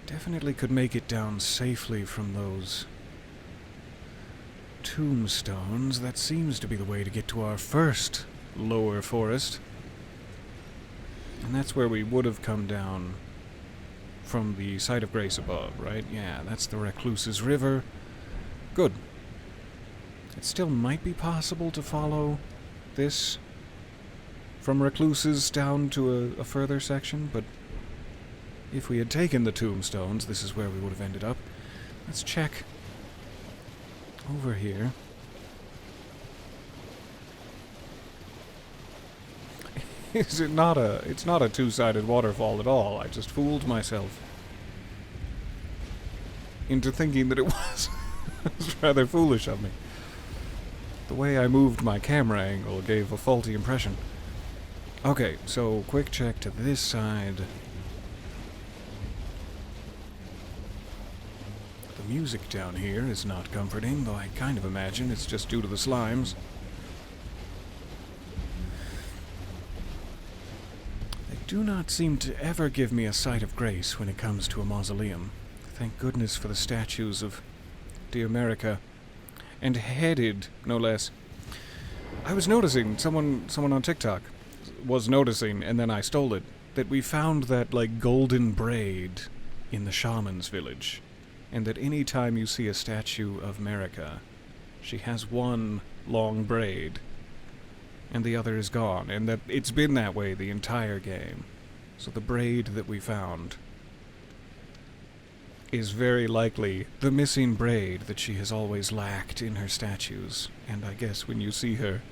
Definitely could make it down safely from those tombstones. That seems to be the way to get to our first lower forest. And that's where we would have come down from the site of grace above, right? Yeah, that's the Recluse's River. Good. It still might be possible to follow this from Recluse's down to a further section, but if we had taken the tombstones, this is where we would have ended up. Let's check over here. It's not a two-sided waterfall at all. I just fooled myself into thinking that it was. It was rather foolish of me. The way I moved my camera angle gave a faulty impression. Okay, so quick check to this side. The music down here is not comforting, though I kind of imagine it's just due to the slimes. Do not seem to ever give me a sight of grace when it comes to a mausoleum. Thank goodness for the statues of dear America. And headed, no less. I was noticing, someone on TikTok was noticing, and then I stole it, that we found that, like, golden braid in the shaman's village. And that any time you see a statue of America, she has one long braid and the other is gone, and that it's been that way the entire game. So the braid that we found is very likely the missing braid that she has always lacked in her statues, and I guess when you see her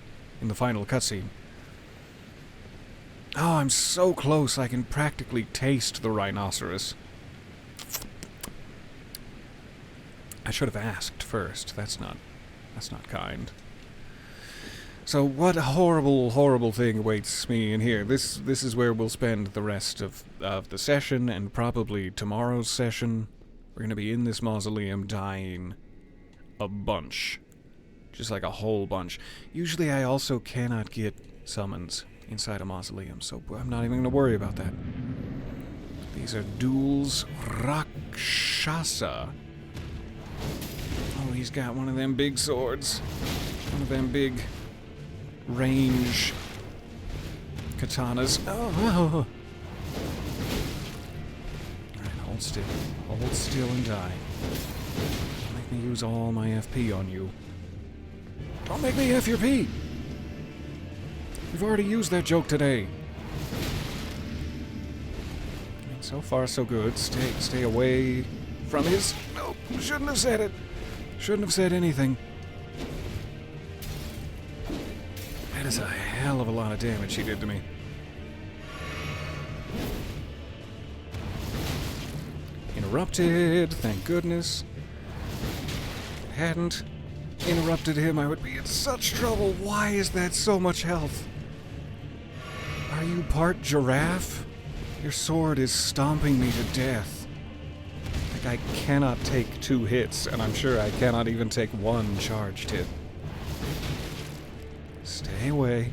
in the final cutscene. Oh, I'm so close I can practically taste the rhinoceros. I should have asked first. That's not kind. So what a horrible, horrible thing awaits me in here. This is where we'll spend the rest of the session and probably tomorrow's session. We're going to be in this mausoleum dying a bunch. Just like a whole bunch. Usually I also cannot get summons inside a mausoleum, so I'm not even going to worry about that. These are duels Rakshasa. Oh, he's got one of them big swords. One of them big range katanas. Oh. Alright, hold still. Hold still and die. Don't make me use all my FP on you. Don't make me F your P! We've already used that joke today. And so far, so good. Stay away from his... Nope, shouldn't have said it. Shouldn't have said anything. That is a hell of a lot of damage he did to me. Interrupted, thank goodness. If it hadn't interrupted him, I would be in such trouble. Why is that so much health? Are you part giraffe? Your sword is stomping me to death. Like I cannot take 2 hits, and I'm sure I cannot even take 1 charged hit. Stay away.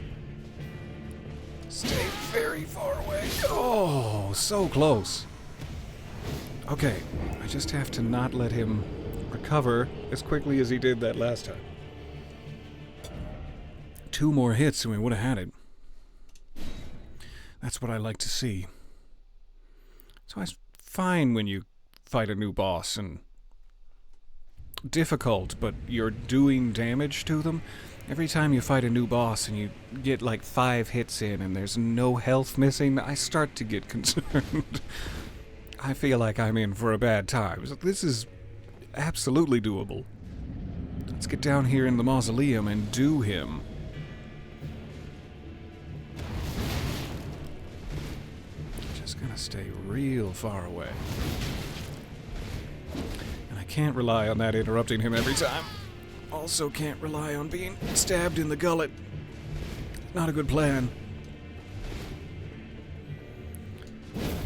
Stay very far away. Oh, so close. Okay, I just have to not let him recover as quickly as he did that last time. 2 more hits and we would have had it. That's what I like to see. So it's fine when you fight a new boss and difficult, but you're doing damage to them. Every time you fight a new boss and you get like 5 hits in and there's no health missing, I start to get concerned. I feel like I'm in for a bad time. So this is absolutely doable. Let's get down here in the mausoleum and do him. Just gonna stay real far away. And I can't rely on that interrupting him every time. Also can't rely on being stabbed in the gullet. Not a good plan.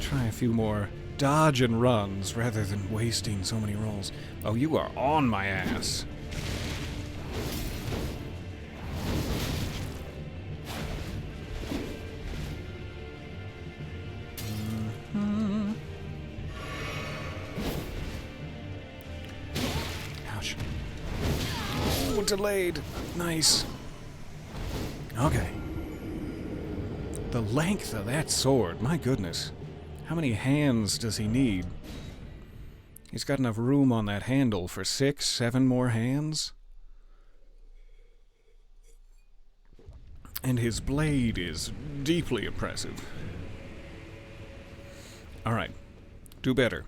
Try a few more dodge and runs rather than wasting so many rolls. Oh, you are on my ass. Ouch. Oh, delayed. Nice. Okay. The length of that sword, my goodness. How many hands does he need? He's got enough room on that handle for 6, 7 more hands. And his blade is deeply impressive. Alright, do better.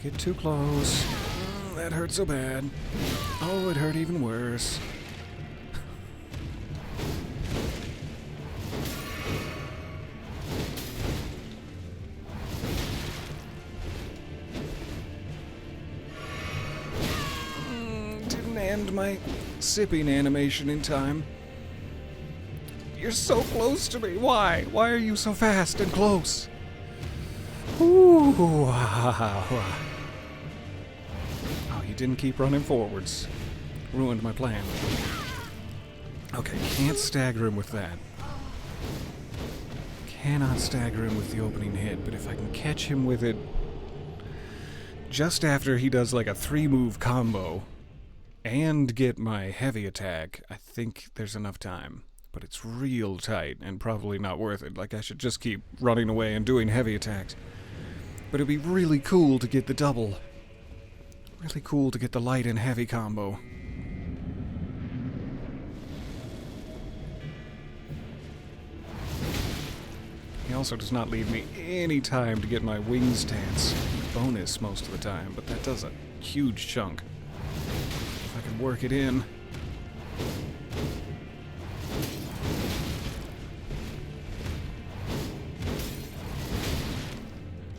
Get too close. That hurt so bad. Oh, it hurt even worse. Didn't end my sipping animation in time. You're so close to me. Why? Why are you so fast and close? Ooh. Oh, he didn't keep running forwards. Ruined my plan. Okay, can't stagger him with that. Cannot stagger him with the opening hit, but if I can catch him with it just after he does like a 3-move combo and get my heavy attack, I think there's enough time. But it's real tight and probably not worth it. Like, I should just keep running away and doing heavy attacks. But it'd be really cool to get the double. Really cool to get the light and heavy combo. He also does not leave me any time to get my wing stance bonus most of the time, but that does a huge chunk. If I can work it in.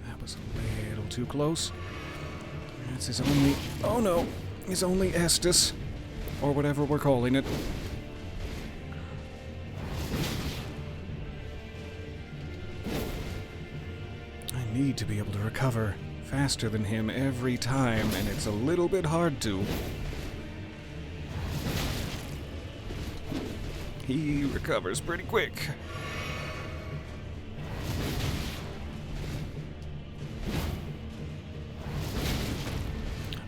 That was a little too close. That's his only... Oh no! His only Estus. Or whatever we're calling it. I need to be able to recover faster than him every time, and it's a little bit hard to. He recovers pretty quick.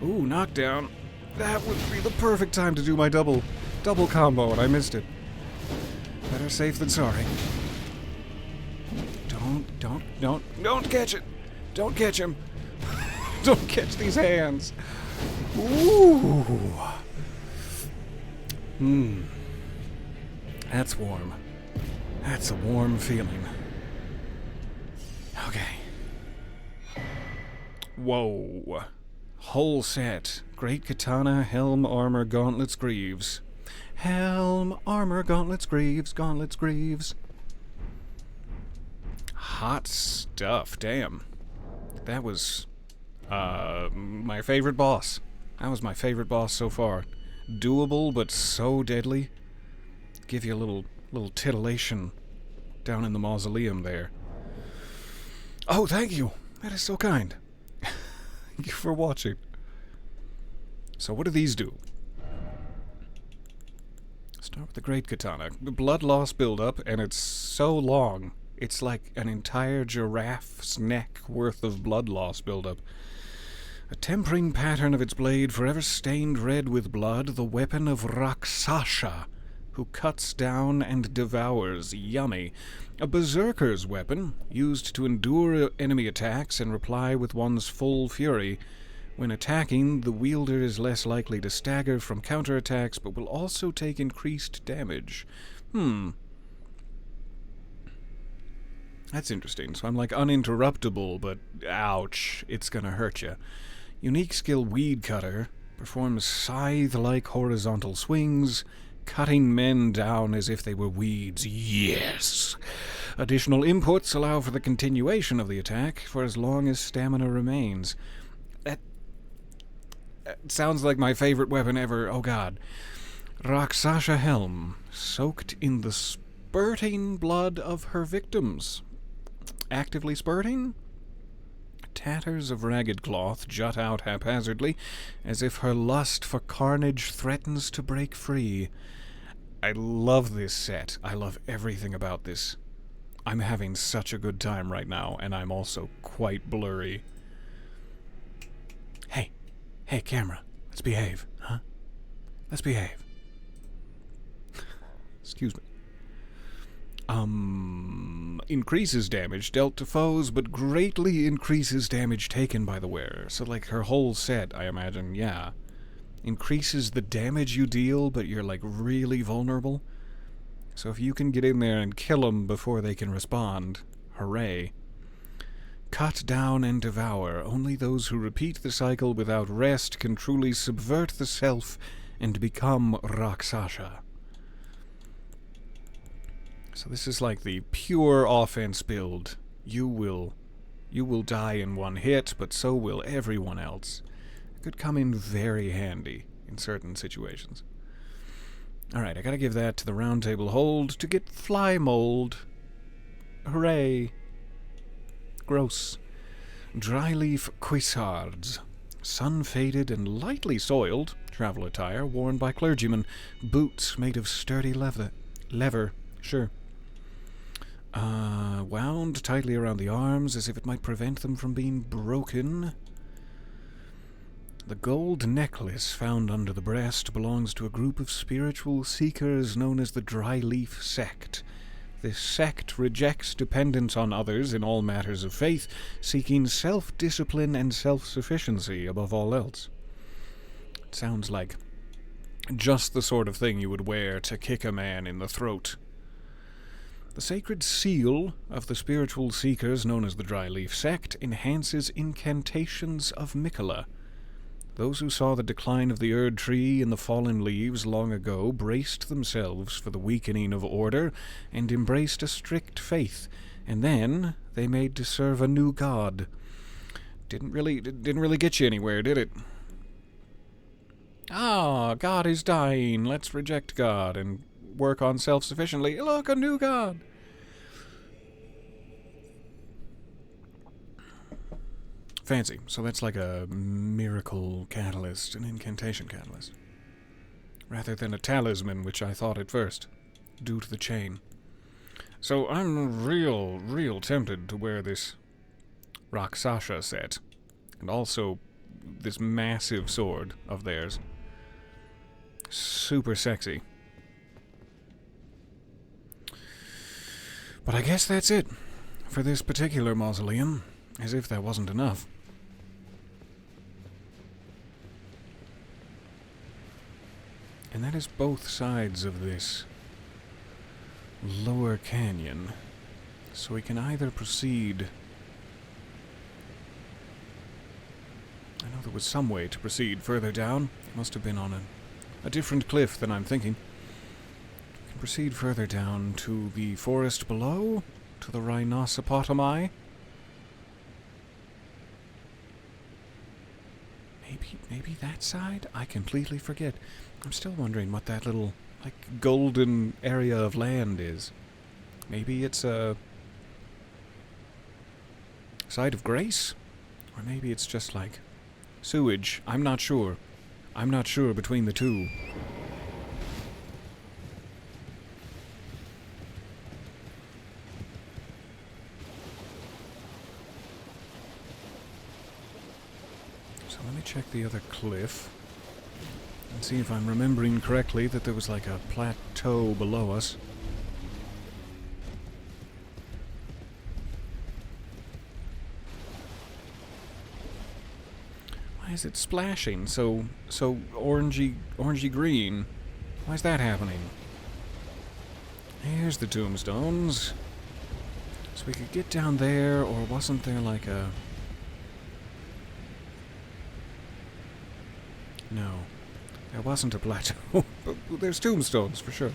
Ooh, knockdown. That would be the perfect time to do my double combo, and I missed it. Better safe than sorry. Don't catch it. Don't catch him. Don't catch these hands. Ooh. That's warm. That's a warm feeling. Okay. Whoa. Whole set. Great katana, helm, armor, gauntlets, greaves. Helm, armor, gauntlets, greaves, gauntlets, greaves. Hot stuff, damn. That was, my favorite boss. That was my favorite boss so far. Doable, but so deadly. Give you a little titillation down in the mausoleum there. Oh, thank you. That is so kind. Thank you for watching. So what do these do? Start with the Great Katana. Blood loss buildup, and it's so long. It's like an entire giraffe's neck worth of blood loss buildup. A tempering pattern of its blade forever stained red with blood, the weapon of Rakshasa, who cuts down and devours. Yummy. A berserker's weapon, used to endure enemy attacks and reply with one's full fury. When attacking, the wielder is less likely to stagger from counterattacks, but will also take increased damage. That's interesting. So I'm like uninterruptible, but ouch, it's gonna hurt you. Unique skill Weed Cutter. Performs scythe-like horizontal swings, cutting men down as if they were weeds. Yes! Additional inputs allow for the continuation of the attack for as long as stamina remains. That sounds like my favorite weapon ever. Oh god. Rakshasa Helm. Soaked in the spurting blood of her victims. Actively spurting? Tatters of ragged cloth jut out haphazardly, as if her lust for carnage threatens to break free. I love this set. I love everything about this. I'm having such a good time right now, and I'm also quite blurry. Hey, camera. Let's behave, huh? Let's behave. Excuse me. Increases damage dealt to foes, but greatly increases damage taken by the wearer. So, like, her whole set, I imagine, yeah. Increases the damage you deal, but you're, like, really vulnerable. So if you can get in there and kill them before they can respond, hooray. Cut down and devour. Only those who repeat the cycle without rest can truly subvert the self and become Rakshasa. So this is like the pure offense build. You will die in one hit, but so will everyone else. It could come in very handy in certain situations. Alright, I gotta give that to the round table hold to get fly mold. Hooray. Gross. Dryleaf cuissards. Sun-faded and lightly soiled. Travel attire worn by clergymen. Boots made of sturdy leather. Sure. Wound tightly around the arms as if it might prevent them from being broken. The gold necklace found under the breast belongs to a group of spiritual seekers known as the Dryleaf Sect. This sect rejects dependence on others in all matters of faith, seeking self-discipline and self-sufficiency above all else. It sounds like just the sort of thing you would wear to kick a man in the throat. The sacred seal of the spiritual seekers known as the Dryleaf Sect enhances incantations of Mikola. Those who saw the decline of the Erdtree and the fallen leaves long ago braced themselves for the weakening of order and embraced a strict faith, and then they made to serve a new god. Didn't really get you anywhere, did it? God is dying. Let's reject God and work on self-sufficiently. Look, a new god. Fancy. So that's like a miracle catalyst, an incantation catalyst. Rather than a talisman, which I thought at first, due to the chain. So I'm real tempted to wear this Rakshasa set. And also this massive sword of theirs. Super sexy. But I guess that's it for this particular mausoleum, as if that wasn't enough. And that is both sides of this lower canyon. So we can either proceed... I know there was some way to proceed further down. It must have been on a different cliff than I'm thinking. We can proceed further down to the forest below, to the rhinosopotami. Maybe that side? I completely forget. I'm still wondering what that little, golden area of land is. Maybe it's a site of grace? Or maybe it's just sewage. I'm not sure. I'm not sure between the two. So let me check the other cliff and see if I'm remembering correctly that there was a plateau below us. Why is it splashing so orangey green? Why is that happening? Here's the tombstones. So we could get down there, or wasn't there a... No. There wasn't a plateau, but there's tombstones for sure.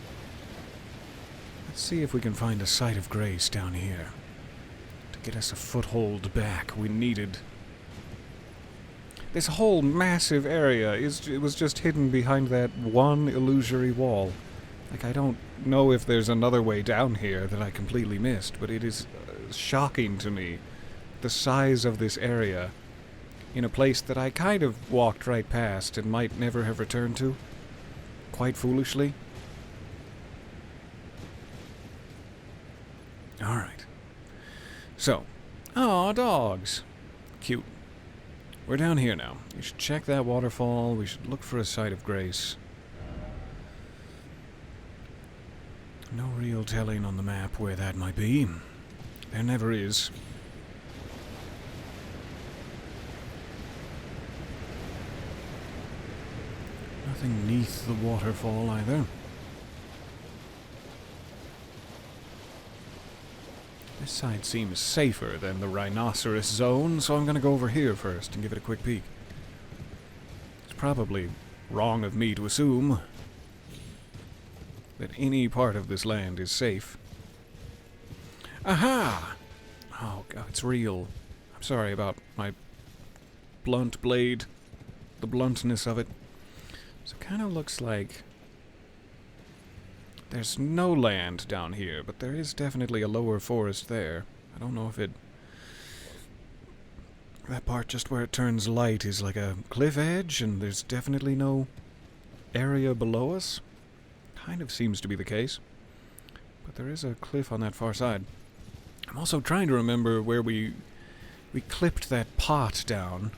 Let's see if we can find a site of grace down here. To get us a foothold back, we needed... This whole massive area it was just hidden behind that one illusory wall. I don't know if there's another way down here that I completely missed, but it is shocking to me, the size of this area, in a place that I kind of walked right past and might never have returned to, quite foolishly. Alright. So, aw, dogs. Cute. We're down here now. We should check that waterfall. We should look for a site of grace. No real telling on the map where that might be. There never is. Nothing neath the waterfall either. This side seems safer than the rhinoceros zone, so I'm going to go over here first and give it a quick peek. It's probably wrong of me to assume that any part of this land is safe. Aha! Oh, God, it's real. I'm sorry about my blunt blade, the bluntness of it. So it kind of looks like there's no land down here, but there is definitely a lower forest there. I don't know if it... That part just where it turns light is like a cliff edge, and there's definitely no area below us. Kind of seems to be the case. But there is a cliff on that far side. I'm also trying to remember where we clipped that pot down,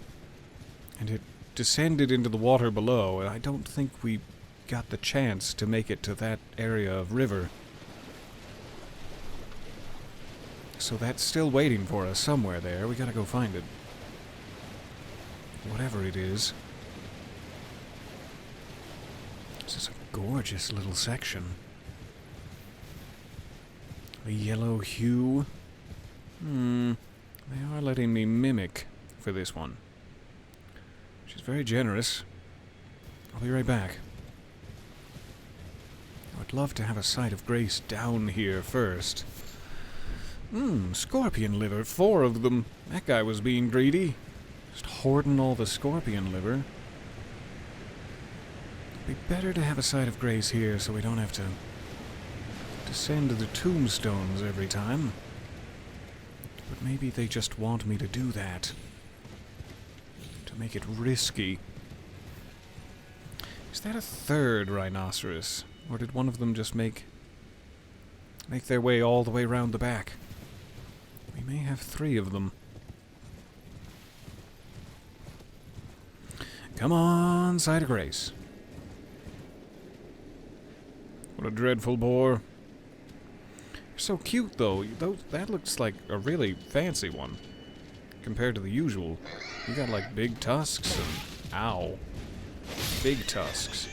and it descended into the water below, and I don't think we got the chance to make it to that area of river. So that's still waiting for us somewhere there. We gotta go find it. Whatever it is. This is a gorgeous little section. The yellow hue. They are letting me mimic for this one. Which is very generous. I'll be right back. I would love to have a sight of grace down here first. Scorpion liver. 4 of them. That guy was being greedy. Just hoarding all the scorpion liver. It'd be better to have a sight of grace here so we don't have to descend to the tombstones every time. But maybe they just want me to do that. To make it risky. Is that a 3rd rhinoceros? Or did one of them just make their way all the way around the back? We may have 3 of them. Come on, sight of grace. What a dreadful boar. You're so cute, though. That looks like a really fancy one. Compared to the usual. You got, like, big tusks and... Ow. Big tusks.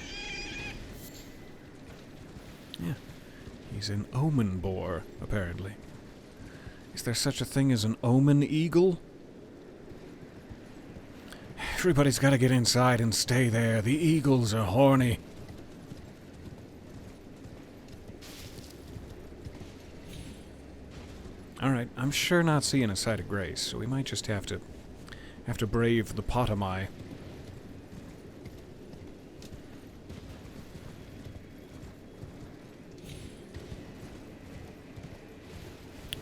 Yeah. He's an omen boar, apparently. Is there such a thing as an omen eagle? Everybody's got to get inside and stay there. The eagles are horny. Alright, I'm sure not seeing a sight of grace, so we might just have to brave the potomi.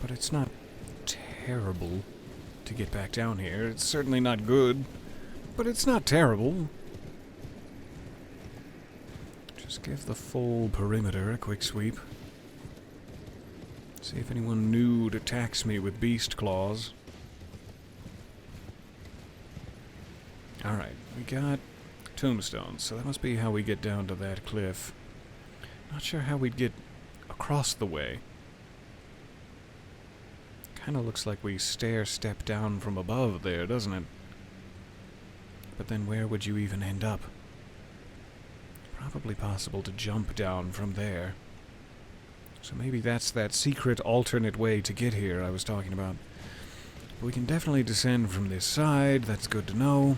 But it's not terrible to get back down here. It's certainly not good, but it's not terrible. Just give the full perimeter a quick sweep. See if anyone nude attacks me with beast claws. Alright, we got tombstones, so that must be how we get down to that cliff. Not sure how we'd get across the way. Kinda looks like we step down from above there, doesn't it? But then where would you even end up? Probably possible to jump down from there. So maybe that's that secret alternate way to get here I was talking about. But we can definitely descend from this side, that's good to know.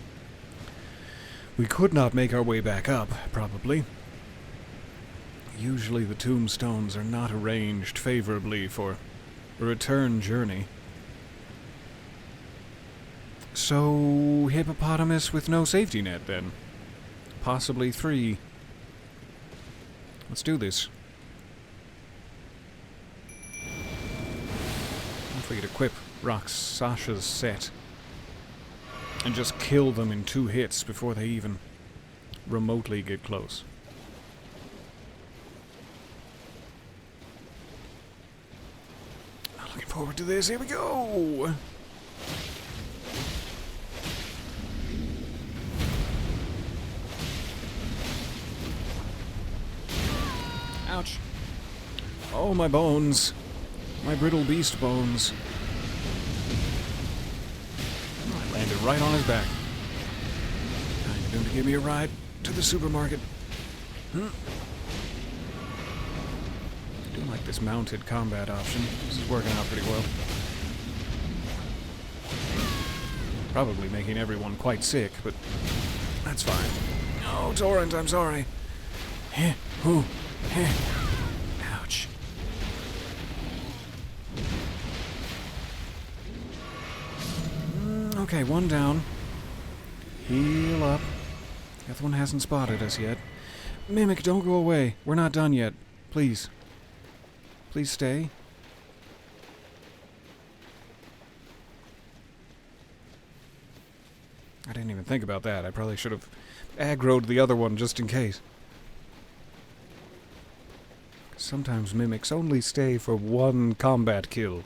We could not make our way back up, probably. Usually the tombstones are not arranged favorably for a return journey. So, hippopotamus with no safety net, then. Possibly 3. Let's do this. If we could equip Sasha's set and just kill them in 2 hits before they even remotely get close. Looking forward to this. Here we go! Ouch. Oh, my bones. My brittle beast bones. Oh, I landed right on his back. Kind of going to give me a ride to the supermarket. I do like this mounted combat option. This is working out pretty well. Probably making everyone quite sick, but that's fine. Oh, Torrent, I'm sorry. Ouch. Okay, 1 down. Heal up. The other one hasn't spotted us yet. Mimic, don't go away. We're not done yet. Please. Please stay. I didn't even think about that. I probably should have aggroed the other one just in case. Sometimes mimics only stay for 1 combat kill.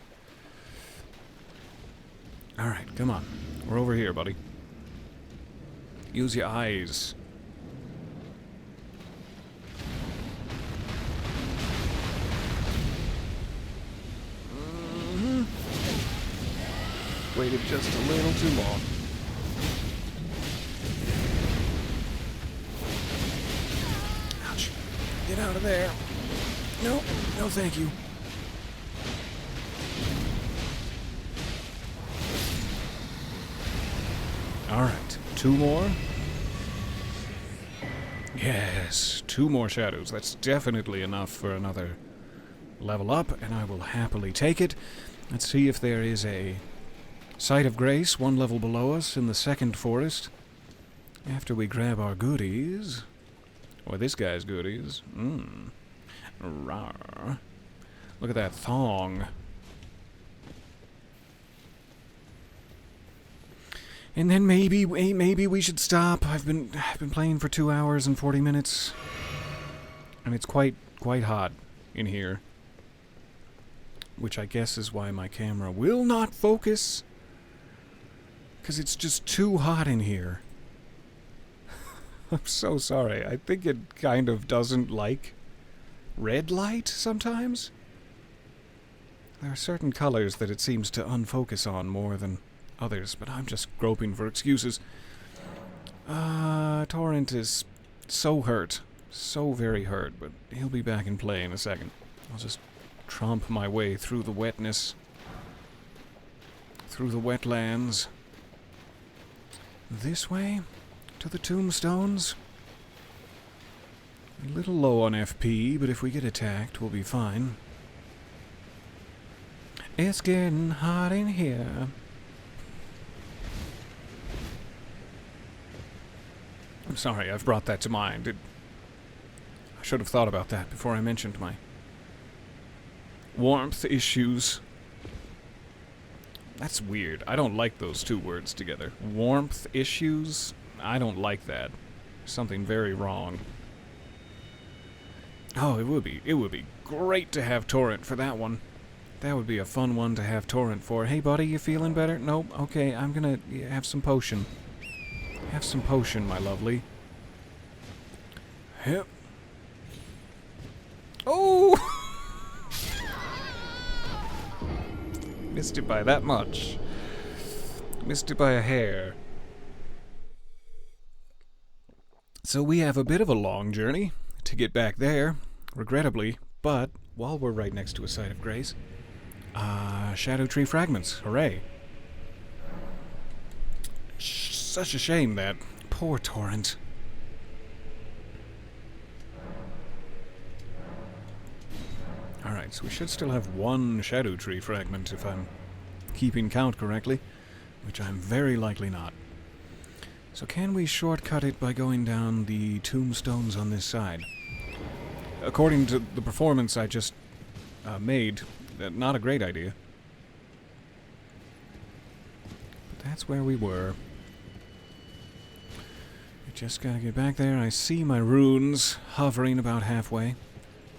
Alright, come on. We're over here, buddy. Use your eyes. Waited just a little too long. Ouch. Get out of there. No, no thank you. Alright, 2 more. Yes, 2 more shadows. That's definitely enough for another level up, and I will happily take it. Let's see if there is a Site of Grace 1 level below us in the second forest. After we grab our goodies. Or this guy's goodies. Rawr. Look at that thong. And then maybe we should stop. I've been playing for 2 hours and 40 minutes. And it's quite hot in here. Which I guess is why my camera will not focus. Because it's just too hot in here. I'm so sorry. I think it kind of doesn't like red light sometimes. There are certain colors that it seems to unfocus on more than others, but I'm just groping for excuses. Torrent is so hurt. So very hurt, but he'll be back in play in a second. I'll just tromp my way through the wetness. Through the wetlands. This way? To the tombstones? A little low on FP, but if we get attacked, we'll be fine. It's getting hot in here. I'm sorry, I've brought that to mind. I should have thought about that before I mentioned my warmth issues. That's weird. I don't like those 2 words together. Warmth issues? I don't like that. Something very wrong. Oh, it would be great to have Torrent for that one. That would be a fun one to have Torrent for. Hey, buddy, you feeling better? Nope. Okay, I'm gonna have some potion. Have some potion, my lovely. Yep. Oh! Missed it by that much. Missed it by a hair. So we have a bit of a long journey to get back there, regrettably, but while we're right next to a Site of Grace, Shadow Tree fragments, hooray. Such a shame that poor Torrent. Alright, so we should still have 1 Shadow Tree fragment if I'm keeping count correctly, which I'm very likely not. So can we shortcut it by going down the tombstones on this side? According to the performance I just made, not a great idea. But that's where we were. We just gotta get back there. I see my runes hovering about halfway.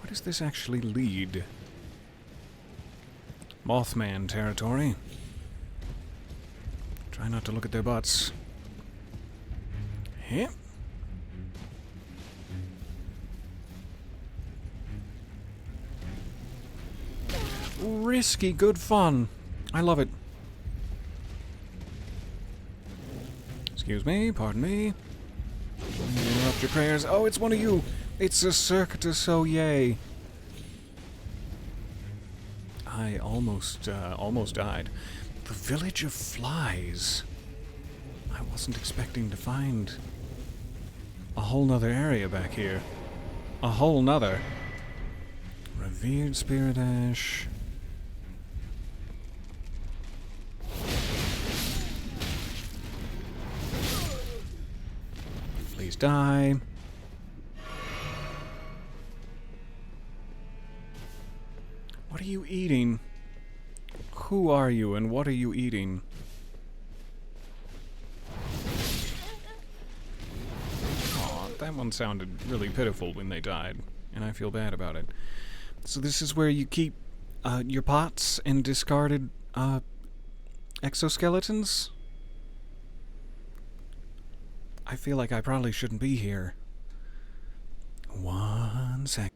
Where does this actually lead? Mothman territory. Try not to look at their butts. Yep. Risky, good fun. I love it. Excuse me, pardon me. Interrupt your prayers. Oh, it's one of you. It's a Circuitus, oh yay. I almost died. The Village of Flies. I wasn't expecting to find a whole nother area back here. A whole nother. Revered Spirit Ash. Please die. What are you eating? Who are you and what are you eating? Aw, that one sounded really pitiful when they died, and I feel bad about it. So this is where you keep your pots and discarded exoskeletons? I feel like I probably shouldn't be here. 1 sec.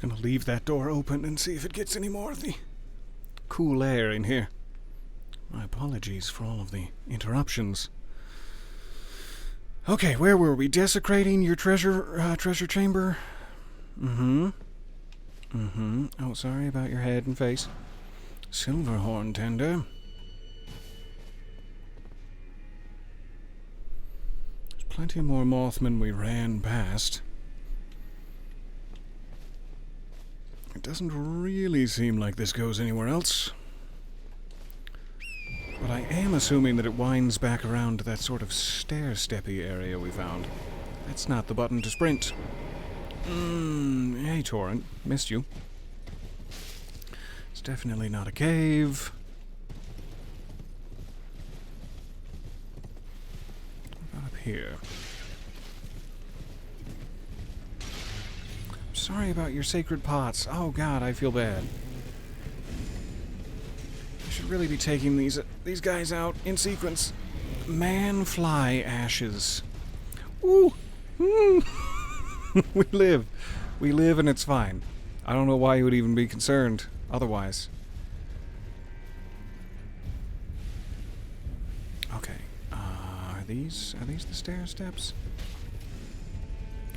gonna leave that door open and see if it gets any more of the cool air in here. My apologies for all of the interruptions. Okay, where were we? Desecrating your treasure chamber? Oh, sorry about your head and face. Silverhorn tender. There's plenty more Mothmen we ran past. It doesn't really seem like this goes anywhere else. But I am assuming that it winds back around to that sort of stair-steppy area we found. That's not the button to sprint. Hey, Torrent. Missed you. It's definitely not a cave. What about up here? Sorry about your sacred pots. Oh god, I feel bad. I should really be taking these guys out in sequence. Man-fly ashes. Ooh! We live. We live and it's fine. I don't know why you would even be concerned otherwise. Okay. Are these the stair steps?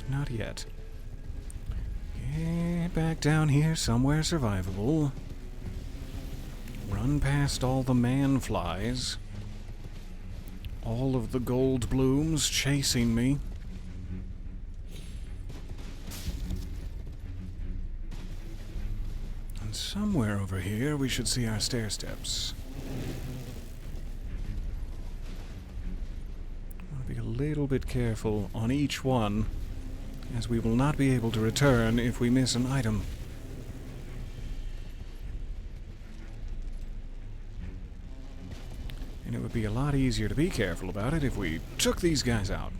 Not yet. Get back down here somewhere survivable. Run past all the man-flies. All of the gold blooms chasing me. And somewhere over here we should see our stair steps. I want to be a little bit careful on each one, as we will not be able to return if we miss an item. And it would be a lot easier to be careful about it if we took these guys out.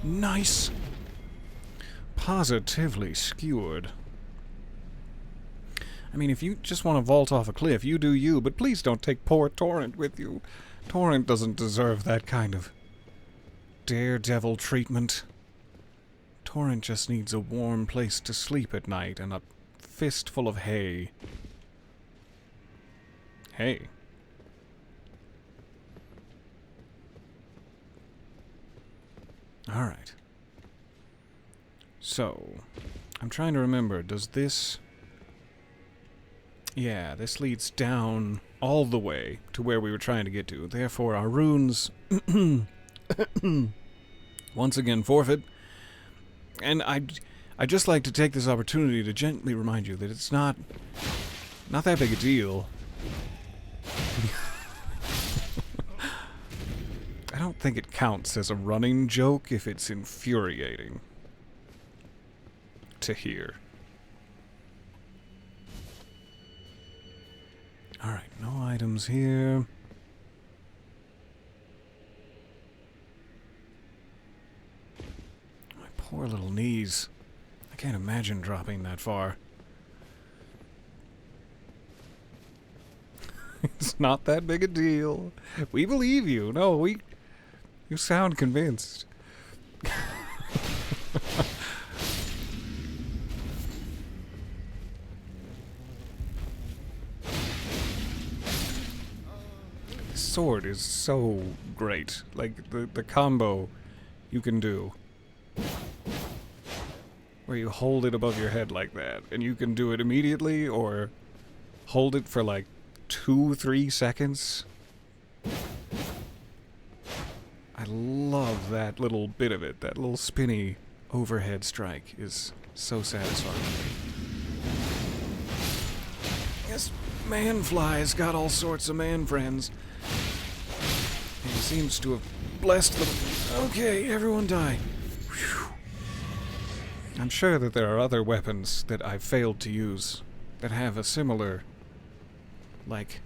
Nice! Positively skewered. I mean, if you just want to vault off a cliff, you do you, but please don't take poor Torrent with you. Torrent doesn't deserve that kind of daredevil treatment. Torrent just needs a warm place to sleep at night and a fistful of hay. Hay. Alright. So, I'm trying to remember, does this... Yeah, this leads down all the way to where we were trying to get to. Therefore, our runes once again forfeit. And I'd just like to take this opportunity to gently remind you that it's not that big a deal. I don't think it counts as a running joke if it's infuriating to hear. Alright, no items here. My poor little knees. I can't imagine dropping that far. It's not that big a deal. We believe you. No, you sound convinced. Sword is so great. Like, the combo you can do where you hold it above your head like that, and you can do it immediately or hold it for like 2-3 seconds. I love that little bit of it. That little spinny overhead strike is so satisfying. Yes, man-fly's got all sorts of man friends. And he seems to have blessed them. Okay, everyone die. Whew. I'm sure that there are other weapons that I've failed to use that have a similar, like,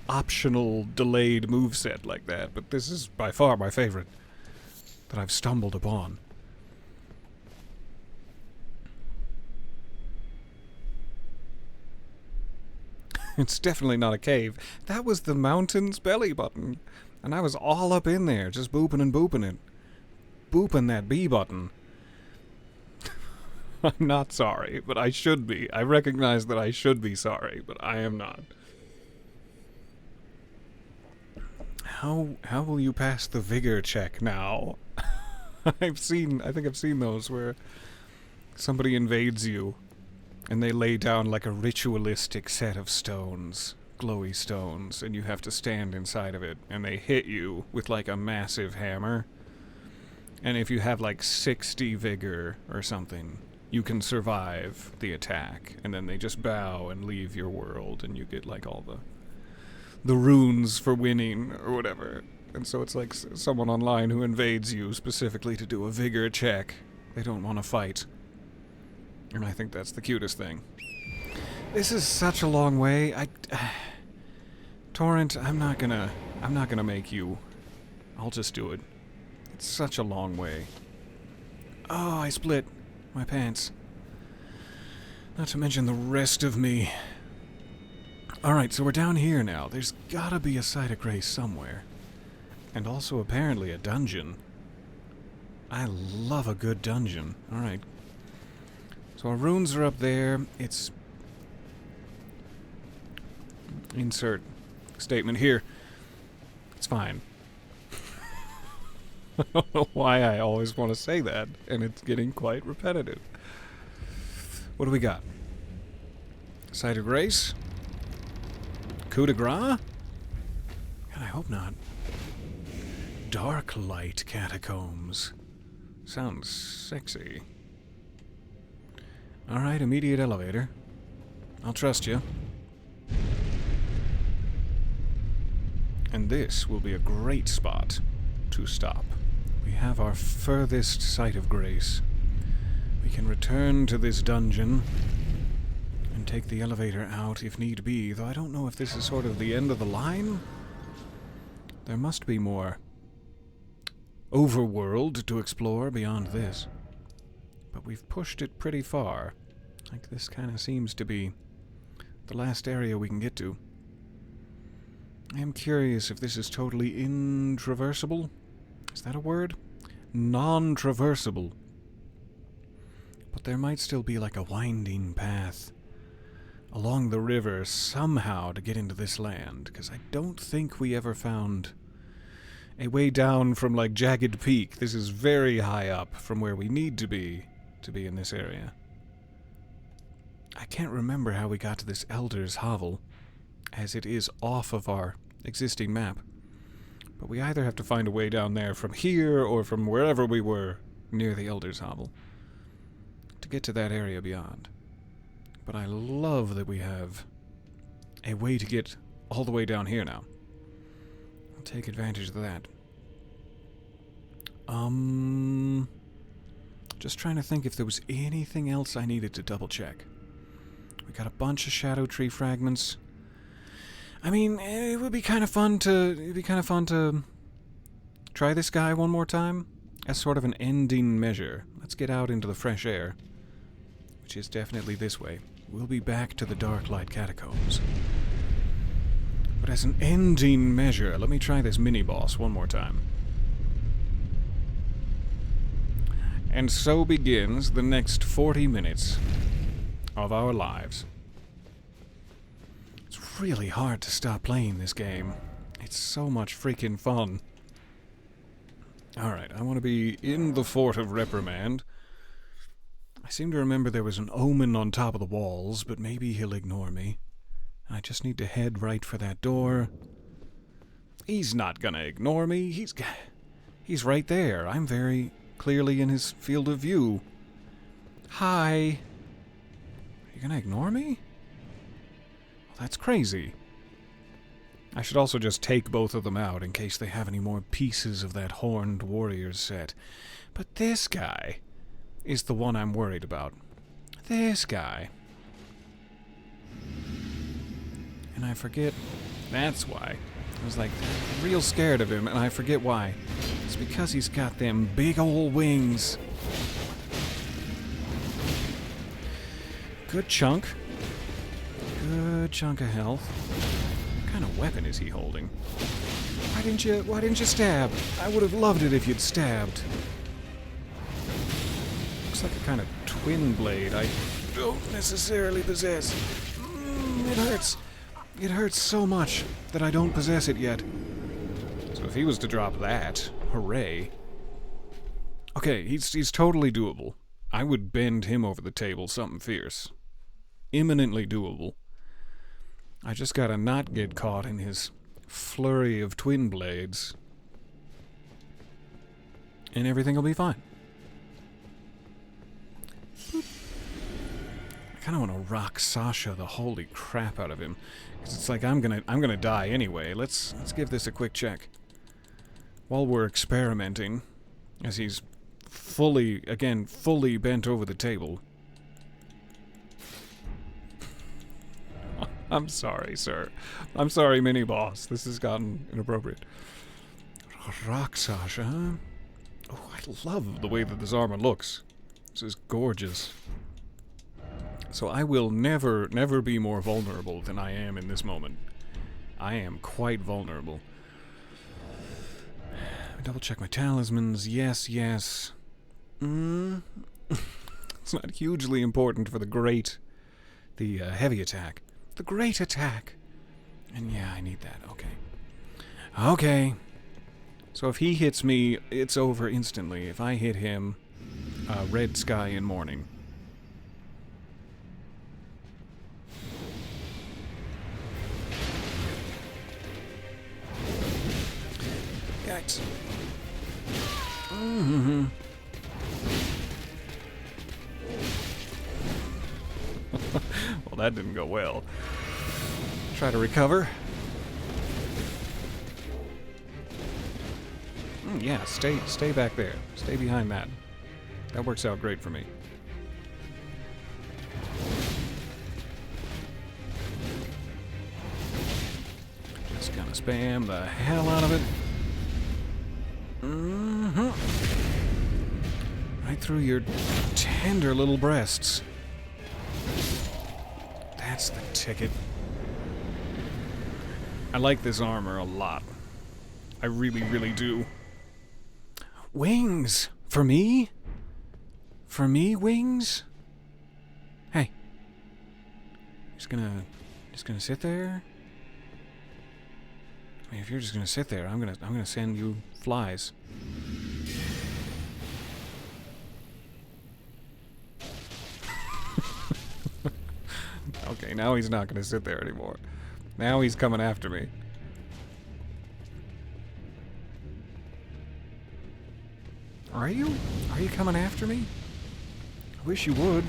optional delayed moveset like that, but this is by far my favorite that I've stumbled upon. It's definitely not a cave. That was the mountain's belly button. And I was all up in there, just booping and booping it. Booping that B button. I'm not sorry, but I should be. I recognize that I should be sorry, but I am not. How will you pass the vigor check now? I think I've seen those where somebody invades you and they lay down like a ritualistic set of stones, glowy stones, and you have to stand inside of it, and they hit you with like a massive hammer. And if you have like 60 vigor or something, you can survive the attack, and then they just bow and leave your world, and you get like all the runes for winning or whatever. And so it's like someone online who invades you specifically to do a vigor check. They don't want to fight. And I think that's the cutest thing. This is such a long way. Torrent, I'm not gonna make you. I'll just do it. It's such a long way. Oh, I split my pants. Not to mention the rest of me. Alright, so we're down here now. There's gotta be a site of grace somewhere. And also apparently a dungeon. I love a good dungeon. Alright. So our runes are up there. It's... Insert statement here. It's fine. I don't know why I always want to say that, and it's getting quite repetitive. What do we got? Site of grace? Coup de grace? God, I hope not. Dark light catacombs. Sounds sexy. Alright, immediate elevator. I'll trust you. And this will be a great spot to stop. We have our furthest site of grace. We can return to this dungeon and take the elevator out if need be, though I don't know if this is sort of the end of the line. There must be more overworld to explore beyond this. But we've pushed it pretty far. Like, this kind of seems to be the last area we can get to. I am curious if this is totally intraversable. Is that a word? Non-traversable. But there might still be like a winding path along the river somehow to get into this land, because I don't think we ever found a way down from like Jagged Peak. This is very high up from where we need to be in this area. I can't remember how we got to this Elder's Hovel, as it is off of our existing map. But we either have to find a way down there from here or from wherever we were near the Elder's Hovel to get to that area beyond. But I love that we have a way to get all the way down here now. I'll take advantage of that. Just trying to think if there was anything else I needed to double check. We got a bunch of Shadow Tree fragments. I mean, it would be kind of fun to try this guy one more time as sort of an ending measure. Let's get out into the fresh air, which is definitely this way. We'll be back to the Dark Light Catacombs. But as an ending measure, let me try this mini-boss one more time. And so begins the next 40 minutes of our lives. It's really hard to stop playing this game. It's so much freaking fun. Alright, I want to be in the Fort of Reprimand. I seem to remember there was an omen on top of the walls, but maybe he'll ignore me. I just need to head right for that door. He's not gonna ignore me. He's right there. I'm very clearly in his field of view. Hi. Are you gonna ignore me? Well, that's crazy. I should also just take both of them out in case they have any more pieces of that Horned Warriors set. But this guy is the one I'm worried about. This guy. And I forget... That's why. I was like real scared of him, and I forget why. It's because he's got them big ol' wings. Good chunk. Good good chunk of health. What kind of weapon is he holding? Why didn't you stab? I would have loved it if you'd stabbed. Looks like a kind of twin blade I don't necessarily possess. It hurts. It hurts so much that I don't possess it yet. So if he was to drop that, hooray. Okay, he's totally doable. I would bend him over the table something fierce. Imminently doable. I just gotta not get caught in his flurry of twin blades. And everything will be fine. Boop. I kinda wanna rock Sasha the holy crap out of him. Because it's like I'm gonna die anyway. Let's give this a quick check. While we're experimenting, as he's fully bent over the table. I'm sorry, sir. I'm sorry, mini-boss. This has gotten inappropriate. Rock Sasha, huh? Oh, I love the way that this armor looks. This is gorgeous. So I will never be more vulnerable than I am in this moment. I am quite vulnerable. Double check my talismans. Yes. It's not hugely important for the heavy attack. The great attack. And yeah, I need that. Okay. So if he hits me, it's over instantly. If I hit him, red sky in morning. Yikes. Mm-hmm. Well, that didn't go well. Try to recover. Yeah, stay back there. Stay behind that. That works out great for me. Just gonna spam the hell out of it. Right through your tender little breasts. That's the ticket. I like this armor a lot. I really do. Wings! For me? For me, wings? Hey. Just gonna sit there? I mean, if you're just gonna sit there, I'm gonna send you flies. Okay, now he's not gonna sit there anymore. Now he's coming after me. Are you? Are you coming after me? I wish you would.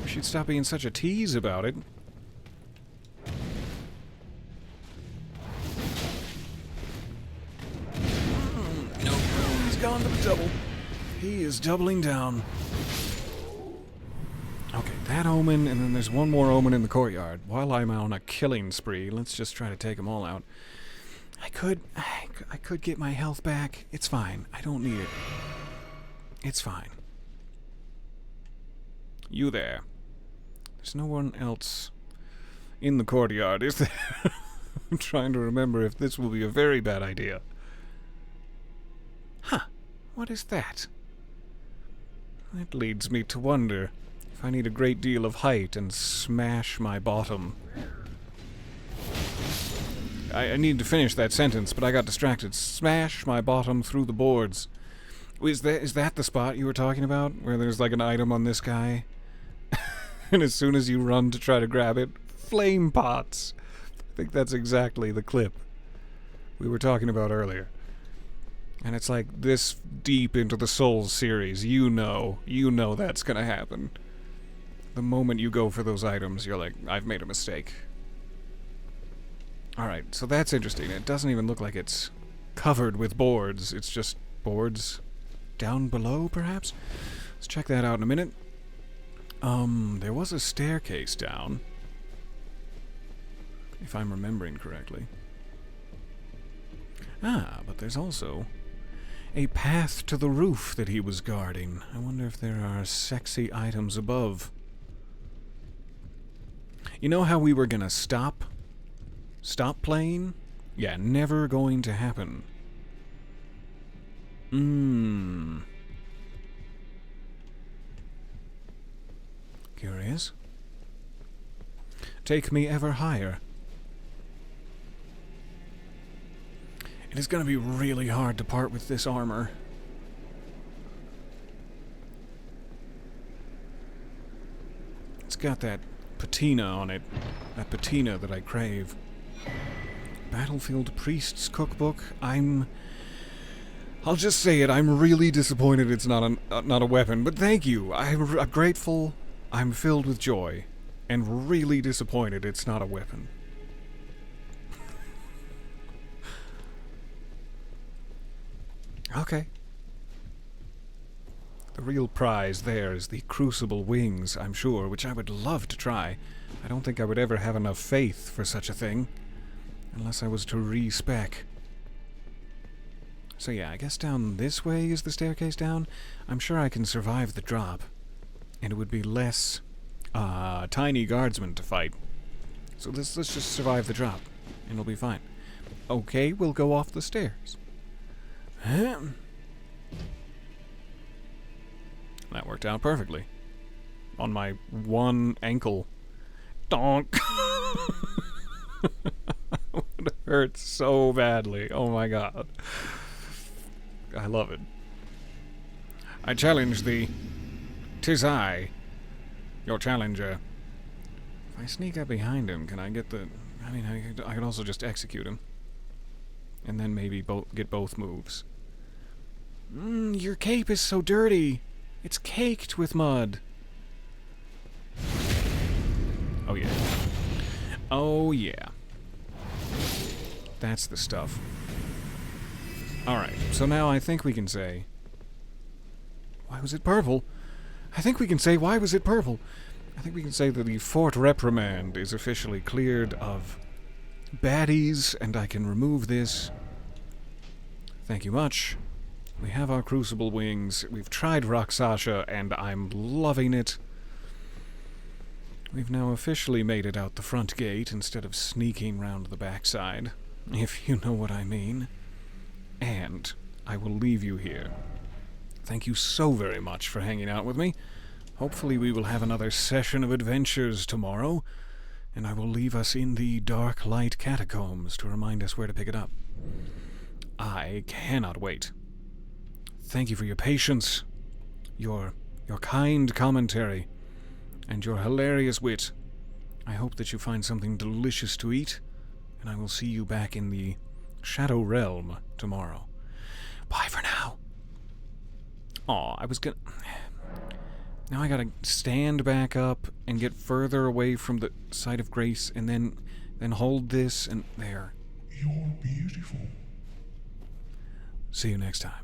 Wish you'd stop being such a tease about it. No, he's gone for the double. He is doubling down. Okay, that omen, and then there's one more omen in the courtyard. While I'm on a killing spree, let's just try to take them all out. I could get my health back. It's fine. I don't need it. It's fine. You there. There's no one else in the courtyard, is there? I'm trying to remember if this will be a very bad idea. Huh. What is that? That leads me to wonder if I need a great deal of height and smash my bottom. I need to finish that sentence, but I got distracted. Smash my bottom through the boards. Is that the spot you were talking about? Where there's like an item on this guy? And as soon as you run to try to grab it, flame pots. I think that's exactly the clip we were talking about earlier. And it's like this deep into the Souls series, you know that's gonna happen. The moment you go for those items, you're like, I've made a mistake. Alright, so that's interesting. It doesn't even look like it's covered with boards. It's just boards down below, perhaps? Let's check that out in a minute. There was a staircase down, if I'm remembering correctly. Ah, but there's also a path to the roof that he was guarding. I wonder if there are sexy items above. You know how we were gonna stop playing? Yeah, never going to happen. Curious. Take me ever higher. It is gonna be really hard to part with this armor. It's got that patina on it. That patina that I crave. Battlefield Priest's Cookbook. I'll just say it. I'm really disappointed it's not a weapon, but thank you. I'm grateful. I'm filled with joy, and really disappointed it's not a weapon. Okay. The real prize there is the Crucible Wings, I'm sure, which I would love to try. I don't think I would ever have enough faith for such a thing, unless I was to re-spec. So yeah, I guess down this way is the staircase down. I'm sure I can survive the drop, and it would be less tiny guardsmen to fight. So let's just survive the drop, and it'll be fine. Okay, we'll go off the stairs. That worked out perfectly. On my one ankle. Donk! It hurts so badly. Oh my god. I love it. I challenge thee. 'Tis I, your challenger. If I sneak up behind him, can I get the... I mean, I could also just execute him. And then maybe get both moves. Your cape is so dirty. It's caked with mud. Oh yeah. Oh yeah. That's the stuff. Alright, so now I think we can say... Why was it purple? I think we can say, why was it purple? I think we can say that the Fort Reprimand is officially cleared of baddies, and I can remove this. Thank you much. We have our Crucible Wings. We've tried Rakshasa, and I'm loving it. We've now officially made it out the front gate instead of sneaking round the backside, if you know what I mean. And I will leave you here. Thank you so very much for hanging out with me. Hopefully we will have another session of adventures tomorrow, and I will leave us in the Dark Light Catacombs to remind us where to pick it up. I cannot wait. Thank you for your patience, your kind commentary, and your hilarious wit. I hope that you find something delicious to eat, and I will see you back in the Shadow Realm tomorrow. Bye for now. Aw, I was gonna... Now I gotta stand back up and get further away from the site of grace, and then hold this, and there. You're beautiful. See you next time.